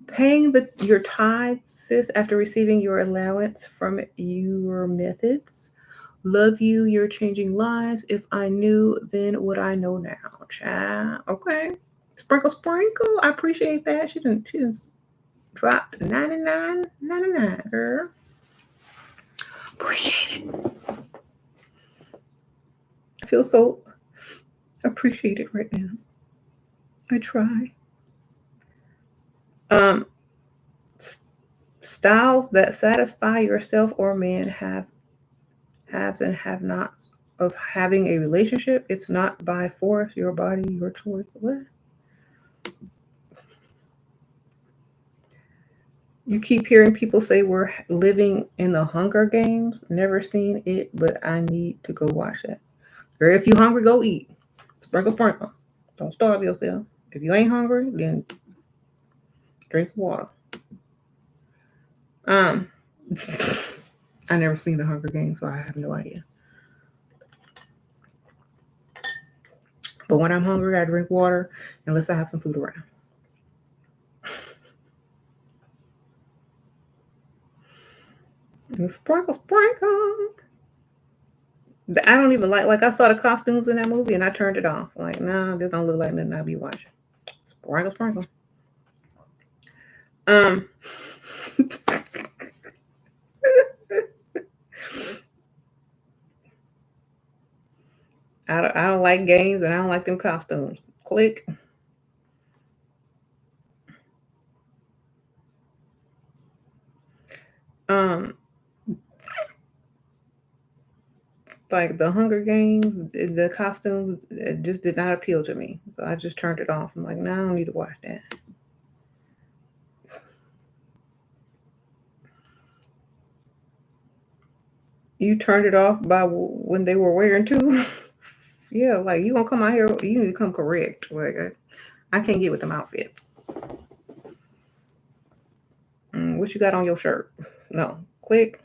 [SPEAKER 1] Paying your tithes, sis, after receiving your allowance from your methods. Love you, you're changing lives. If I knew then what I know now. Child. Okay. Sprinkle, sprinkle. I appreciate that. She didn't dropped 99.99, girl. Appreciate it. I feel so appreciated right now. I try. Um, styles that satisfy yourself or man haves and have nots of having a relationship. It's not by force, your body, your choice. What? You keep hearing people say we're living in the Hunger Games. Never seen it, but I need to go watch it. Or if you hungry, go eat. Sprinkle, sprinkle. Don't starve yourself. If you ain't hungry, then drink some water. I never seen the Hunger Games, so I have no idea. But when I'm hungry, I drink water unless I have some food around. Sprinkle, sprinkle. I don't even like I saw the costumes in that movie and I turned it off. Like, nah, this don't look like nothing I'll be watching. Sprinkle, sprinkle. I don't like games and I don't like them costumes. Click. Like the Hunger Games, the costumes, it just did not appeal to me. So I just turned it off. I'm like, nah, I don't need to watch that. You turned it off by when they were wearing too. Yeah, like you gonna come out here, you need to come correct. Like I can't get with them outfits. What you got on your shirt? No, click.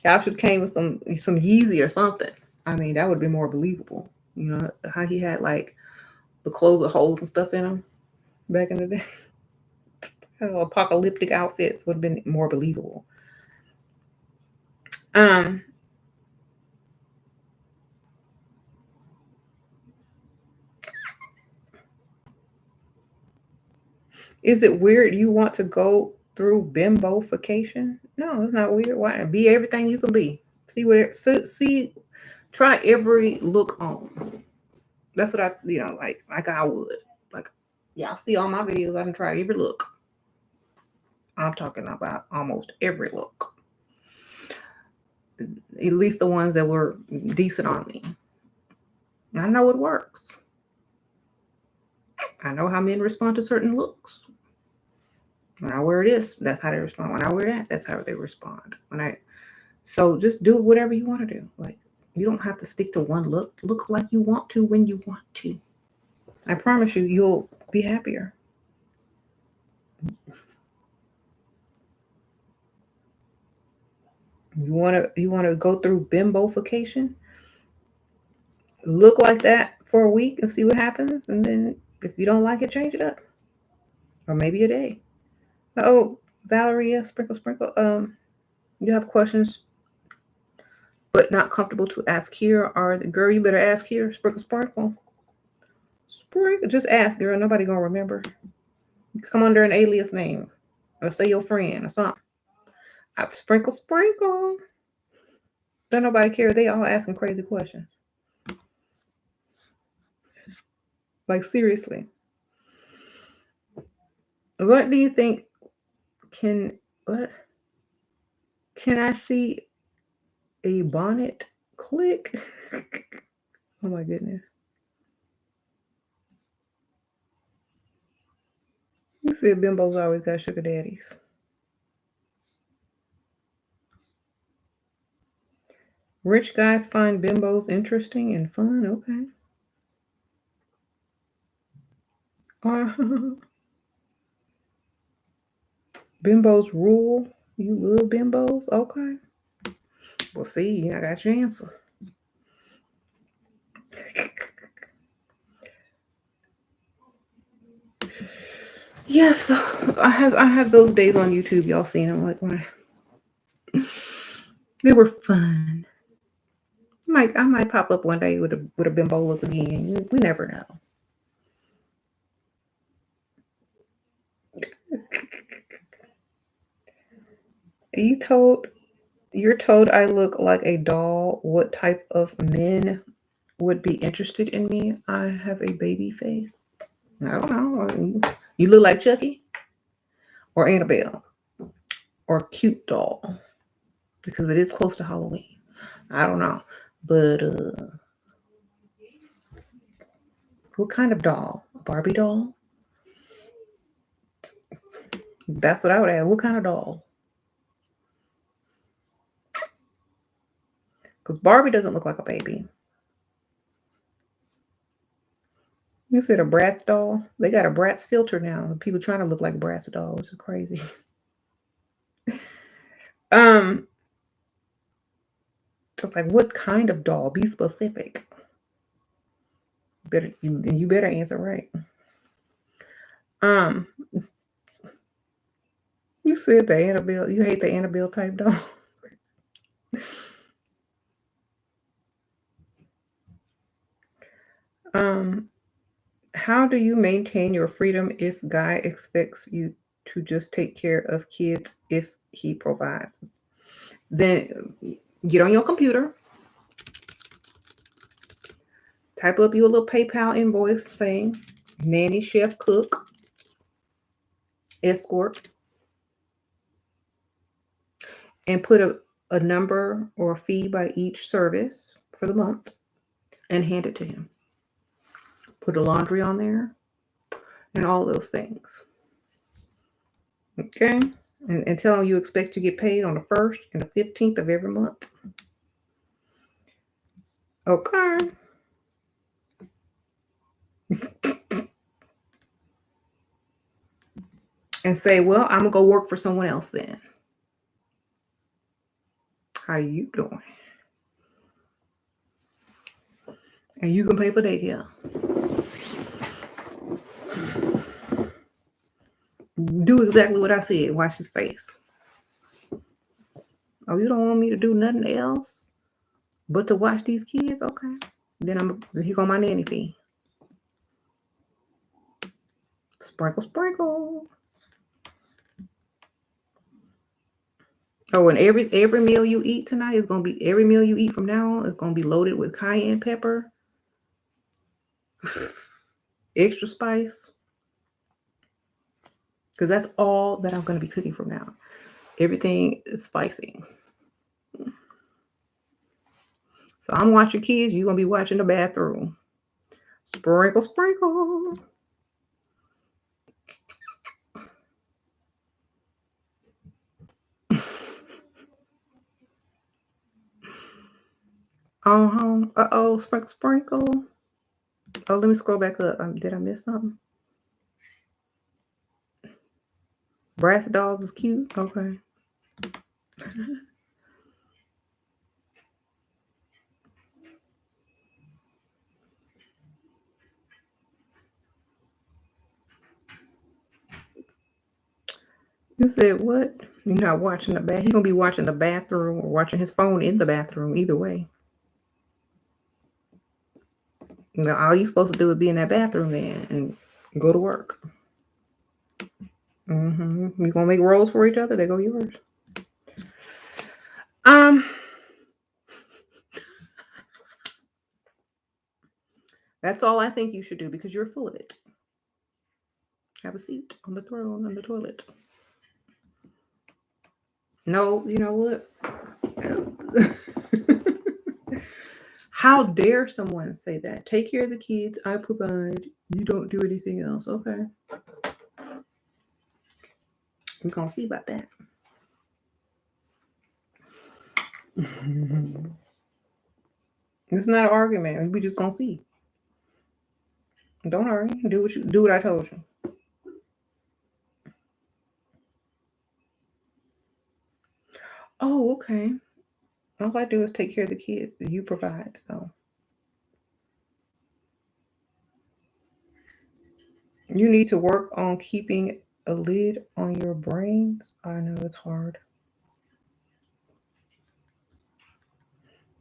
[SPEAKER 1] Y'all should came with some Yeezy or something. I mean, that would be more believable. You know how he had like the clothes with holes and stuff in them back in the day. Apocalyptic outfits would have been more believable. Is it weird you want to go through bimbofication? No, it's not weird. Why? Be everything you can be. See what it, see try every look on. That's what I like I would. Like y'all see all my videos, I done tried every look. I'm talking about almost every look. At least the ones that were decent on me. I know it works. I know how men respond to certain looks. When I wear this, that's how they respond. When I wear that, that's how they respond. So just do whatever you want to do. Like you don't have to stick to one look. Look like you want to when you want to. I promise you, you'll be happier. You wanna go through bimbofication? Look like that for a week and see what happens, and then if you don't like it, change it up, or maybe a day. Oh, Valeria, sprinkle, sprinkle. You have questions, but not comfortable to ask here. Or the girl, you better ask here. Sprinkle, sprinkle, sprinkle. Just ask, girl. Nobody gonna remember. Come under an alias name, or say your friend or something. Sprinkle, sprinkle. Don't nobody care. They all asking crazy questions. Like seriously. What do you think what? Can I see a bonnet? Click. Oh my goodness. You see bimbos always got sugar daddies. Rich guys find bimbos interesting and fun. Okay. Bimbos rule. You love bimbos? Okay. Well, see, I got your answer. Yes, I have those days on YouTube. Y'all seen them? Like when they were fun. I might pop up one day with a bimbo look again. We never know. You're told I look like a doll. What type of men would be interested in me? I have a baby face. I don't know. You look like Chucky or Annabelle or cute doll because it is close to Halloween. I don't know, but what kind of doll? Barbie doll? That's what I would ask. What kind of doll? Because Barbie doesn't look like a baby. You said a Bratz doll? They got a Bratz filter now. People trying to look like Bratz dolls. It's crazy. It's like, what kind of doll? Be specific. You better answer right. You said the Annabelle. You hate the Annabelle type doll. How do you maintain your freedom if guy expects you to just take care of kids if he provides? Then get on your computer, type up your little PayPal invoice saying nanny, chef, cook, escort, and put a number or a fee by each service for the month and hand it to him. Put a laundry on there and all those things. Okay? And tell him you expect to get paid on the 1st and the 15th of every month. Okay. And say, well, I'm going to go work for someone else then. How you doing? And you can pay for daycare. Do exactly what I said. Watch his face. Oh, you don't want me to do nothing else but to watch these kids? Okay. Then here go my nanny fee. Sprinkle, sprinkle. Oh, and every meal you eat tonight is going to be, every meal you eat from now on is going to be loaded with cayenne pepper, extra spice. Because that's all that I'm going to be cooking from now. Everything is spicy. So I'm watching kids. You're going to be watching the bathroom. Sprinkle, sprinkle. Uh-oh, sprinkle, sprinkle. Oh, let me scroll back up. Did I miss something? Brass dolls is cute. Okay. You said what? You're not watching the bath. He's going to be watching the bathroom or watching his phone in the bathroom. Either way. Now, all you're supposed to do is be in that bathroom then and go to work. You're going to make rolls for each other? There go yours. That's all I think you should do because you're full of it. Have a seat on the throne on the toilet. No, you know what? How dare someone say that? Take care of the kids. I provide. You don't do anything else. Okay. We're going to see about that. It's not an argument. We just going to see. Don't argue. Do what I told you. Oh, okay. All I do is take care of the kids. You provide. So you need to work on keeping a lid on your brains. I know it's hard.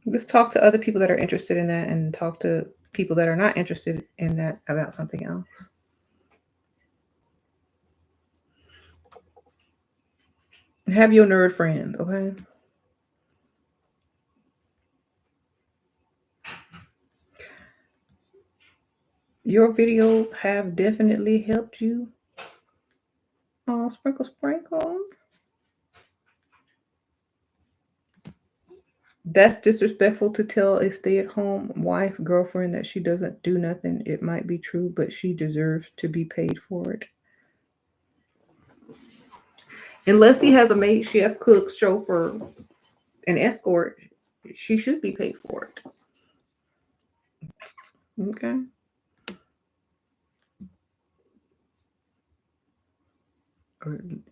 [SPEAKER 1] Let's talk to other people that are interested in that and talk to people that are not interested in that about something else. Have your nerd friends, okay? Your videos have definitely helped you. Oh, sprinkle, sprinkle. That's disrespectful to tell a stay-at-home wife, girlfriend that she doesn't do nothing. It might be true, but she deserves to be paid for it. Unless he has a maid, chef, cook, chauffeur, an escort, she should be paid for it. Okay. Or, and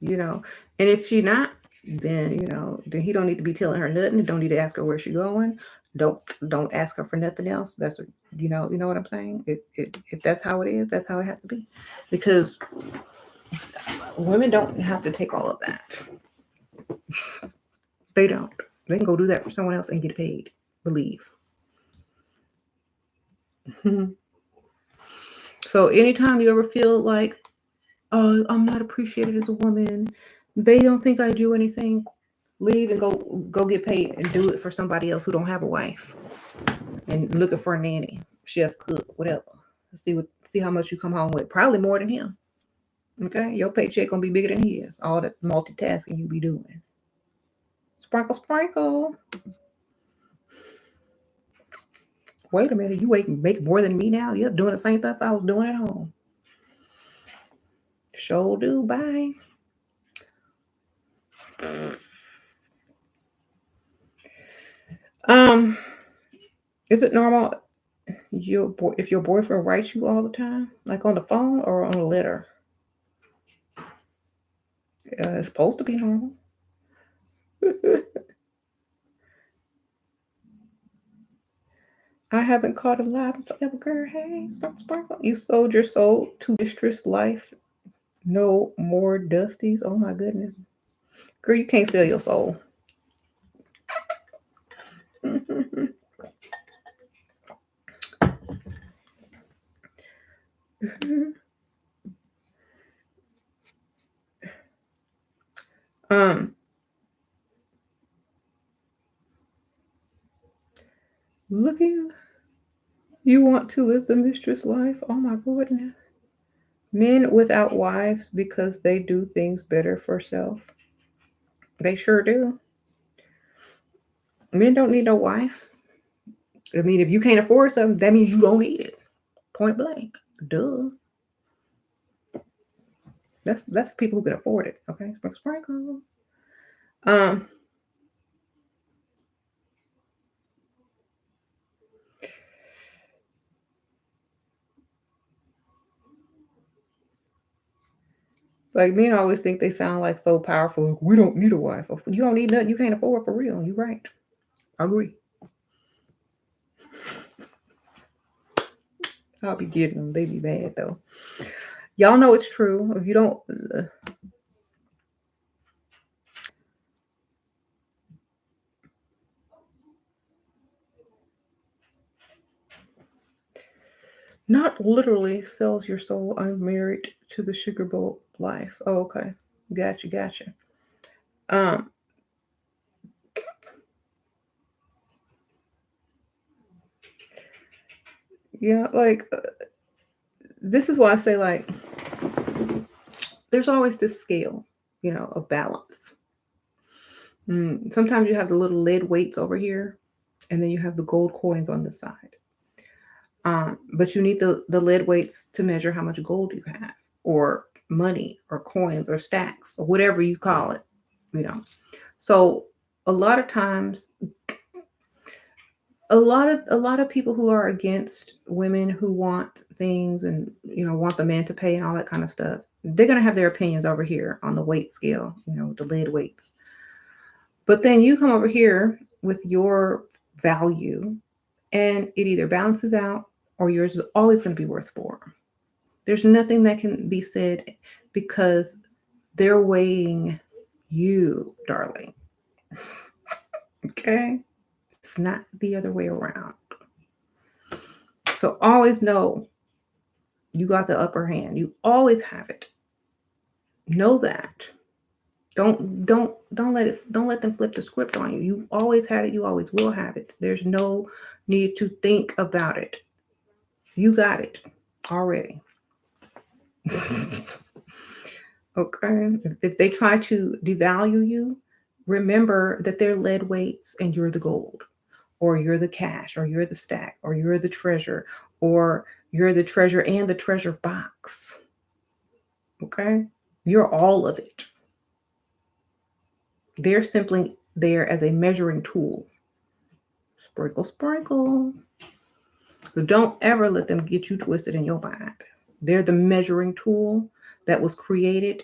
[SPEAKER 1] if she not, then then he don't need to be telling her nothing. Don't need to ask her where she going. Don't ask her for nothing else. That's what you know what I'm saying. If that's how it is, that's how it has to be, because women don't have to take all of that. They don't. They can go do that for someone else and get paid. Believe. So anytime you ever feel like, oh, I'm not appreciated as a woman, they don't think I do anything, leave and go get paid and do it for somebody else who don't have a wife and looking for a nanny, chef, cook, whatever. See how much you come home with. Probably more than him. Okay, your paycheck gonna be bigger than his. All that multitasking you be doing. Sprinkle, sprinkle. Wait a minute, you make more than me now? You're doing the same stuff I was doing at home. Sure do. Bye. Um, is it normal if your boyfriend writes you all the time, like on the phone or on a letter? It's supposed to be normal. I haven't caught a live forever, girl. Hey, sparkle, sparkle. You sold your soul to mistress life. No more dusties. Oh my goodness, girl, you can't sell your soul. um, looking. You want to live the mistress life? Oh my goodness. Men without wives because they do things better for self. They sure do. Men don't need no wife. I mean, if you can't afford something, that means you don't need it. Point blank. Duh. That's for people who can afford it. Okay, sprinkle, sprinkle. Um, like men always think they sound like so powerful. Like, we don't need a wife. You don't need nothing you can't afford for real. You're right. I agree. I'll be getting them. They be mad though. Y'all know it's true. If you don't, not literally sells your soul. I'm married to the sugar bowl life. Oh, okay. Gotcha, gotcha. Um, yeah, like this is why I say like there's always this scale, of balance. Sometimes you have the little lead weights over here, and then you have the gold coins on the side. But you need the lead weights to measure how much gold you have, or money, or coins, or stacks, or whatever you call it. You know. So a lot of times, a lot of people who are against women who want things and want the man to pay and all that kind of stuff, they're gonna have their opinions over here on the weight scale, the lead weights. But then you come over here with your value, and it either balances out or yours is always going to be worth more. There's nothing that can be said because they're weighing you, darling. Okay? It's not the other way around. So always know you got the upper hand. You always have it. Know that. Don't let them flip the script on you. You always had it, you always will have it. There's no need to think about it. You got it already. Okay. If they try to devalue you, remember that they're lead weights and you're the gold, or you're the cash, or you're the stack, or you're the treasure, or you're the treasure and the treasure box. Okay. You're all of it. They're simply there as a measuring tool. Sprinkle, sprinkle. So don't ever let them get you twisted in your mind. They're the measuring tool that was created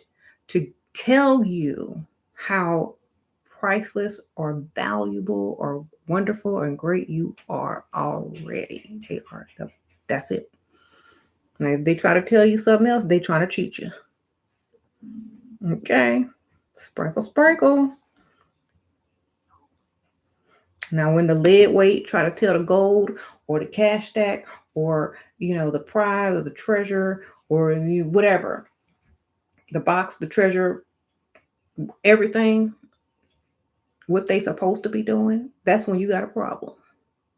[SPEAKER 1] to tell you how priceless or valuable or wonderful and great you are already. They are. That's it. Now, if they try to tell you something else, they trying to cheat you. Okay. Sprinkle, sprinkle. Now, when the lead weight try to tell the gold or the cash stack or, the prize or the treasure or whatever, the box, the treasure, everything, what they supposed to be doing, that's when you got a problem.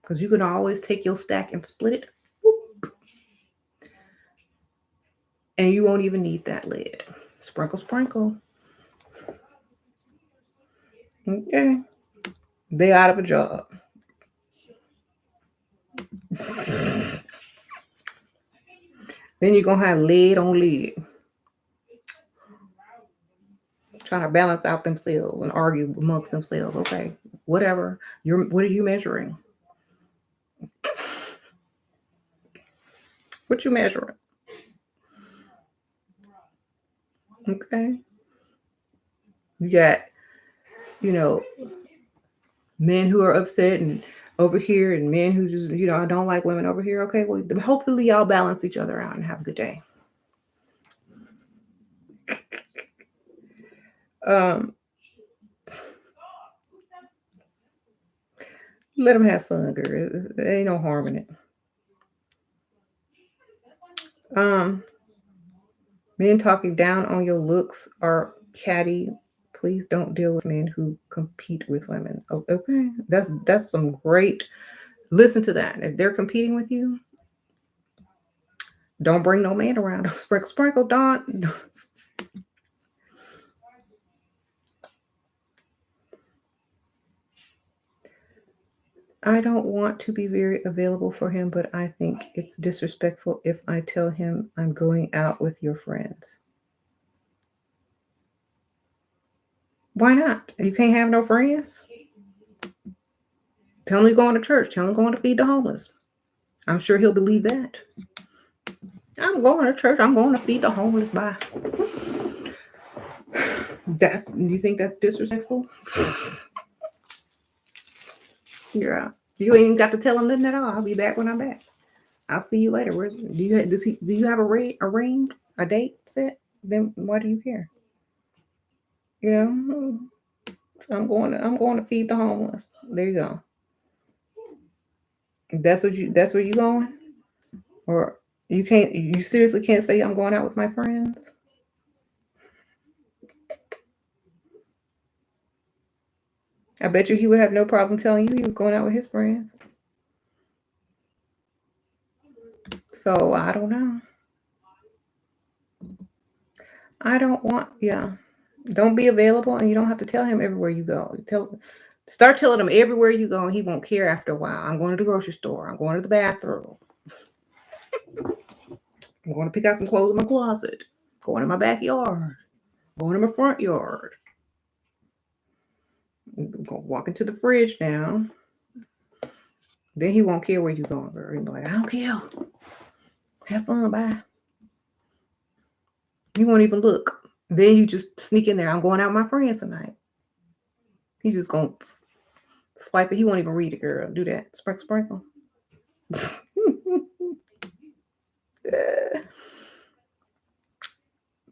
[SPEAKER 1] Because you can always take your stack and split it. And you won't even need that lid. Sprinkle, sprinkle. Okay. They out of a job. Then you're going to have lid on lid. Trying to balance out themselves and argue amongst themselves. Okay, whatever. What are you measuring? What you measuring? Okay. You got, men who are upset and over here and men who just, I don't like women over here. Okay, well, hopefully y'all balance each other out and have a good day. Let them have fun, girl. There ain't no harm in it. Men talking down on your looks are catty. Please don't deal with men who compete with women. Oh, okay, that's some great. Listen to that. If they're competing with you, don't bring no man around. Sprinkle, sprinkle, Dawn. I don't want to be very available for him, but I think it's disrespectful if I tell him I'm going out with your friends. Why not? You can't have no friends? Tell him you're going to church. Tell him you're going to feed the homeless. I'm sure he'll believe that. I'm going to church. I'm going to feed the homeless. Bye. You think that's disrespectful? You're out. You ain't even got to tell him nothing at all. I'll be back when I'm back. I'll see you later. Do you have a ring, a date set? Then why do you care? I'm going to feed the homeless. There you go. That's where you going? Or you seriously can't say I'm going out with my friends? I bet you he would have no problem telling you he was going out with his friends. So I don't know. Don't be available, and you don't have to tell him everywhere you go. Start telling him everywhere you go, and he won't care after a while. I'm going to the grocery store. I'm going to the bathroom. I'm going to pick out some clothes in my closet. Going in my backyard. Going in my front yard. Go walk into the fridge now. Then he won't care where you're going, girl. He'll be like, I don't care. Have fun, bye. He won't even look. Then you just sneak in there. I'm going out with my friends tonight. He just gonna swipe it. He won't even read it, girl. Do that. Sprinkle, sprinkle.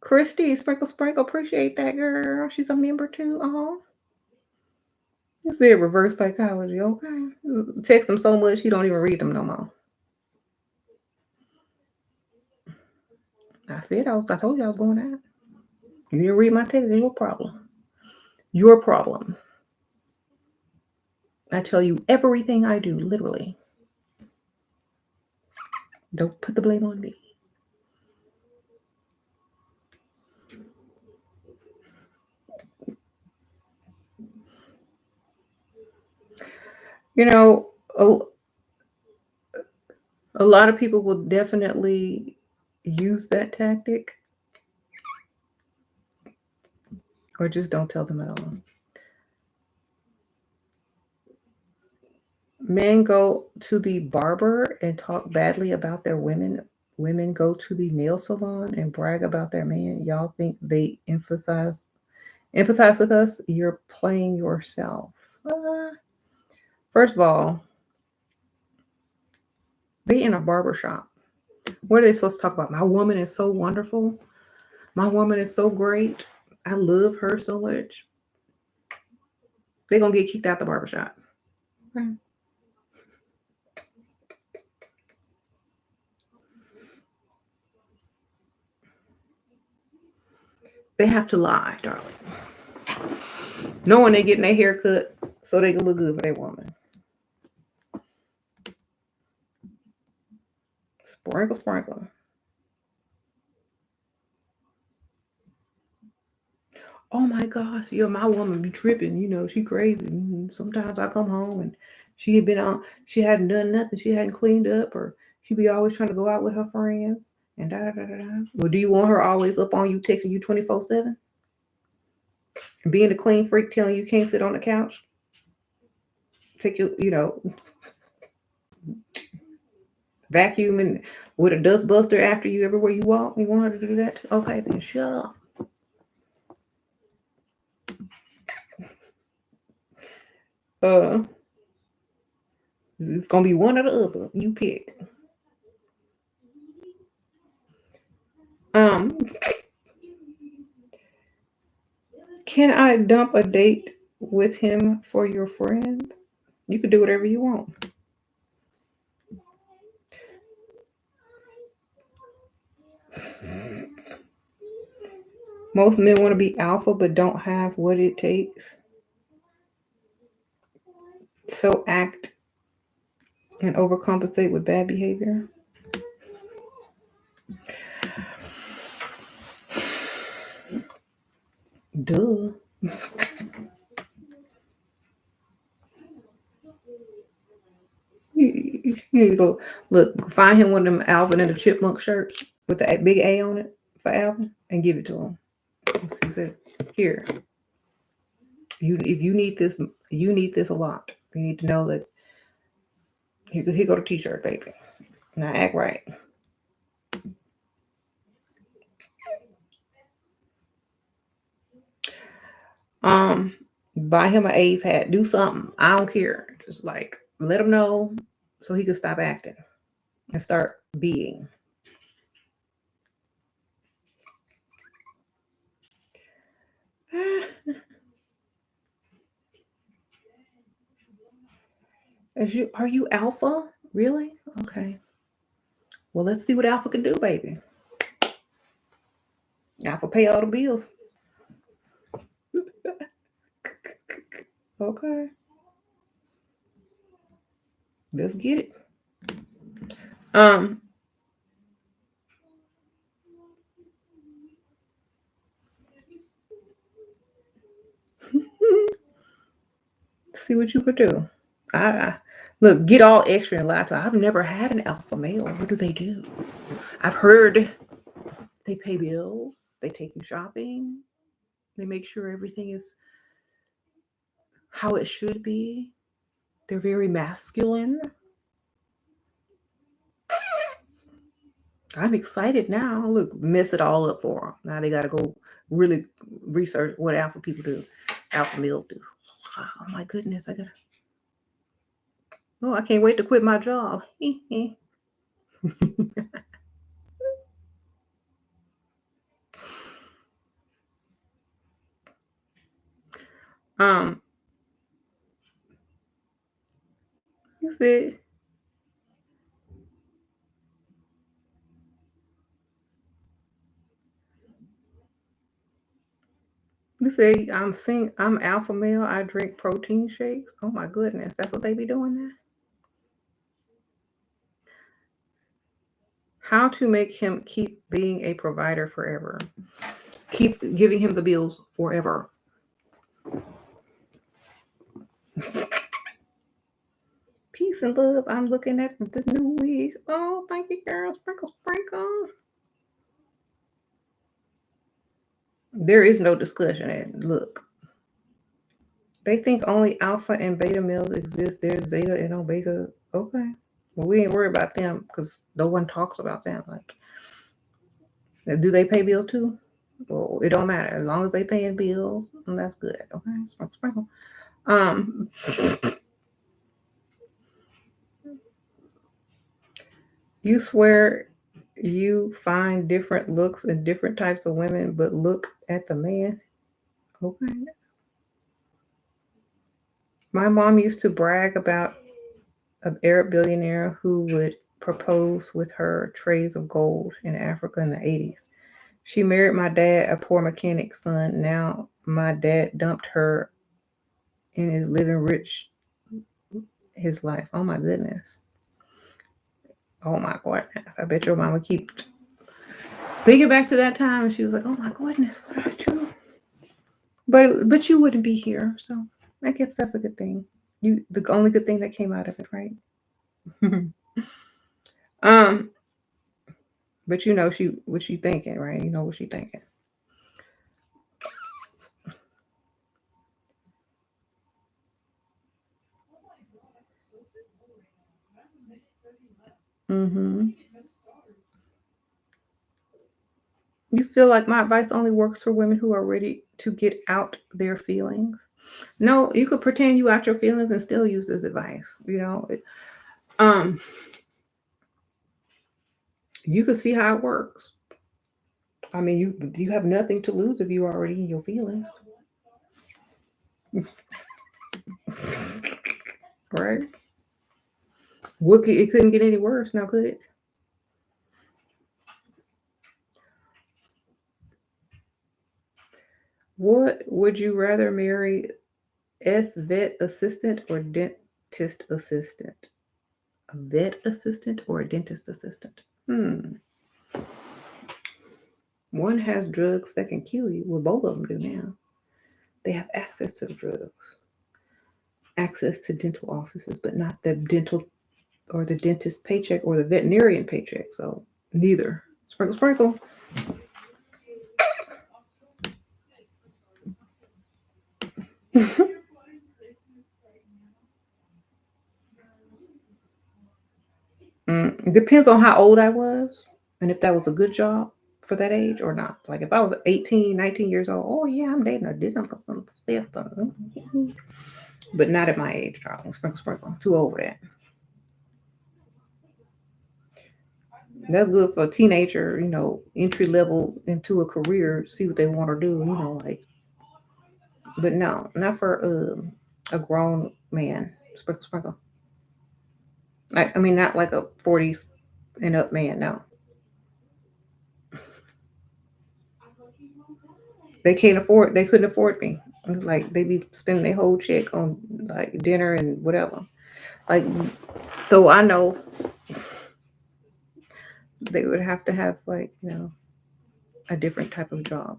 [SPEAKER 1] Christy, sprinkle, sprinkle. Appreciate that, girl. She's a member too. You see reverse psychology, okay? Text him so much he don't even read them no more. I told you I was going out. You didn't read my text. It's your problem. Your problem. I tell you everything I do, literally. Don't put the blame on me. A lot of people will definitely use that tactic, or just don't tell them at all. Men go to the barber and talk badly about their women. Women go to the nail salon and brag about their man. Y'all think they empathize with us? You're playing yourself. First of all, they in a barber shop. What are they supposed to talk about? My woman is so wonderful. My woman is so great. I love her so much. They're gonna get kicked out the barbershop. Right. They have to lie, darling. Knowing they're getting their hair cut so they can look good for their woman. Sprinkle, sprinkle. Oh my gosh, yo, my woman be tripping. You know, she crazy. Sometimes I come home and she had been on, she hadn't done nothing. She hadn't cleaned up, or she be always trying to go out with her friends and da da da da da. Well, do you want her always up on you, texting you 24/7? Being a clean freak, telling you can't sit on the couch? Take you, vacuuming with a dust buster after you everywhere you walk? You want her to do that? Okay, then shut up. Uh, it's gonna be one or the other. You pick. Um, can I dump a date with him for your friend? You can do whatever you want. Most men want to be alpha but don't have what it takes. So act and overcompensate with bad behavior. Duh. You go look, find him one of them Alvin and the Chipmunk shirts with the big A on it for Alvin and give it to him. He said, "Here, if you need this a lot. You need to know that here go the T-shirt, baby. Now act right." Um, buy him an A's hat. Do something. I don't care. Just like let him know so he can stop acting and start being. Are you alpha? Really? Okay. Well, let's see what alpha can do, baby. Alpha pay all the bills. Okay. Let's get it. Um, see what you could do. I look, get all extra and lie to. I've never had an alpha male. What do they do? I've heard they pay bills, they take you shopping, they make sure everything is how it should be. They're very masculine. I'm excited now. Look, mess it all up for them. Now they got to go really research what alpha people do, alpha male do. Oh my goodness, I gotta. Oh, I can't wait to quit my job. um, you said I'm alpha male. I drink protein shakes. Oh my goodness, that's what they be doing now. How to make him keep being a provider forever? Keep giving him the bills forever. Peace and love. I'm looking at the new wig. Oh, thank you, girl. Sprinkle, sprinkle. There is no discussion. And look, They think only alpha and beta males exist. There's zeta and omega. Okay. Well, we ain't worried about them because no one talks about them. Like, do they pay bills too? Well, it don't matter as long as they paying bills, and that's good. Okay, sprinkle, sprinkle. Um, you swear you find different looks in different types of women, but look at the man. Okay. My mom used to brag about an Arab billionaire who would propose with her trays of gold in Africa in the 80s. She married my dad, a poor mechanic's son. Now my dad dumped her and is living rich his life. Oh my goodness. Oh my goodness. I bet your mama keep thinking back to that time and she was like, oh my goodness, what did I do? But you wouldn't be here, so I guess that's a good thing. You the only good thing that came out of it, right? um, but you know what she thinking, right? You know what she thinking. Mm-hmm. You feel like my advice only works for women who are ready to get out their feelings? No, you could pretend you out your feelings and still use this advice. Um, you could see how it works. I mean, you have nothing to lose if you are already in your feelings, right? It couldn't get any worse now, could it? What would you rather marry, vet assistant or dentist assistant? A vet assistant or a dentist assistant? Hmm. One has drugs that can kill you. Well, both of them do now. They have access to the drugs, access to dental offices, but not the dental or the dentist paycheck or the veterinarian paycheck. So neither. Sprinkle, sprinkle. It depends on how old I was and if that was a good job for that age or not. Like if I was 18, 19 years old, oh yeah, I'm dating a dental assistant. But not at my age, darling. Sprinkle, sprinkle. Too over that. That's good for a teenager, entry level into a career, see what they want to do, like. But no, not for a grown man. Sprinkle, sprinkle. I mean, not like a 40s and up man. No, they can't afford. They couldn't afford me. It's like they be spending their whole check on like dinner and whatever. Like, so I know they would have to have like a different type of job.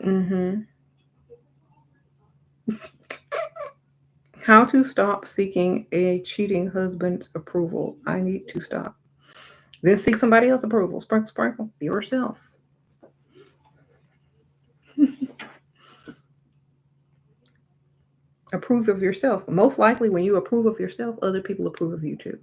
[SPEAKER 1] Mm-hmm. How to stop seeking a cheating husband's approval? I need to stop. Then seek somebody else's approval. Sprinkle, sprinkle. Yourself. Approve of yourself. Most likely, when you approve of yourself, other people approve of you too.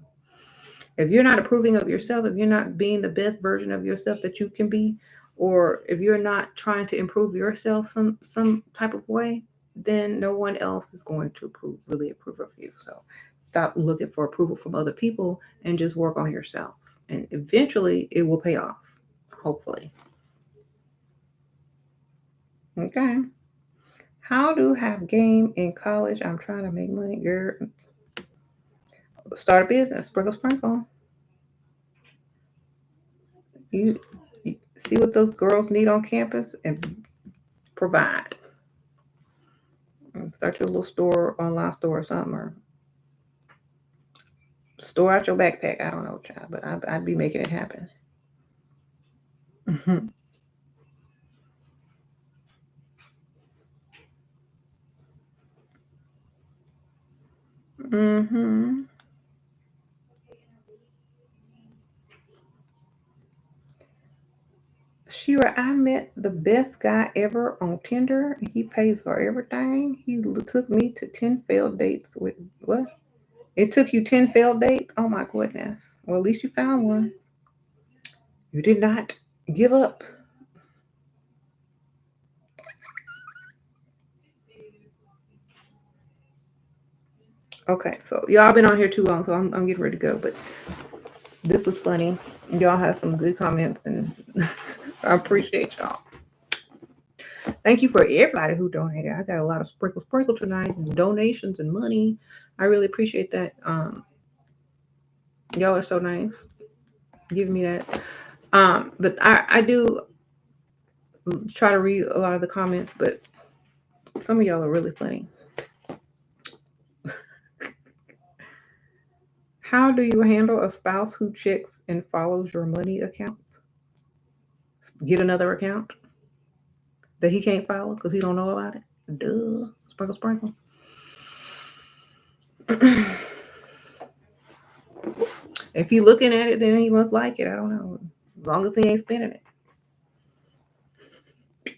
[SPEAKER 1] If you're not approving of yourself, if you're not being the best version of yourself that you can be, or if you're not trying to improve yourself some type of way, then no one else is going to really approve of you. So stop looking for approval from other people and just work on yourself. And eventually it will pay off. Hopefully. Okay. How to have game in college? I'm trying to make money, girl. Start a business. Sprinkle, sprinkle. You, you see what those girls need on campus and provide. Start your little store, online store or something, or store out your backpack. I don't know, child, but I'd be making it happen. Mm-hmm. Mm-hmm. Shira, I met the best guy ever on Tinder. He pays for everything. He took me to 10 failed dates with what? It took you 10 failed dates? Oh my goodness. Well, at least you found one. You did not give up. Okay, so y'all been on here too long, so I'm getting ready to go. But this was funny. Y'all had some good comments, and I appreciate y'all. Thank you for everybody who donated. I got a lot of sprinkle tonight, and donations and money. I really appreciate that. Y'all are so nice, giving me that. But I do try to read a lot of the comments, but some of y'all are really funny. How do you handle a spouse who checks and follows your money accounts? Get another account that he can't follow because he don't know about it. Duh. Sprinkle. If he looking at it, then he must like it. I don't know. As long as he ain't spending it.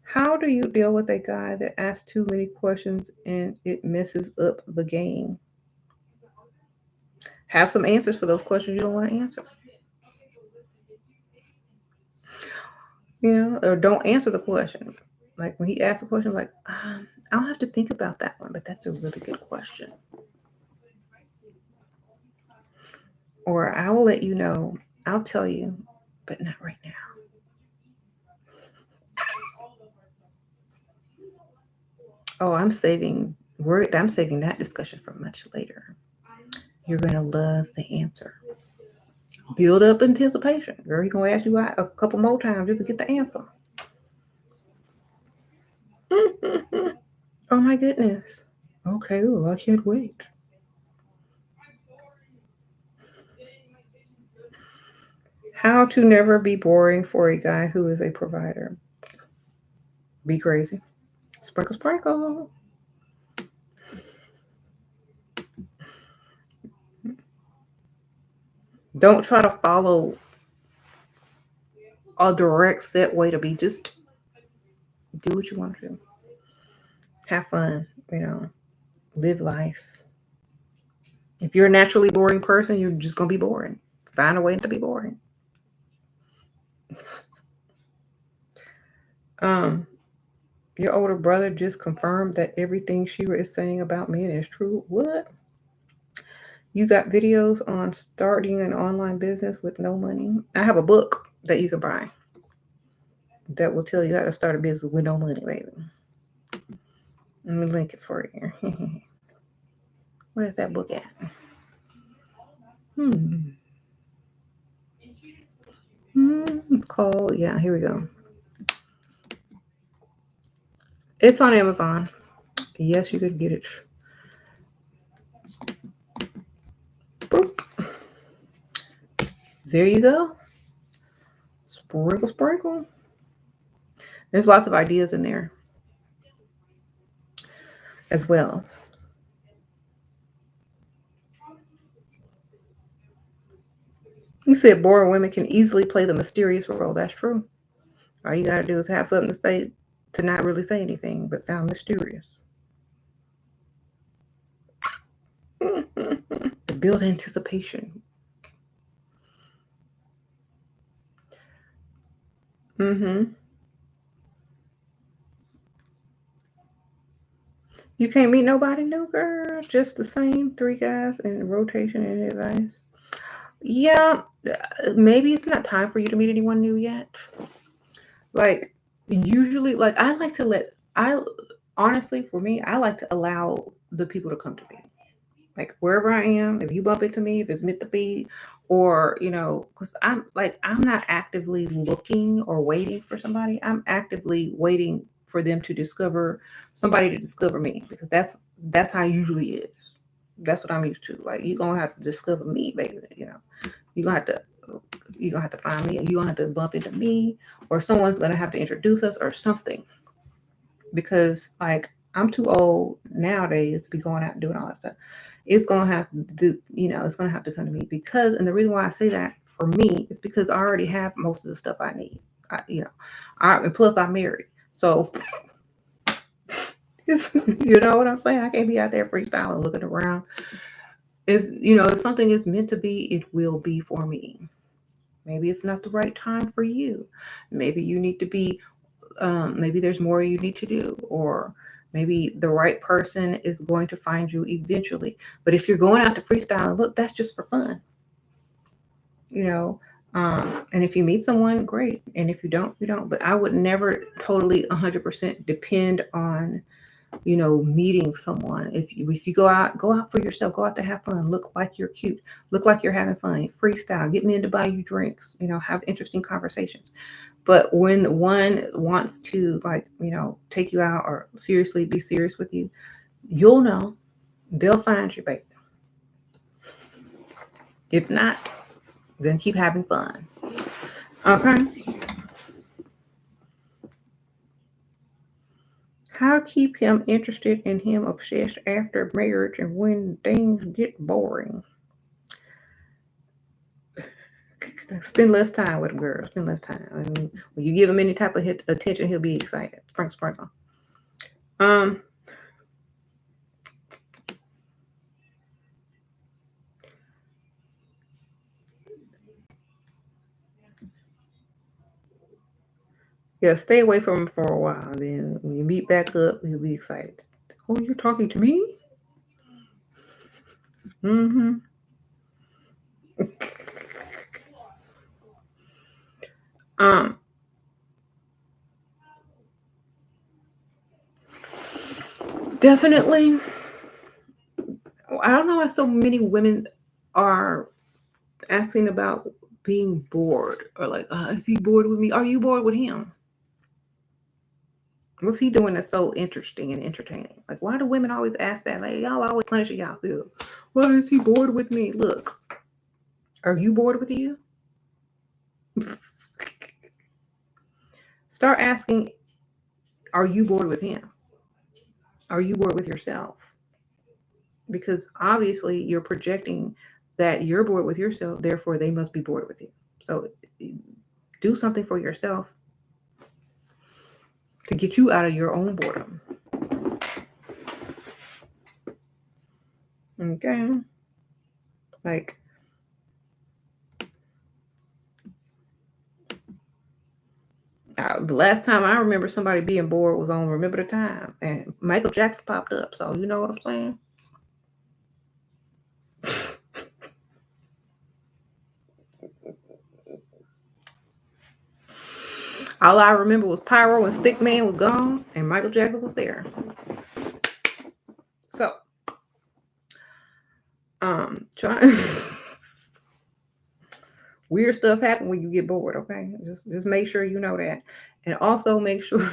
[SPEAKER 1] How do you deal with a guy that asks too many questions and it messes up the game? Have some answers for those questions you don't want to answer. Or don't answer the question. Like when he asks a question, like, I'll have to think about that one, but that's a really good question. Or I will let you know. I'll tell you, but not right now. Oh, I'm saving that discussion for much later. You're gonna love the answer. Build up anticipation. Girl, he's gonna ask you a couple more times just to get the answer. Oh my goodness. Okay, well, I can't wait. How to never be boring for a guy who is a provider. Be crazy. Sprinkle. Don't try to follow a direct set way to be. Just do what you want to do. Have fun, live life. If you're a naturally boring person, you're just gonna be boring. Find a way to be boring. Your older brother just confirmed that everything Shira is saying about men is true. What? You got videos on starting an online business with no money? I have a book that you can buy that will tell you how to start a business with no money, baby. Let me link it for you. Where's that book at? It's called, here we go. It's on Amazon. Yes, you could get it. Boop. There you go. Sprinkle. There's lots of ideas in there as well. You said boring women can easily play the mysterious role. That's true. All you gotta do is have something to say to not really say anything, but sound mysterious. To build anticipation. You can't meet nobody new, girl. Just the same 3 guys in rotation and advice. Yeah, maybe it's not time for you to meet anyone new yet. Like usually, like honestly, for me, I like to allow the people to come to me. Like wherever I am, if you bump into me, if it's meant to be, or because I'm not actively looking or waiting for somebody. I'm actively waiting for them to discover somebody to discover me, because that's how it usually is. That's what I'm used to. Like you're gonna have to discover me, baby. You're gonna have to find me. You're gonna have to bump into me, or someone's gonna have to introduce us or something. Because I'm too old nowadays to be going out and doing all that stuff. It's gonna have to it's gonna have to come to me, because, and the reason why I say that, for me is because I already have most of the stuff I need. And plus I'm married. So, you know what I'm saying? I can't be out there freestyling, looking around. If something is meant to be, it will be for me. Maybe it's not the right time for you. Maybe you need to be, maybe there's more you need to do, or maybe the right person is going to find you eventually. But if you're going out to freestyle, look, that's just for fun, you know. And if you meet someone, great. And if you don't, you don't. But I would never totally 100% depend on meeting someone. If you go out for yourself, go out to have fun, look like you're cute, look like you're having fun, freestyle, get men to buy you drinks, have interesting conversations. But when one wants to take you out or seriously be serious with you, you'll know. They'll find you, baby. If not, then keep having fun. Okay. How to keep him interested in him, obsessed after marriage and when things get boring. Spend less time with him, girl. Spend less time. I mean, when you give him any type of attention, he'll be excited. Sprinkle. Yeah, stay away from him for a while. Then when you meet back up, he'll be excited. Oh, you're talking to me? Mm-hmm. Definitely. I don't know why so many women are asking about being bored, or like, is he bored with me? Are you bored with him? What's he doing that's so interesting and entertaining? Like, why do women always ask that? Like, y'all always punishing y'all still. Why is he bored with me? Look, are you bored with you? Start asking, are you bored with him? Are you bored with yourself? Because obviously you're projecting that you're bored with yourself, therefore they must be bored with you. So do something for yourself to get you out of your own boredom. Okay? Like, the last time I remember somebody being bored was on Remember the Time, and Michael Jackson popped up. So you know what I'm saying? All I remember was Pyro and Stickman was gone, and Michael Jackson was there. So, try. Weird stuff happen when you get bored. Okay, just make sure you know that, and also make sure.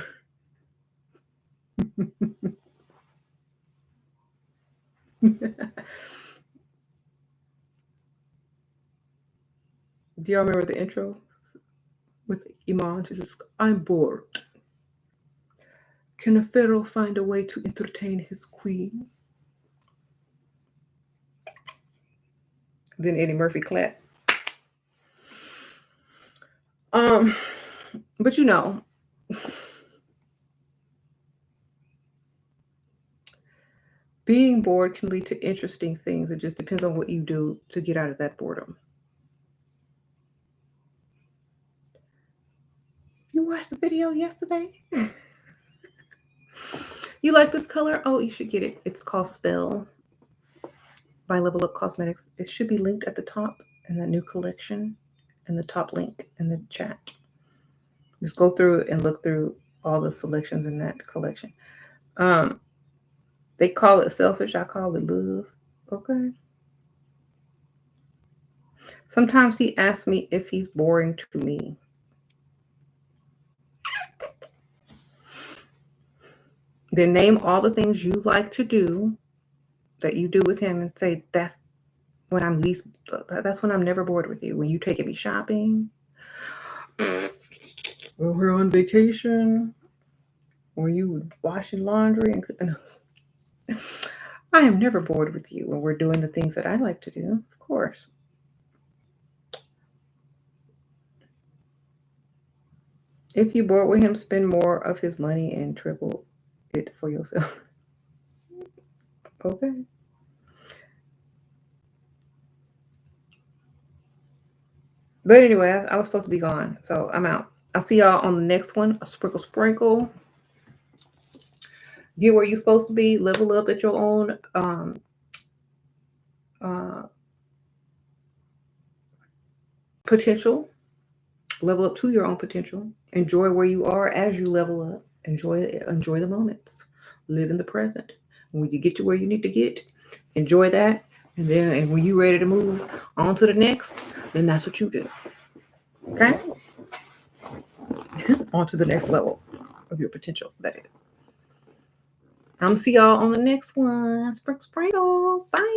[SPEAKER 1] Do y'all remember the intro with Iman? She says, "I'm bored. Can a pharaoh find a way to entertain his queen?" Then Eddie Murphy clapped. But being bored can lead to interesting things. It just depends on what you do to get out of that boredom. You watched the video yesterday? You like this color? Oh, you should get it. It's called Spell by Level Up Cosmetics. It should be linked at the top in the new collection, and the top link in the chat. Just go through and look through all the selections in that collection. They call it selfish. I call it love. Okay. Sometimes he asks me if he's boring to me. Then name all the things you like to do that you do with him and say, that's when I'm never bored with you. When you taking me shopping, when we're on vacation, when you washing laundry and cooking. I am never bored with you when we're doing the things that I like to do, of course. If you bored with him, spend more of his money and triple it for yourself. Okay. But anyway, I was supposed to be gone, so I'm out. I'll see y'all on the next one. A sprinkle, sprinkle. Get where you're supposed to be. Level up at your own uh, potential. Level up to your own potential. Enjoy where you are as you level up. Enjoy the moments. Live in the present. When you get to where you need to get, enjoy that. And when you're ready to move on to the next, then that's what you do. Okay? On to the next level of your potential, that is. I'm gonna see y'all on the next one. Sprinkle, sprinkle. Bye.